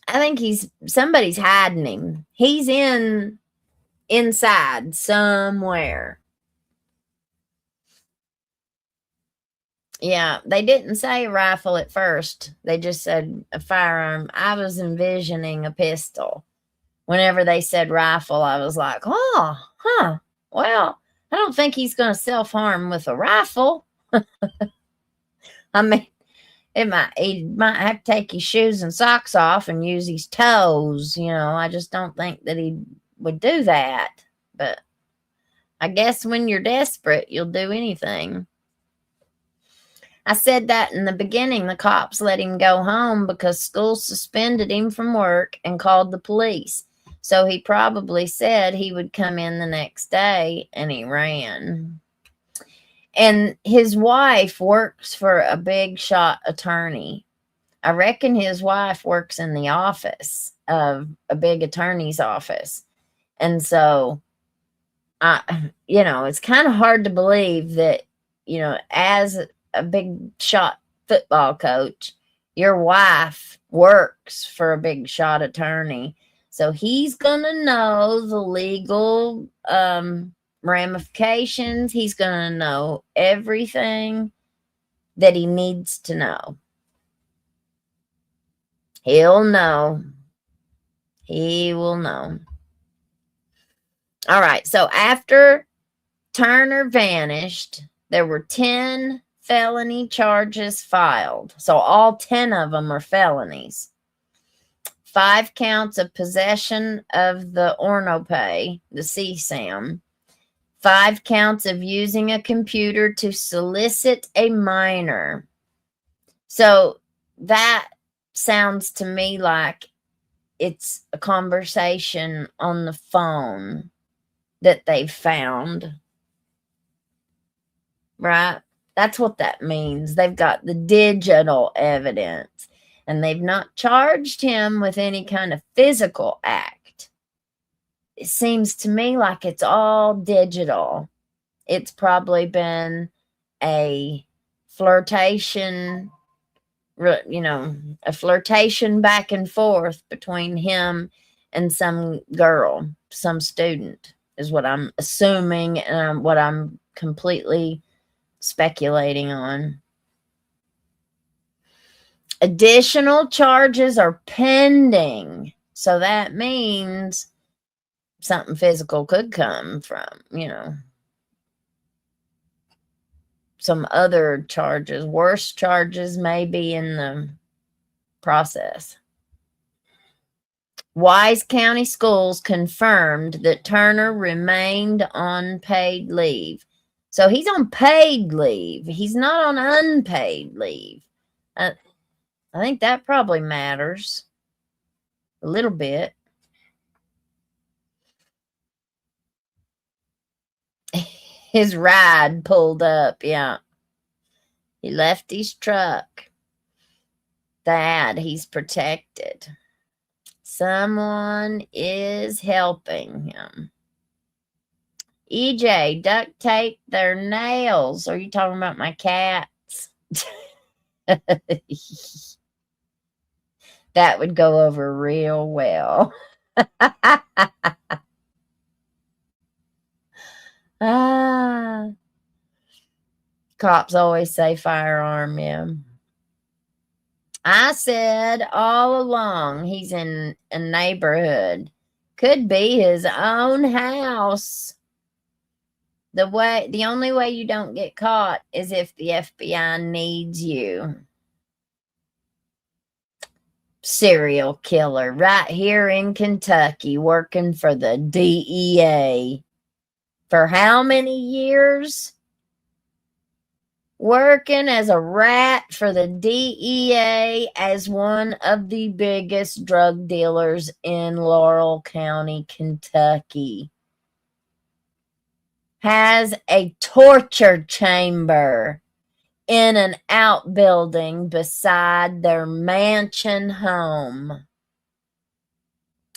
I think somebody's hiding him. He's inside somewhere. Yeah, they didn't say a rifle at first. They just said a firearm. I was envisioning a pistol. Whenever they said rifle, I was like, well, I don't think he's going to self-harm with a rifle. I mean, he might have to take his shoes and socks off and use his toes. I just don't think that he would do that. But I guess when you're desperate, you'll do anything. I said that in the beginning. The cops let him go home because school suspended him from work and called the police. So he probably said he would come in the next day, and he ran. And his wife works for a big shot attorney. I reckon his wife works in the office of a big attorney's office. And so, it's kind of hard to believe that, as a big shot football coach, your wife works for a big shot attorney. So he's going to know the legal ramifications. He's going to know everything that he needs to know. He'll know. He will know. All right. So after Turner vanished, there were 10 felony charges filed. So all 10 of them are felonies. 5 counts of possession of the Ornope, the CSAM. 5 counts of using a computer to solicit a minor. So that sounds to me like it's a conversation on the phone that they've found. Right? That's what that means. They've got the digital evidence, and they've not charged him with any kind of physical act. It seems to me like it's all digital. It's probably been a flirtation, a flirtation back and forth between him and some girl, some student, is what I'm assuming, and what I'm completely speculating on. Additional charges are pending. So that means something physical could come from, some other charges. Worse charges may be in the process. Wise County Schools confirmed that Turner remained on paid leave. So he's on paid leave. He's not on unpaid leave. I think that probably matters a little bit. His ride pulled up, yeah. He left his truck. That he's protected. Someone is helping him. EJ, duct tape their nails. Are you talking about my cats? That would go over real well. Cops always say firearm, yeah. I said all along he's in a neighborhood. Could be his own house. The only way you don't get caught is if the FBI needs you. Serial killer right here in Kentucky, working for the DEA. For how many years? Working as a rat for the DEA as one of the biggest drug dealers in Laurel County, Kentucky. Has a torture chamber in an outbuilding beside their mansion home.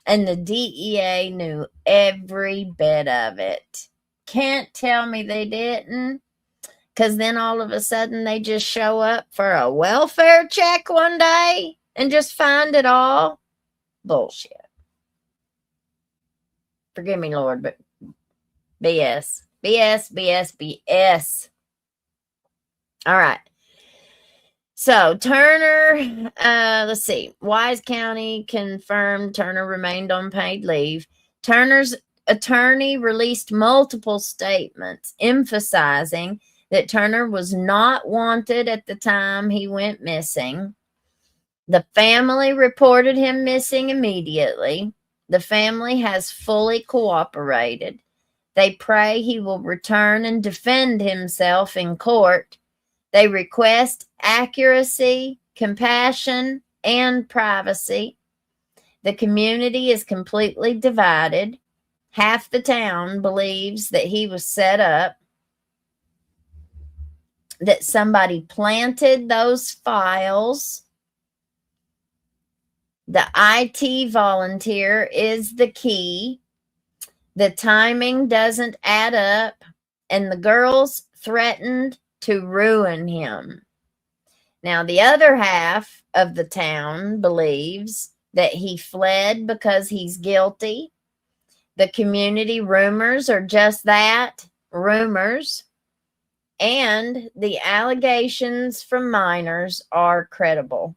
And the DEA knew every bit of it. Can't tell me they didn't. Because then all of a sudden they just show up for a welfare check one day and just find it all. Bullshit. Forgive me, Lord, but BS. BS, BS, BS. All right. So Turner, let's see. Wise County confirmed Turner remained on paid leave. Turner's attorney released multiple statements emphasizing that Turner was not wanted at the time he went missing. The family reported him missing immediately. The family has fully cooperated. They pray he will return and defend himself in court. They request accuracy, compassion, and privacy. The community is completely divided. Half the town believes that he was set up, that somebody planted those files. The IT volunteer is the key. The timing doesn't add up, and the girls threatened to ruin him. Now, the other half of the town believes that he fled because he's guilty, The community rumors are just that, rumors, and the allegations from minors are credible.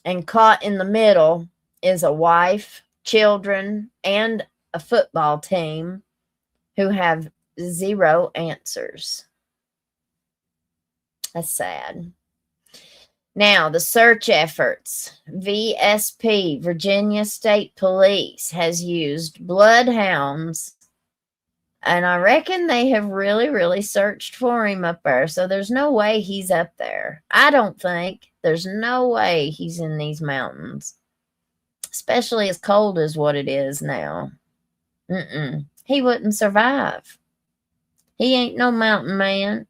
And caught in the middle is a wife, children, and a football team who have zero answers. That's sad. Now, the search efforts. VSP, Virginia State Police, has used bloodhounds, and I reckon they have really, really searched for him up there. So there's no way he's up there. I don't think. There's no way he's in these mountains, especially as cold as what it is now. He wouldn't survive. He ain't no mountain man.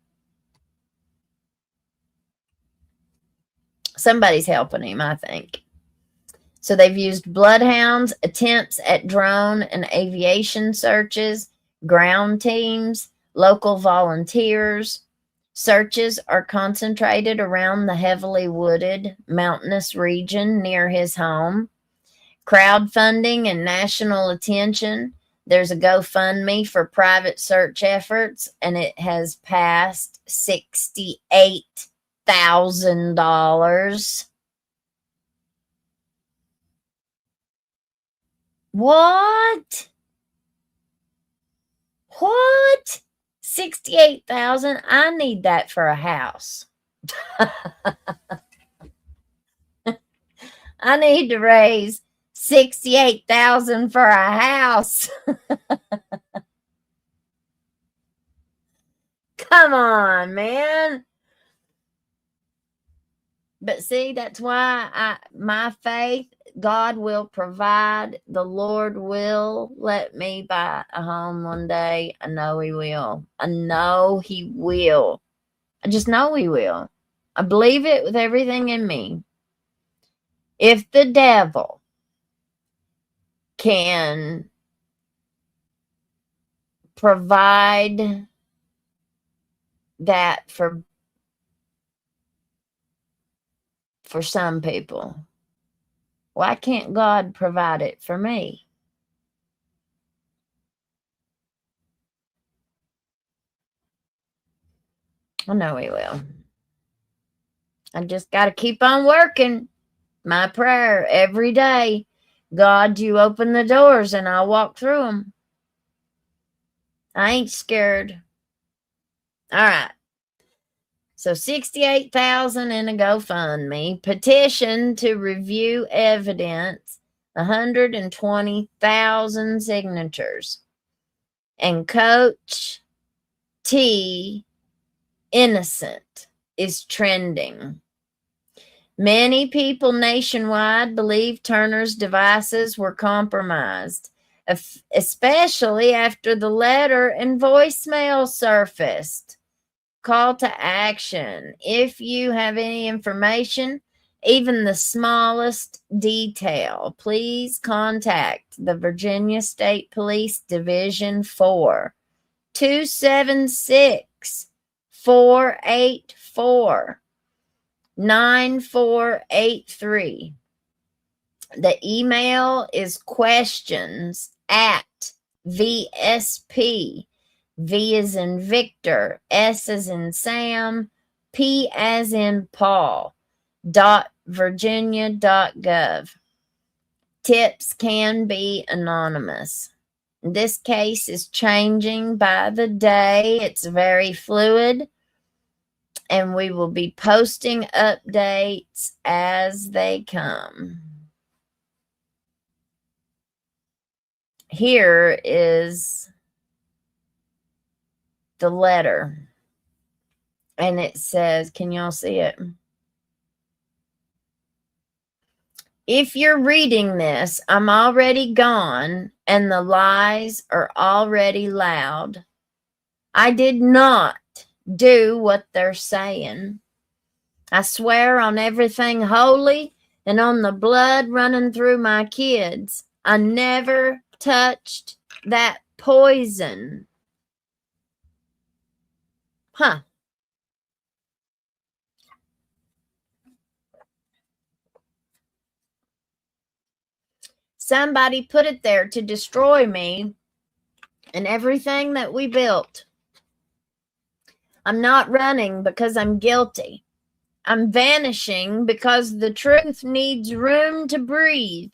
Somebody's helping him, I think. So they've used bloodhounds, attempts at drone and aviation searches, ground teams, local volunteers. Searches are concentrated around the heavily wooded, mountainous region near his home. Crowdfunding and national attention. There's a GoFundMe for private search efforts, and it has passed $68,000. What? 68,000? I need that for a house. I need to raise 68,000 for a house. Come on, man. But see, that's why my faith, God will provide. The Lord will let me buy a home one day. I know he will. I know he will. I just know he will. I believe it with everything in me. If the devil can provide that for some people, why can't God provide it for me? I know he will. I just got to keep on working. My prayer every day, God, you open the doors and I'll walk through them. I ain't scared. All right. So 68,000 in a GoFundMe. Petition to review evidence, 120,000 signatures. And Coach T, innocent, is trending. Many people nationwide believe Turner's devices were compromised, especially after the letter and voicemail surfaced. Call to action. If you have any information, even the smallest detail, please contact the Virginia State Police Division 4, 276-484 9483. The email is questions@VSP, V as in Victor, S as in Sam, P as in Paul, .virginia.gov. Tips can be anonymous. This case is changing by the day. It's very fluid. And we will be posting updates as they come. Here is the letter. And it says, can y'all see it? If you're reading this, I'm already gone and the lies are already loud. I did not do what they're saying. I swear on everything holy and on the blood running through my kids, I never touched that poison. Huh. Somebody put it there to destroy me and everything that we built. I'm not running because I'm guilty. I'm vanishing because the truth needs room to breathe,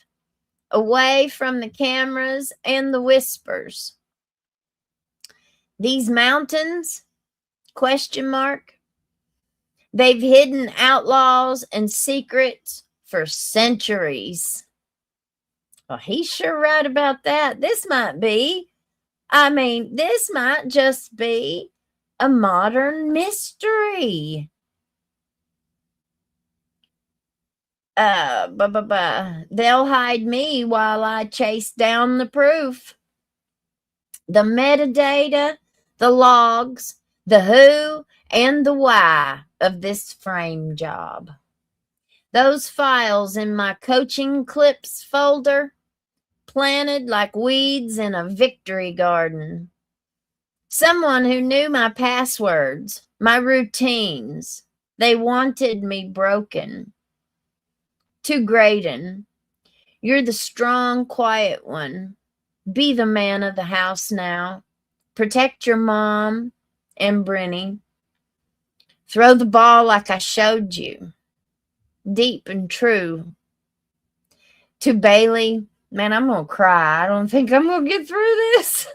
away from the cameras and the whispers. These mountains, question mark, they've hidden outlaws and secrets for centuries. Well, he's sure right about that. This might just be a modern mystery. They'll hide me while I chase down the proof. The metadata, the logs, the who, and the why of this frame job. Those files in my coaching clips folder, planted like weeds in a victory garden. Someone who knew my passwords, my routines. They wanted me broken. To Graydon, you're the strong, quiet one. Be the man of the house now. Protect your mom and Brenny. Throw the ball like I showed you. Deep and true. To Bailey, man, I'm going to cry. I don't think I'm going to get through this.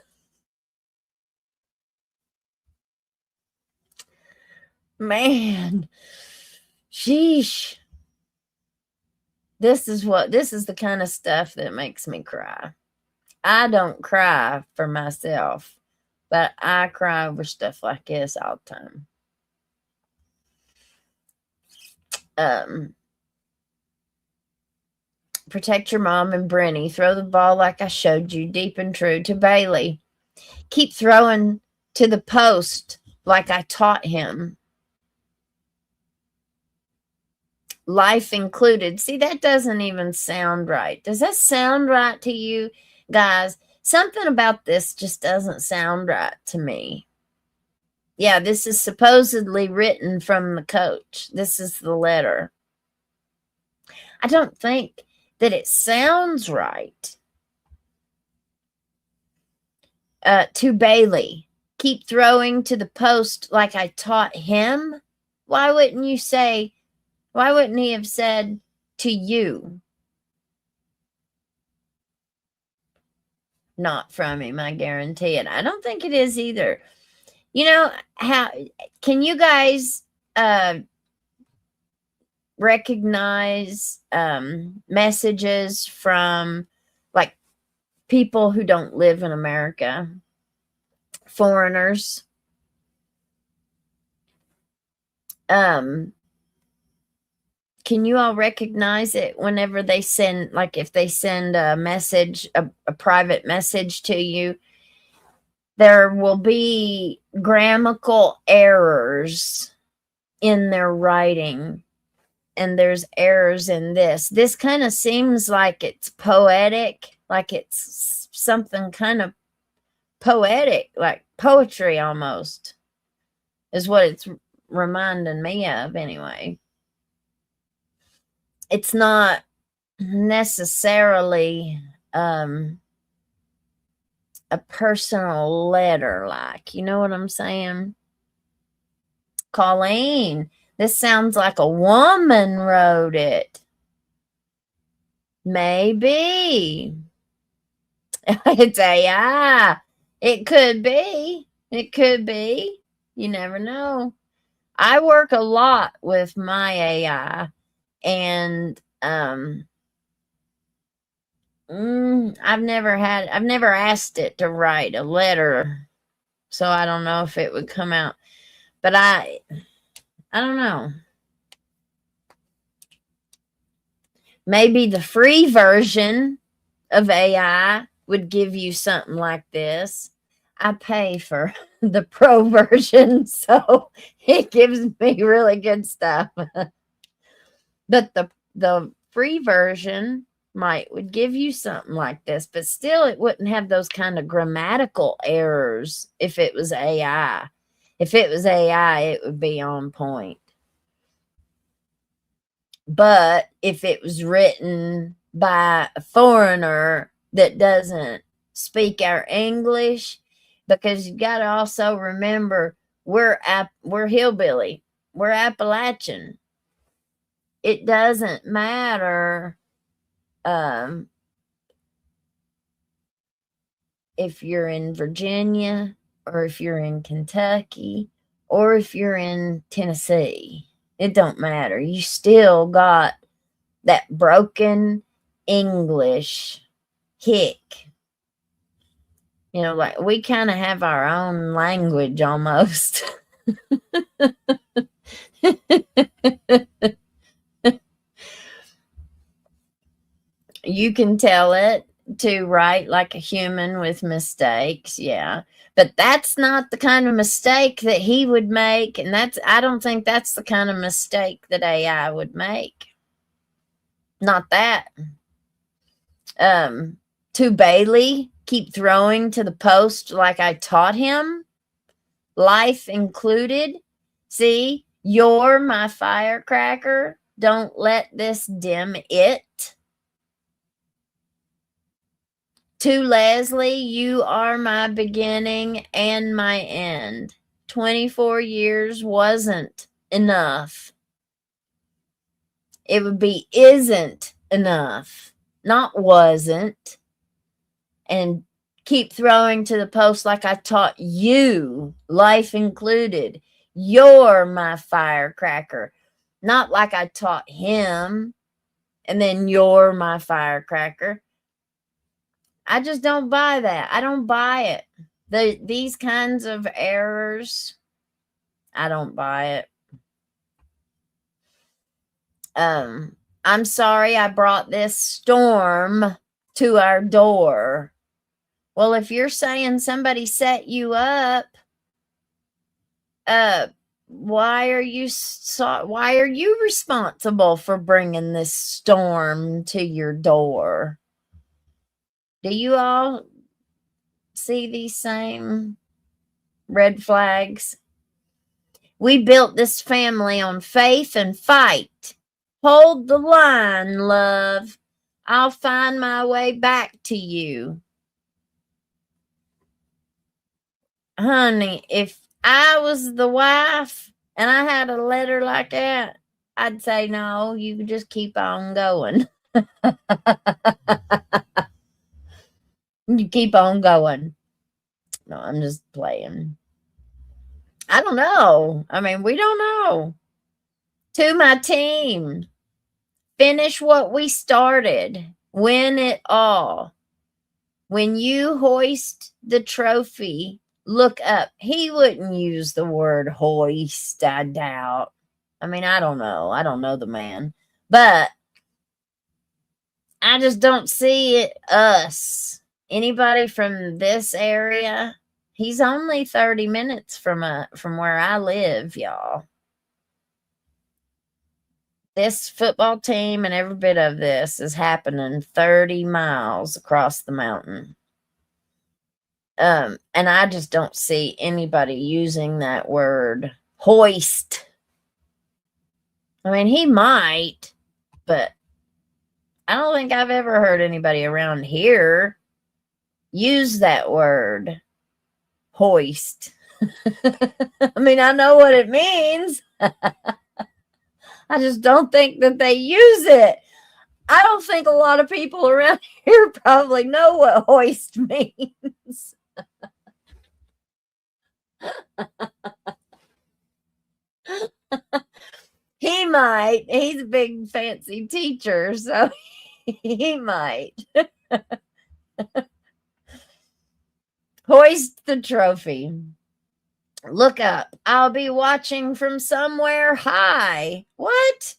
Man, sheesh. This is the kind of stuff that makes me cry. I don't cry for myself, but I cry over stuff like this all the time. Protect your mom and Brenny. Throw the ball like I showed you, deep and true. To Bailey, keep throwing to the post like I taught him. Life included. See, that doesn't even sound right. Does that sound right to you guys? Something about this just doesn't sound right to me. Yeah, this is supposedly written from the coach. This is the letter. I don't think that it sounds right. To Bailey, keep throwing to the post like I taught him. Why wouldn't he have said to you? Not from him, I guarantee it. I don't think it is either. You know, how can you guys recognize messages from like people who don't live in America, foreigners? Can you all recognize it whenever they send, like if they send a message, a private message to you, there will be grammatical errors in their writing. And there's errors in this. This kind of seems like it's poetic, like it's something kind of poetic, like poetry almost, is what it's reminding me of anyway. It's not necessarily a personal letter, like, you know what I'm saying? Colleen, this sounds like a woman wrote it. Maybe. It's AI. It could be. It could be. You never know. I work a lot with my AI, and I've never asked it to write a letter, so I don't know if it would come out. But I don't know. Maybe the free version of AI would give you something like this. I pay for the pro version, so it gives me really good stuff. But the free version would give you something like this, but still it wouldn't have those kind of grammatical errors if it was AI. If it was AI, it would be on point. But if it was written by a foreigner that doesn't speak our English, because you got to also remember we're hillbilly, we're Appalachian. It doesn't matter if you're in Virginia or if you're in Kentucky or if you're in Tennessee. It don't matter. You still got that broken English hick. You know, like we kind of have our own language almost. You can tell it to write like a human with mistakes, yeah. But that's not the kind of mistake that he would make, and I don't think that's the kind of mistake that AI would make. Not that. To Bailey, keep throwing to the post like I taught him, life included. See, you're my firecracker. Don't let this dim it. To Leslie, you are my beginning and my end. 24 years wasn't enough. It would be isn't enough, not wasn't. And keep throwing to the post like I taught you, life included. You're my firecracker, not like I taught him. And then you're my firecracker. I just don't buy that. I don't buy it. These kinds of errors, I don't buy it. I'm sorry I brought this storm to our door. Well, if you're saying somebody set you up, why are you responsible for bringing this storm to your door? Do you all see these same red flags? We built this family on faith and fight. Hold the line, love. I'll find my way back to you. Honey, if I was the wife and I had a letter like that, I'd say, no, you just keep on going. You keep on going. No, I'm just playing. I don't know. I mean, we don't know. To my team, finish what we started. Win it all. When you hoist the trophy, look up. He wouldn't use the word hoist, I doubt. I mean, I don't know. I don't know the man. But I just don't see it us. Anybody from this area? He's only 30 minutes from where I live, y'all. This football team and every bit of this is happening 30 miles across the mountain. And I just don't see anybody using that word hoist. I mean, he might, but I don't think I've ever heard anybody around here use that word hoist. I mean, I know what it means. I just don't think that they use it. I don't think a lot of people around here probably know what hoist means. He might. He's a big fancy teacher, so he might. Hoist the trophy. Look up. I'll be watching from somewhere high. What?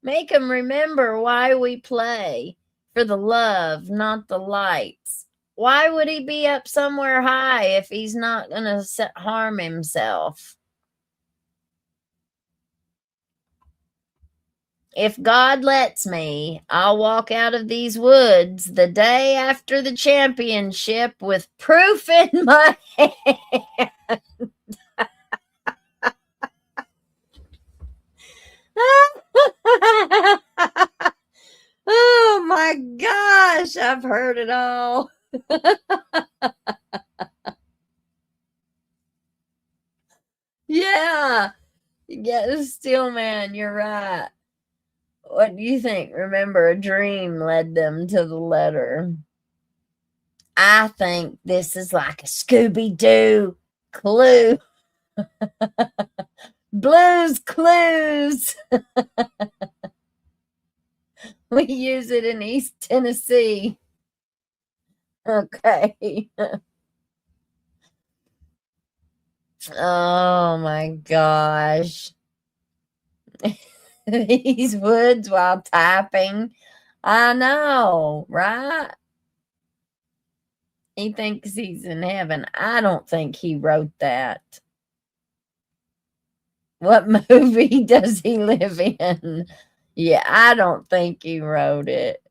Make him remember why we play. For the love, not the lights. Why would he be up somewhere high if he's not going to harm himself? If God lets me, I'll walk out of these woods the day after the championship with proof in my hand. Oh my gosh, I've heard it all. Yeah. Yeah, still, man, you're right. What do you think? Remember, a dream led them to the letter. I think this is like a Scooby-Doo clue. Blues Clues. We use it in East Tennessee. Okay. Oh my gosh. These woods while typing. I know, right? He thinks he's in heaven. I don't think he wrote that. What movie does he live in? Yeah, I don't think he wrote it.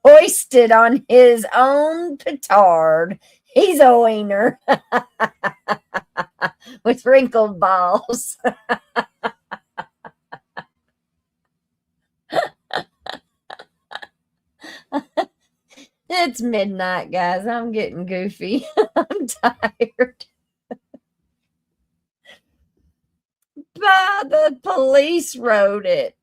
Hoisted on his own petard. He's a wiener with wrinkled balls. It's midnight, guys. I'm getting goofy. I'm tired. But the police wrote it.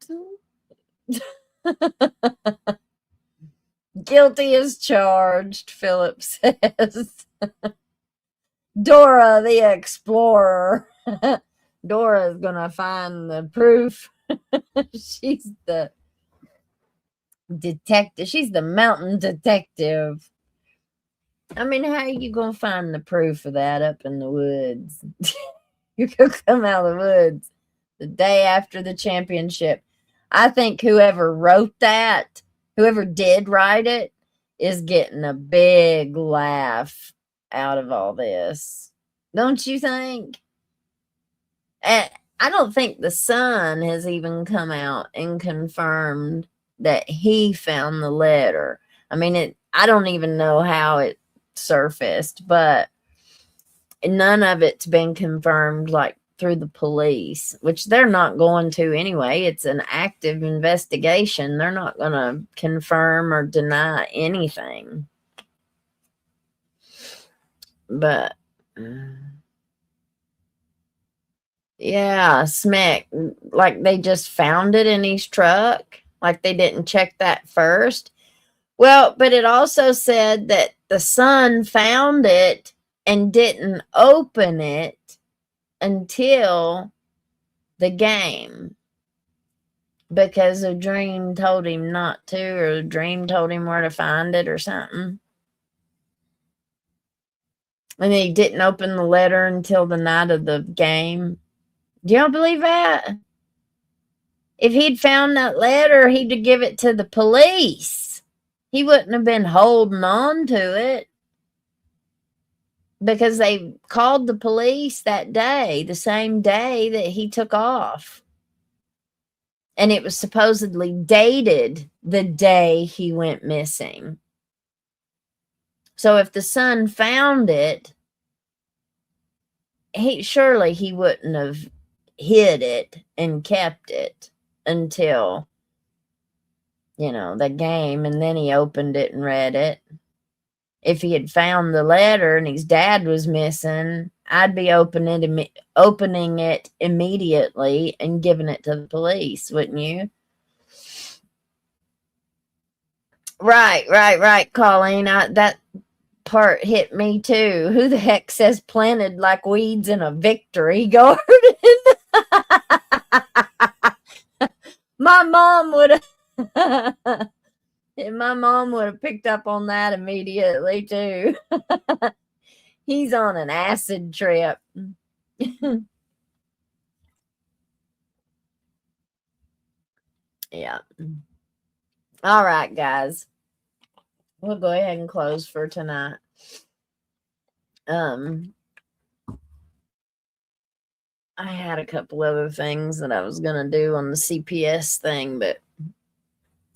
Guilty as charged, Philip says. Dora the Explorer. Dora's gonna find the proof. She's the detective. She's the mountain detective. I mean, how are you gonna find the proof of that up in the woods? You could come out of the woods the day after the championship. I think whoever wrote that, whoever did write it, is getting a big laugh out of all this. Don't you think? And I don't think the Sun has even come out and confirmed that he found the letter. I mean, I don't even know how it surfaced, but none of it's been confirmed, like through the police, which they're not going to anyway. It's an active investigation. They're not going to confirm or deny anything. But yeah, smack, like they just found it in his truck, like they didn't check that first. Well, but it also said that the Sun found it and didn't open it until the game because a dream told him not to, or a dream told him where to find it or something. And he didn't open the letter until the night of the game. Do y'all believe that? If he'd found that letter, he'd give it to the police. He wouldn't have been holding on to it, because they called the police that day, the same day that he took off. And it was supposedly dated the day he went missing. So if the Sun found it, surely he wouldn't have hid it and kept it until, the game, and then he opened it and read it. If he had found the letter and his dad was missing, I'd be opening it immediately and giving it to the police, wouldn't you? Right, Colleen. That part hit me too. Who the heck says planted like weeds in a victory garden? My mom would have. My mom would have picked up on that immediately too. He's on an acid trip. Yeah. All right, guys. We'll go ahead and close for tonight. I had a couple other things that I was gonna do on the CPS thing, but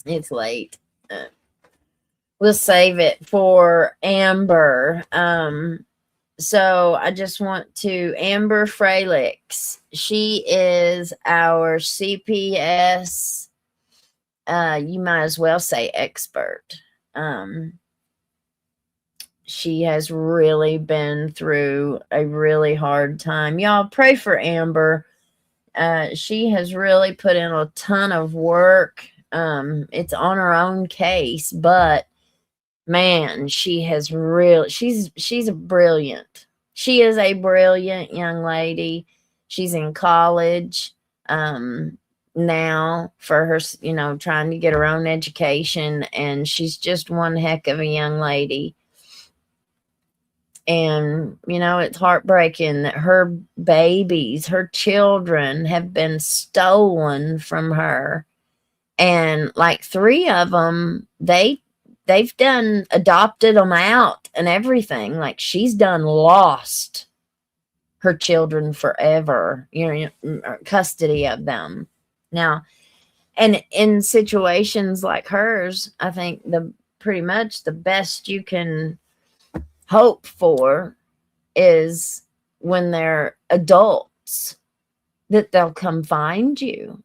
it's late. We'll save it for Amber. So I just want to, Amber Fralix. She is our CPS you might as well say expert. She has really been through a really hard time. Y'all pray for Amber. She has really put in a ton of work. It's on her own case, but man, she is a brilliant. She is a brilliant young lady. She's in college now for her, trying to get her own education, and she's just one heck of a young lady. And, it's heartbreaking that her babies, her children have been stolen from her. And like 3 of them, they've adopted them out and everything. Like she's done lost her children forever, custody of them. Now, and in situations like hers, I think pretty much the best you can hope for is when they're adults that they'll come find you.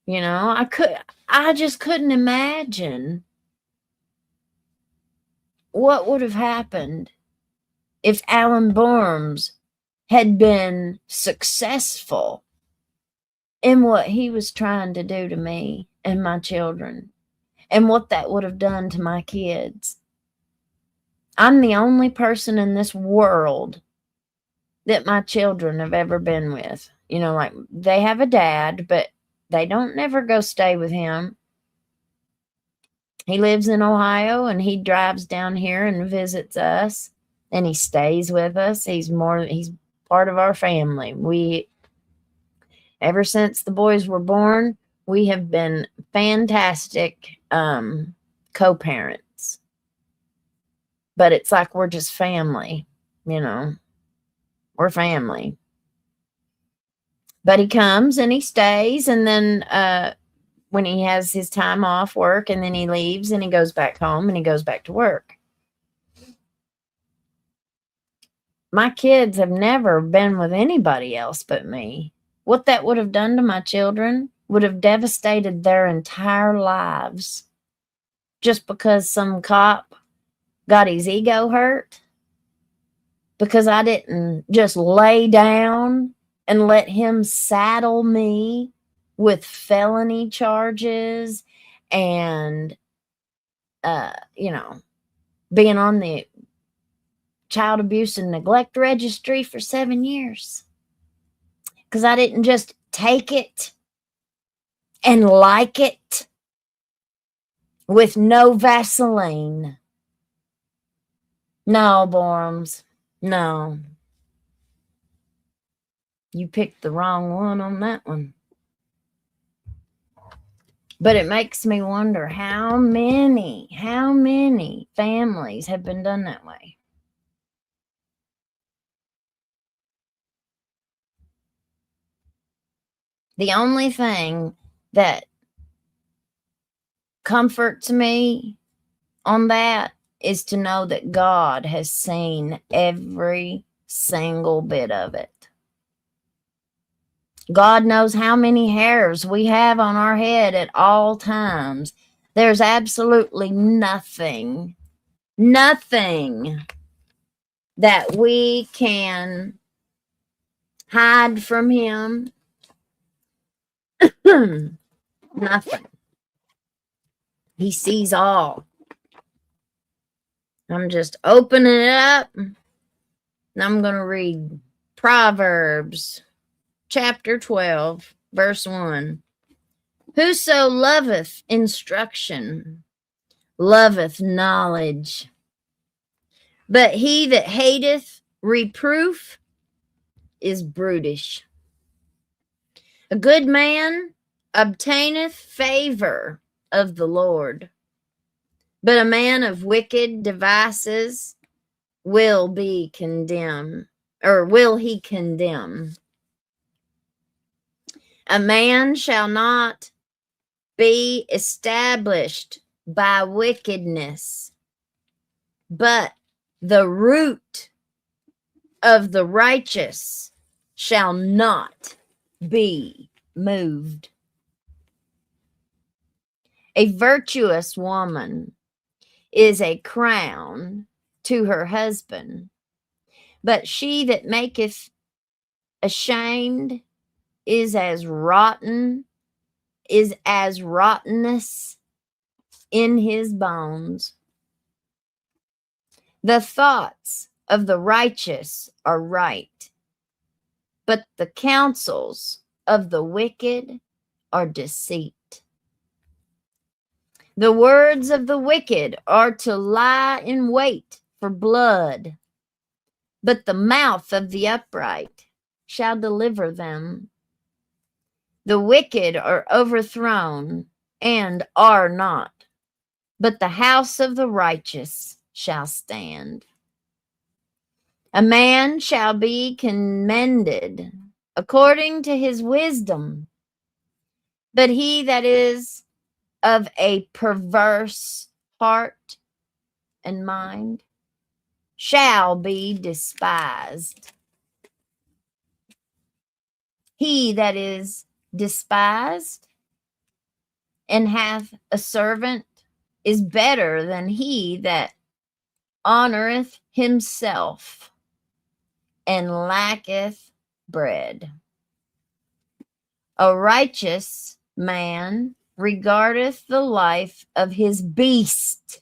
I just couldn't imagine what would have happened if Alan Burns had been successful in what he was trying to do to me and my children, and what that would have done to my kids. I'm the only person in this world that my children have ever been with. Like they have a dad, but they don't never go stay with him. He lives in Ohio and he drives down here and visits us, and he stays with us. He's part of our family. Ever since the boys were born, we have been fantastic co-parents. But it's like we're just family, we're family. But he comes and he stays, and then when he has his time off work, and then he leaves and he goes back home and he goes back to work. My kids have never been with anybody else but me. What that would have done to my children would have devastated their entire lives, just because some cop got his ego hurt, because I didn't just lay down and let him saddle me with felony charges and, being on the child abuse and neglect registry for 7 years. Because I didn't just take it and like it with no Vaseline. No, Borms. No. You picked the wrong one on that one. But it makes me wonder how many families have been done that way. The only thing that comforts me on that is to know that God has seen every single bit of it. God knows how many hairs we have on our head at all times. There's absolutely nothing that we can hide from him. Nothing. He sees all. I'm just opening it up, and I'm going to read Proverbs chapter 12, verse 1. Whoso loveth instruction loveth knowledge, but he that hateth reproof is brutish. A good man obtaineth favor of the Lord, but a man of wicked devices will he condemn. A man shall not be established by wickedness, but the root of the righteous shall not be moved. A virtuous woman is a crown to her husband, but she that maketh ashamed is as rottenness in his bones. The thoughts of the righteous are right, but the counsels of the wicked are deceit. The words of the wicked are to lie in wait for blood, but the mouth of the upright shall deliver them. The wicked are overthrown and are not, but the house of the righteous shall stand. A man shall be commended according to his wisdom, but he that is of a perverse heart and mind shall be despised. He that is despised and hath a servant is better than he that honoreth himself and lacketh bread. A righteous man regardeth the life of his beast,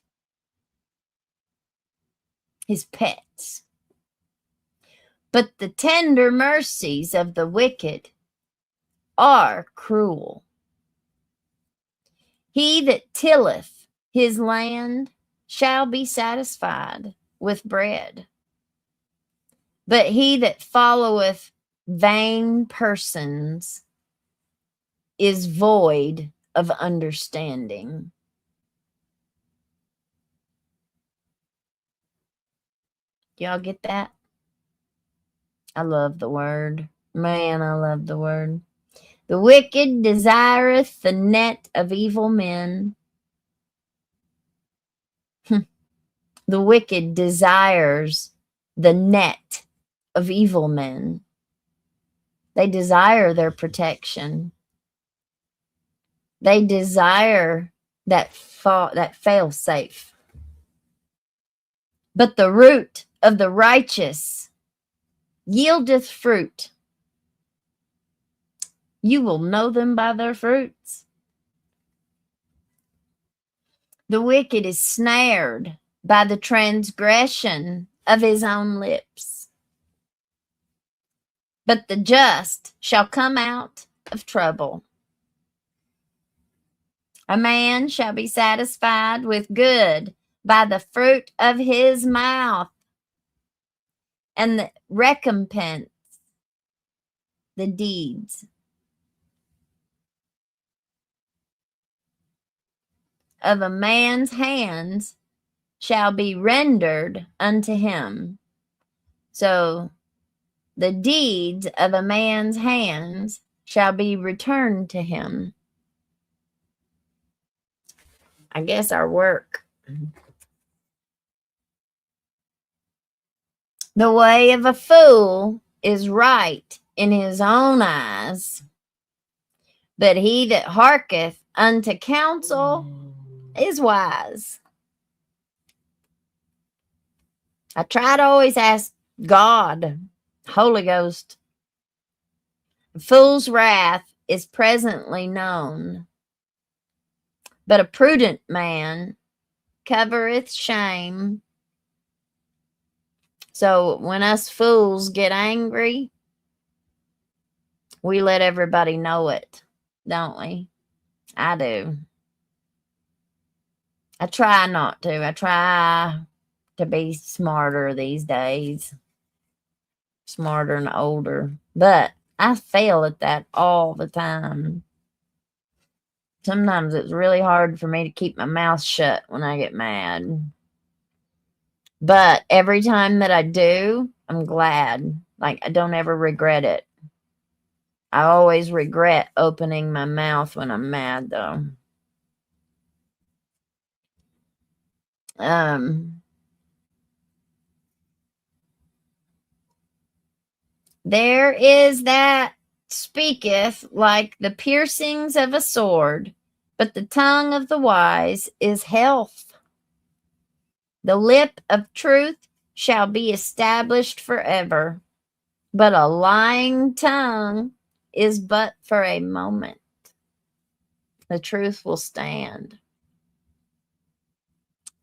his pets, but the tender mercies of the wicked are cruel. He that tilleth his land shall be satisfied with bread, but he that followeth vain persons is void of understanding. Y'all get that? I love the word. Man, I love the word. The wicked desireth the net of evil men. The wicked desires the net of evil men. They desire their protection. They desire that fail safe. But the root of the righteous yieldeth fruit. You will know them by their fruits. The wicked is snared by the transgression of his own lips, but the just shall come out of trouble. A man shall be satisfied with good by the fruit of his mouth, and the recompense, the deeds of a man's hands shall be rendered unto him. So the deeds of a man's hands shall be returned to him. I guess our work. The way of a fool is right in his own eyes, but he that hearketh unto counsel is wise. I try to always ask God, Holy Ghost. A fool's wrath is presently known, but a prudent man covereth shame. So when us fools get angry, we let everybody know it, don't we? I do. I try not to. I try to be smarter these days. Smarter and older. But I fail at that all the time. Sometimes it's really hard for me to keep my mouth shut when I get mad. But every time that I do, I'm glad. Like, I don't ever regret it. I always regret opening my mouth when I'm mad, though. There is that speaketh like the piercings of a sword, but the tongue of the wise is health. The lip of truth shall be established forever, but a lying tongue is but for a moment. The truth will stand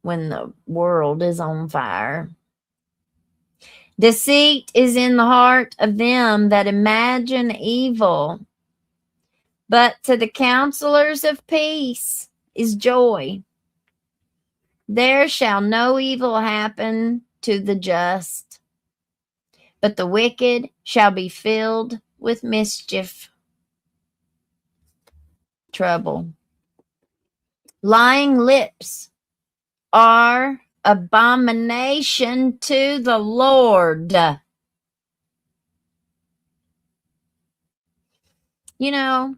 when the world is on fire. Deceit is in the heart of them that imagine evil, but to the counselors of peace is joy. There shall no evil happen to the just, but the wicked shall be filled with mischief. Trouble. Lying lips are abomination to the Lord. You know,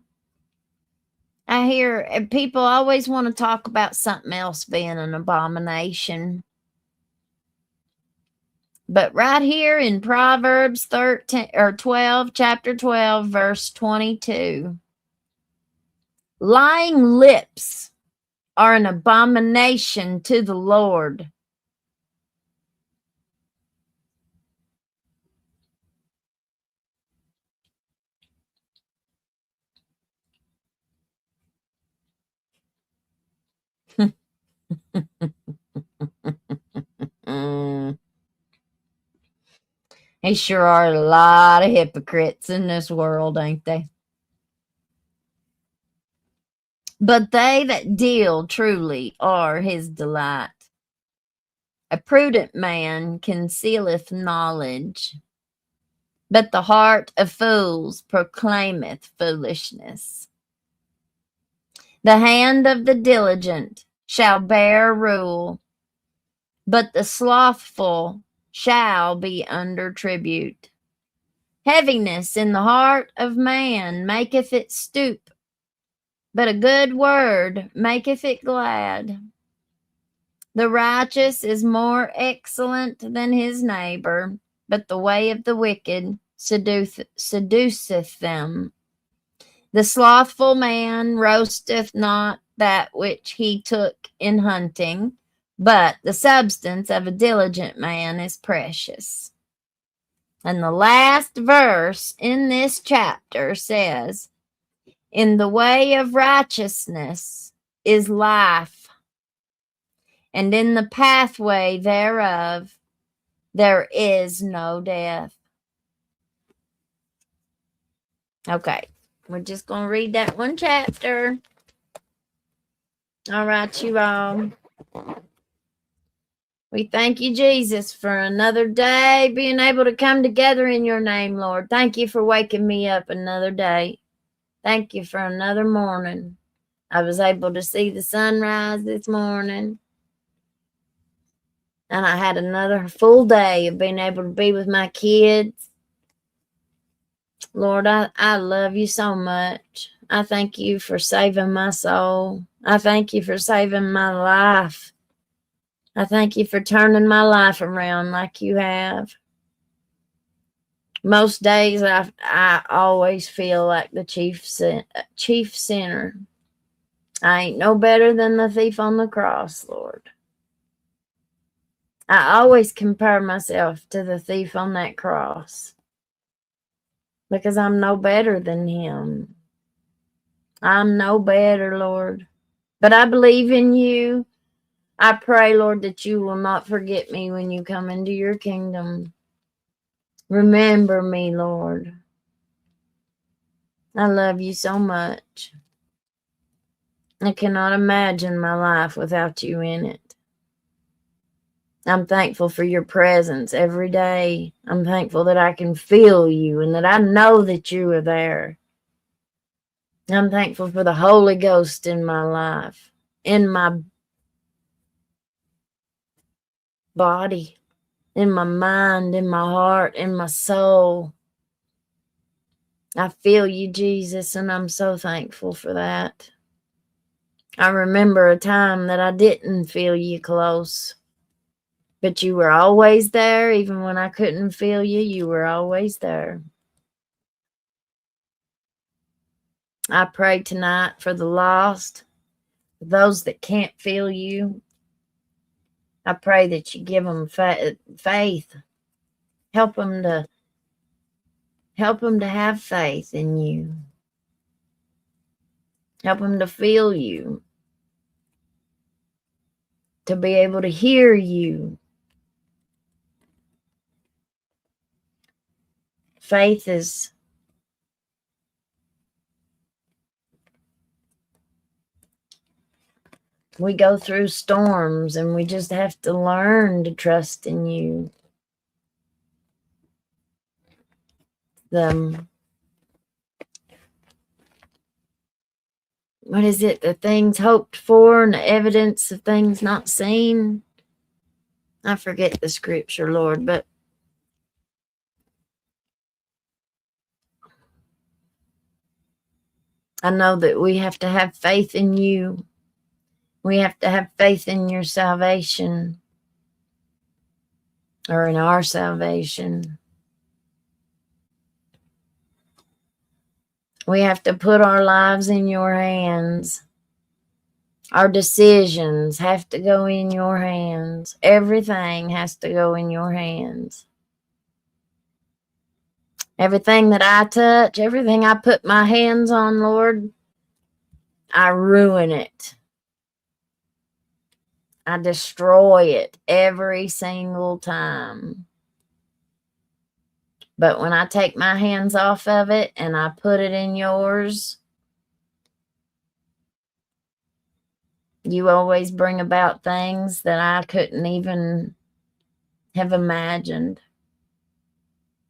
I hear people always want to talk about something else being an abomination. But right here in Proverbs 13 or 12, chapter 12, verse 22, lying lips are an abomination to the Lord. They sure are a lot of hypocrites in this world, ain't they? But they that deal truly are his delight. A prudent man concealeth knowledge, but the heart of fools proclaimeth foolishness. The hand of the diligent shall bear rule, but the slothful shall be under tribute. Heaviness in the heart of man maketh it stoop, but a good word maketh it glad. The righteous is more excellent than his neighbor, but the way of the wicked seduceth them. The slothful man roasteth not that which he took in hunting, but the substance of a diligent man is precious. And the last verse in this chapter says, in the way of righteousness is life, and in the pathway thereof there is no death. Okay, we're just going to read that one chapter. All right, you all. We thank you, Jesus, for another day being able to come together in your name, Lord. Thank you for waking me up another day. Thank you for another morning. I was able to see the sunrise this morning. And I had another full day of being able to be with my kids. Lord, I love you so much. I thank you for saving my soul. I thank you for saving my life. I thank you for turning my life around like you have. Most days I always feel like the chief sinner. I ain't no better than the thief on the cross, Lord. I always compare myself to the thief on that cross because I'm no better than him. I'm no better, Lord. But I believe in you. I pray, Lord, that you will not forget me when you come into your kingdom. Remember me, Lord. I love you so much. I cannot imagine my life without you in it. I'm thankful for your presence every day. I'm thankful that I can feel you and that I know that you are there. I'm thankful for the Holy Ghost in my life, in my body, in my mind, in my heart, in my soul. I feel you, Jesus, and I'm so thankful for that. I remember a time that I didn't feel you close. But you were always there. Even when I couldn't feel you, you were always there. I pray tonight for the lost. Those that can't feel you, I pray that you give them faith. Help them to have faith in you. Help them to feel you, to be able to hear you. Faith is we go through storms and we just have to learn to trust in you. What is it? The things hoped for and the evidence of things not seen. I forget the scripture, Lord, but I know that we have to have faith in you. We have to have faith in your salvation, or in our salvation. We have to put our lives in your hands. Our decisions have to go in your hands. Everything has to go in your hands. Everything that I touch, everything I put my hands on, Lord, I ruin it. I destroy it every single time. But when I take my hands off of it and I put it in yours, you always bring about things that I couldn't even have imagined.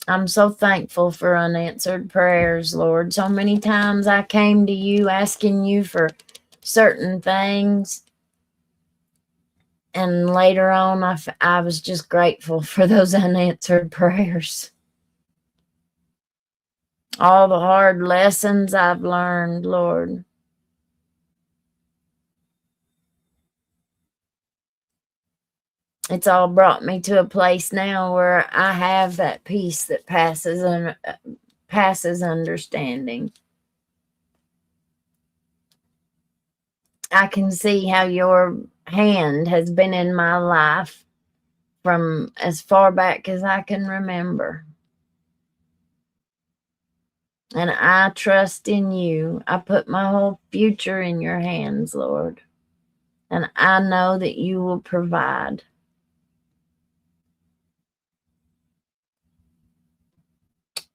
I'm so thankful for unanswered prayers, Lord. So many times I came to you asking you for certain things. And later on, I was just grateful for those unanswered prayers. All the hard lessons I've learned, Lord. It's all brought me to a place now where I have that peace that passes understanding. I can see how your hand has been in my life from as far back as I can remember. And I trust in you. I put my whole future in your hands, Lord. And I know that you will provide.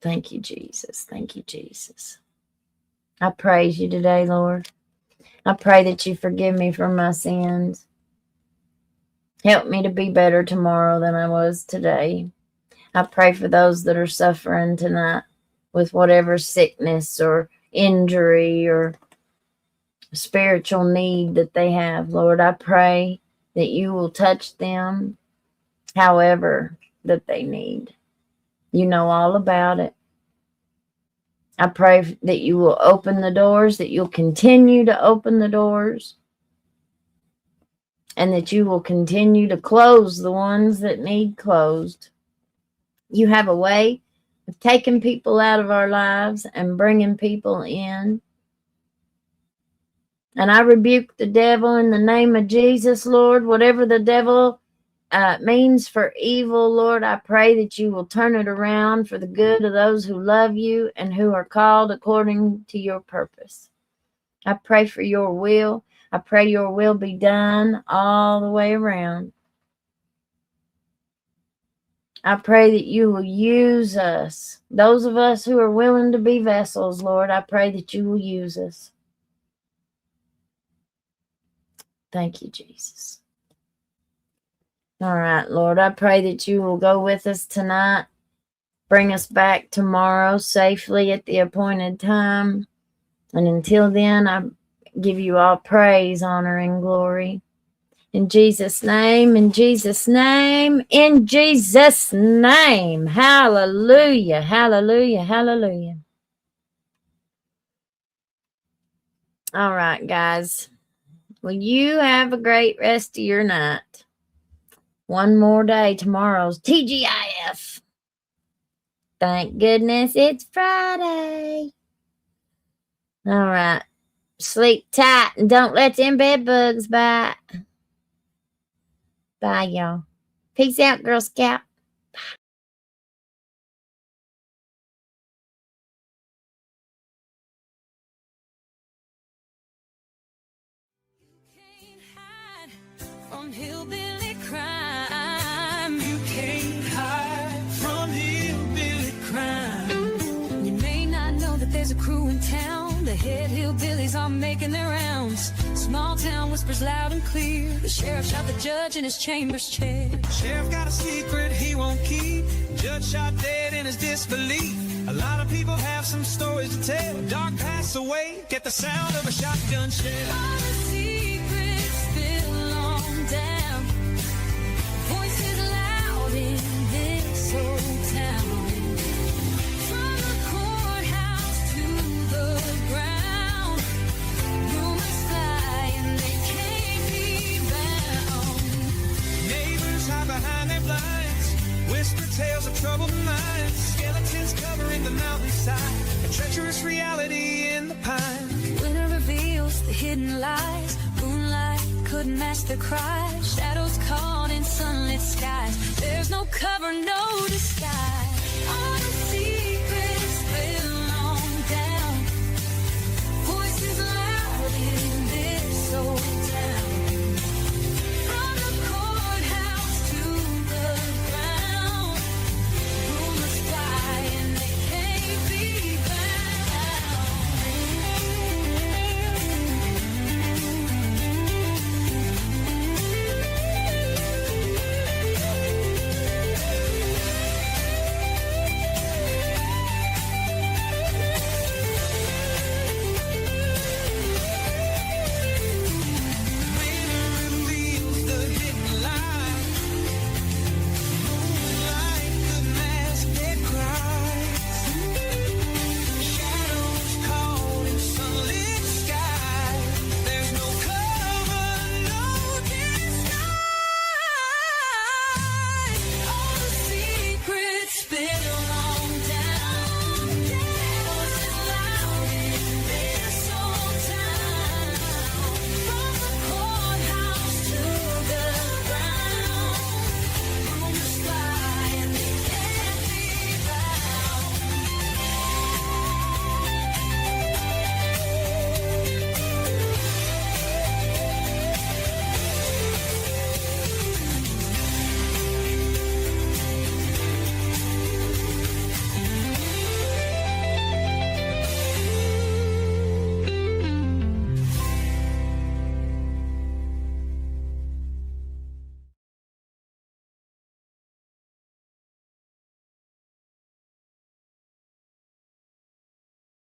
Thank you, Jesus. Thank you, Jesus. I praise you today, Lord. I pray that you forgive me for my sins. Help me to be better tomorrow than I was today. I pray for those that are suffering tonight with whatever sickness or injury or spiritual need that they have. Lord, I pray that you will touch them however that they need. You know all about it. I pray that you will open the doors, that you'll continue to open the doors, and that you will continue to close the ones that need closed. You have a way of taking people out of our lives and bringing people in. And I rebuke the devil in the name of Jesus, Lord. Whatever the devil means for evil, Lord, I pray that you will turn it around for the good of those who love you and who are called according to your purpose. I pray for your will. I pray your will be done all the way around. I pray that you will use us. Those of us who are willing to be vessels, Lord, I pray that you will use us. Thank you, Jesus. All right, Lord, I pray that you will go with us tonight. Bring us back tomorrow safely at the appointed time. And until then, I give you all praise, honor, and glory. In Jesus' name, in Jesus' name, in Jesus' name. Hallelujah, hallelujah, hallelujah. All right, guys. Well, you have a great rest of your night. One more day. Tomorrow's TGIF. Thank goodness it's Friday. All right. Sleep tight and don't let them bed bugs bite. Bye, y'all. Peace out, Girl Scout. Can't hide from hillbilly crime. You can't hide from hillbilly crime. You may not know that there's a crew in town. The head hillbillies are making their rounds. Small town whispers loud and clear. The sheriff shot the judge in his chambers chair. Sheriff got a secret he won't keep. Judge shot dead in his disbelief. A lot of people have some stories to tell. Dog passed away, get the sound of a shotgun shell. All the secrets spill on down. Voices loud in this old town. From the courthouse to the ground. Rumors fly and they can't be bound. Neighbors hide behind their blinds. Whisper tales of troubled minds. Skeletons covering the mountainside. A treacherous reality in the pines. Winter reveals the hidden lies. Moonlight couldn't match the cries. Shadows caught in sunlit skies. There's no cover, no disguise.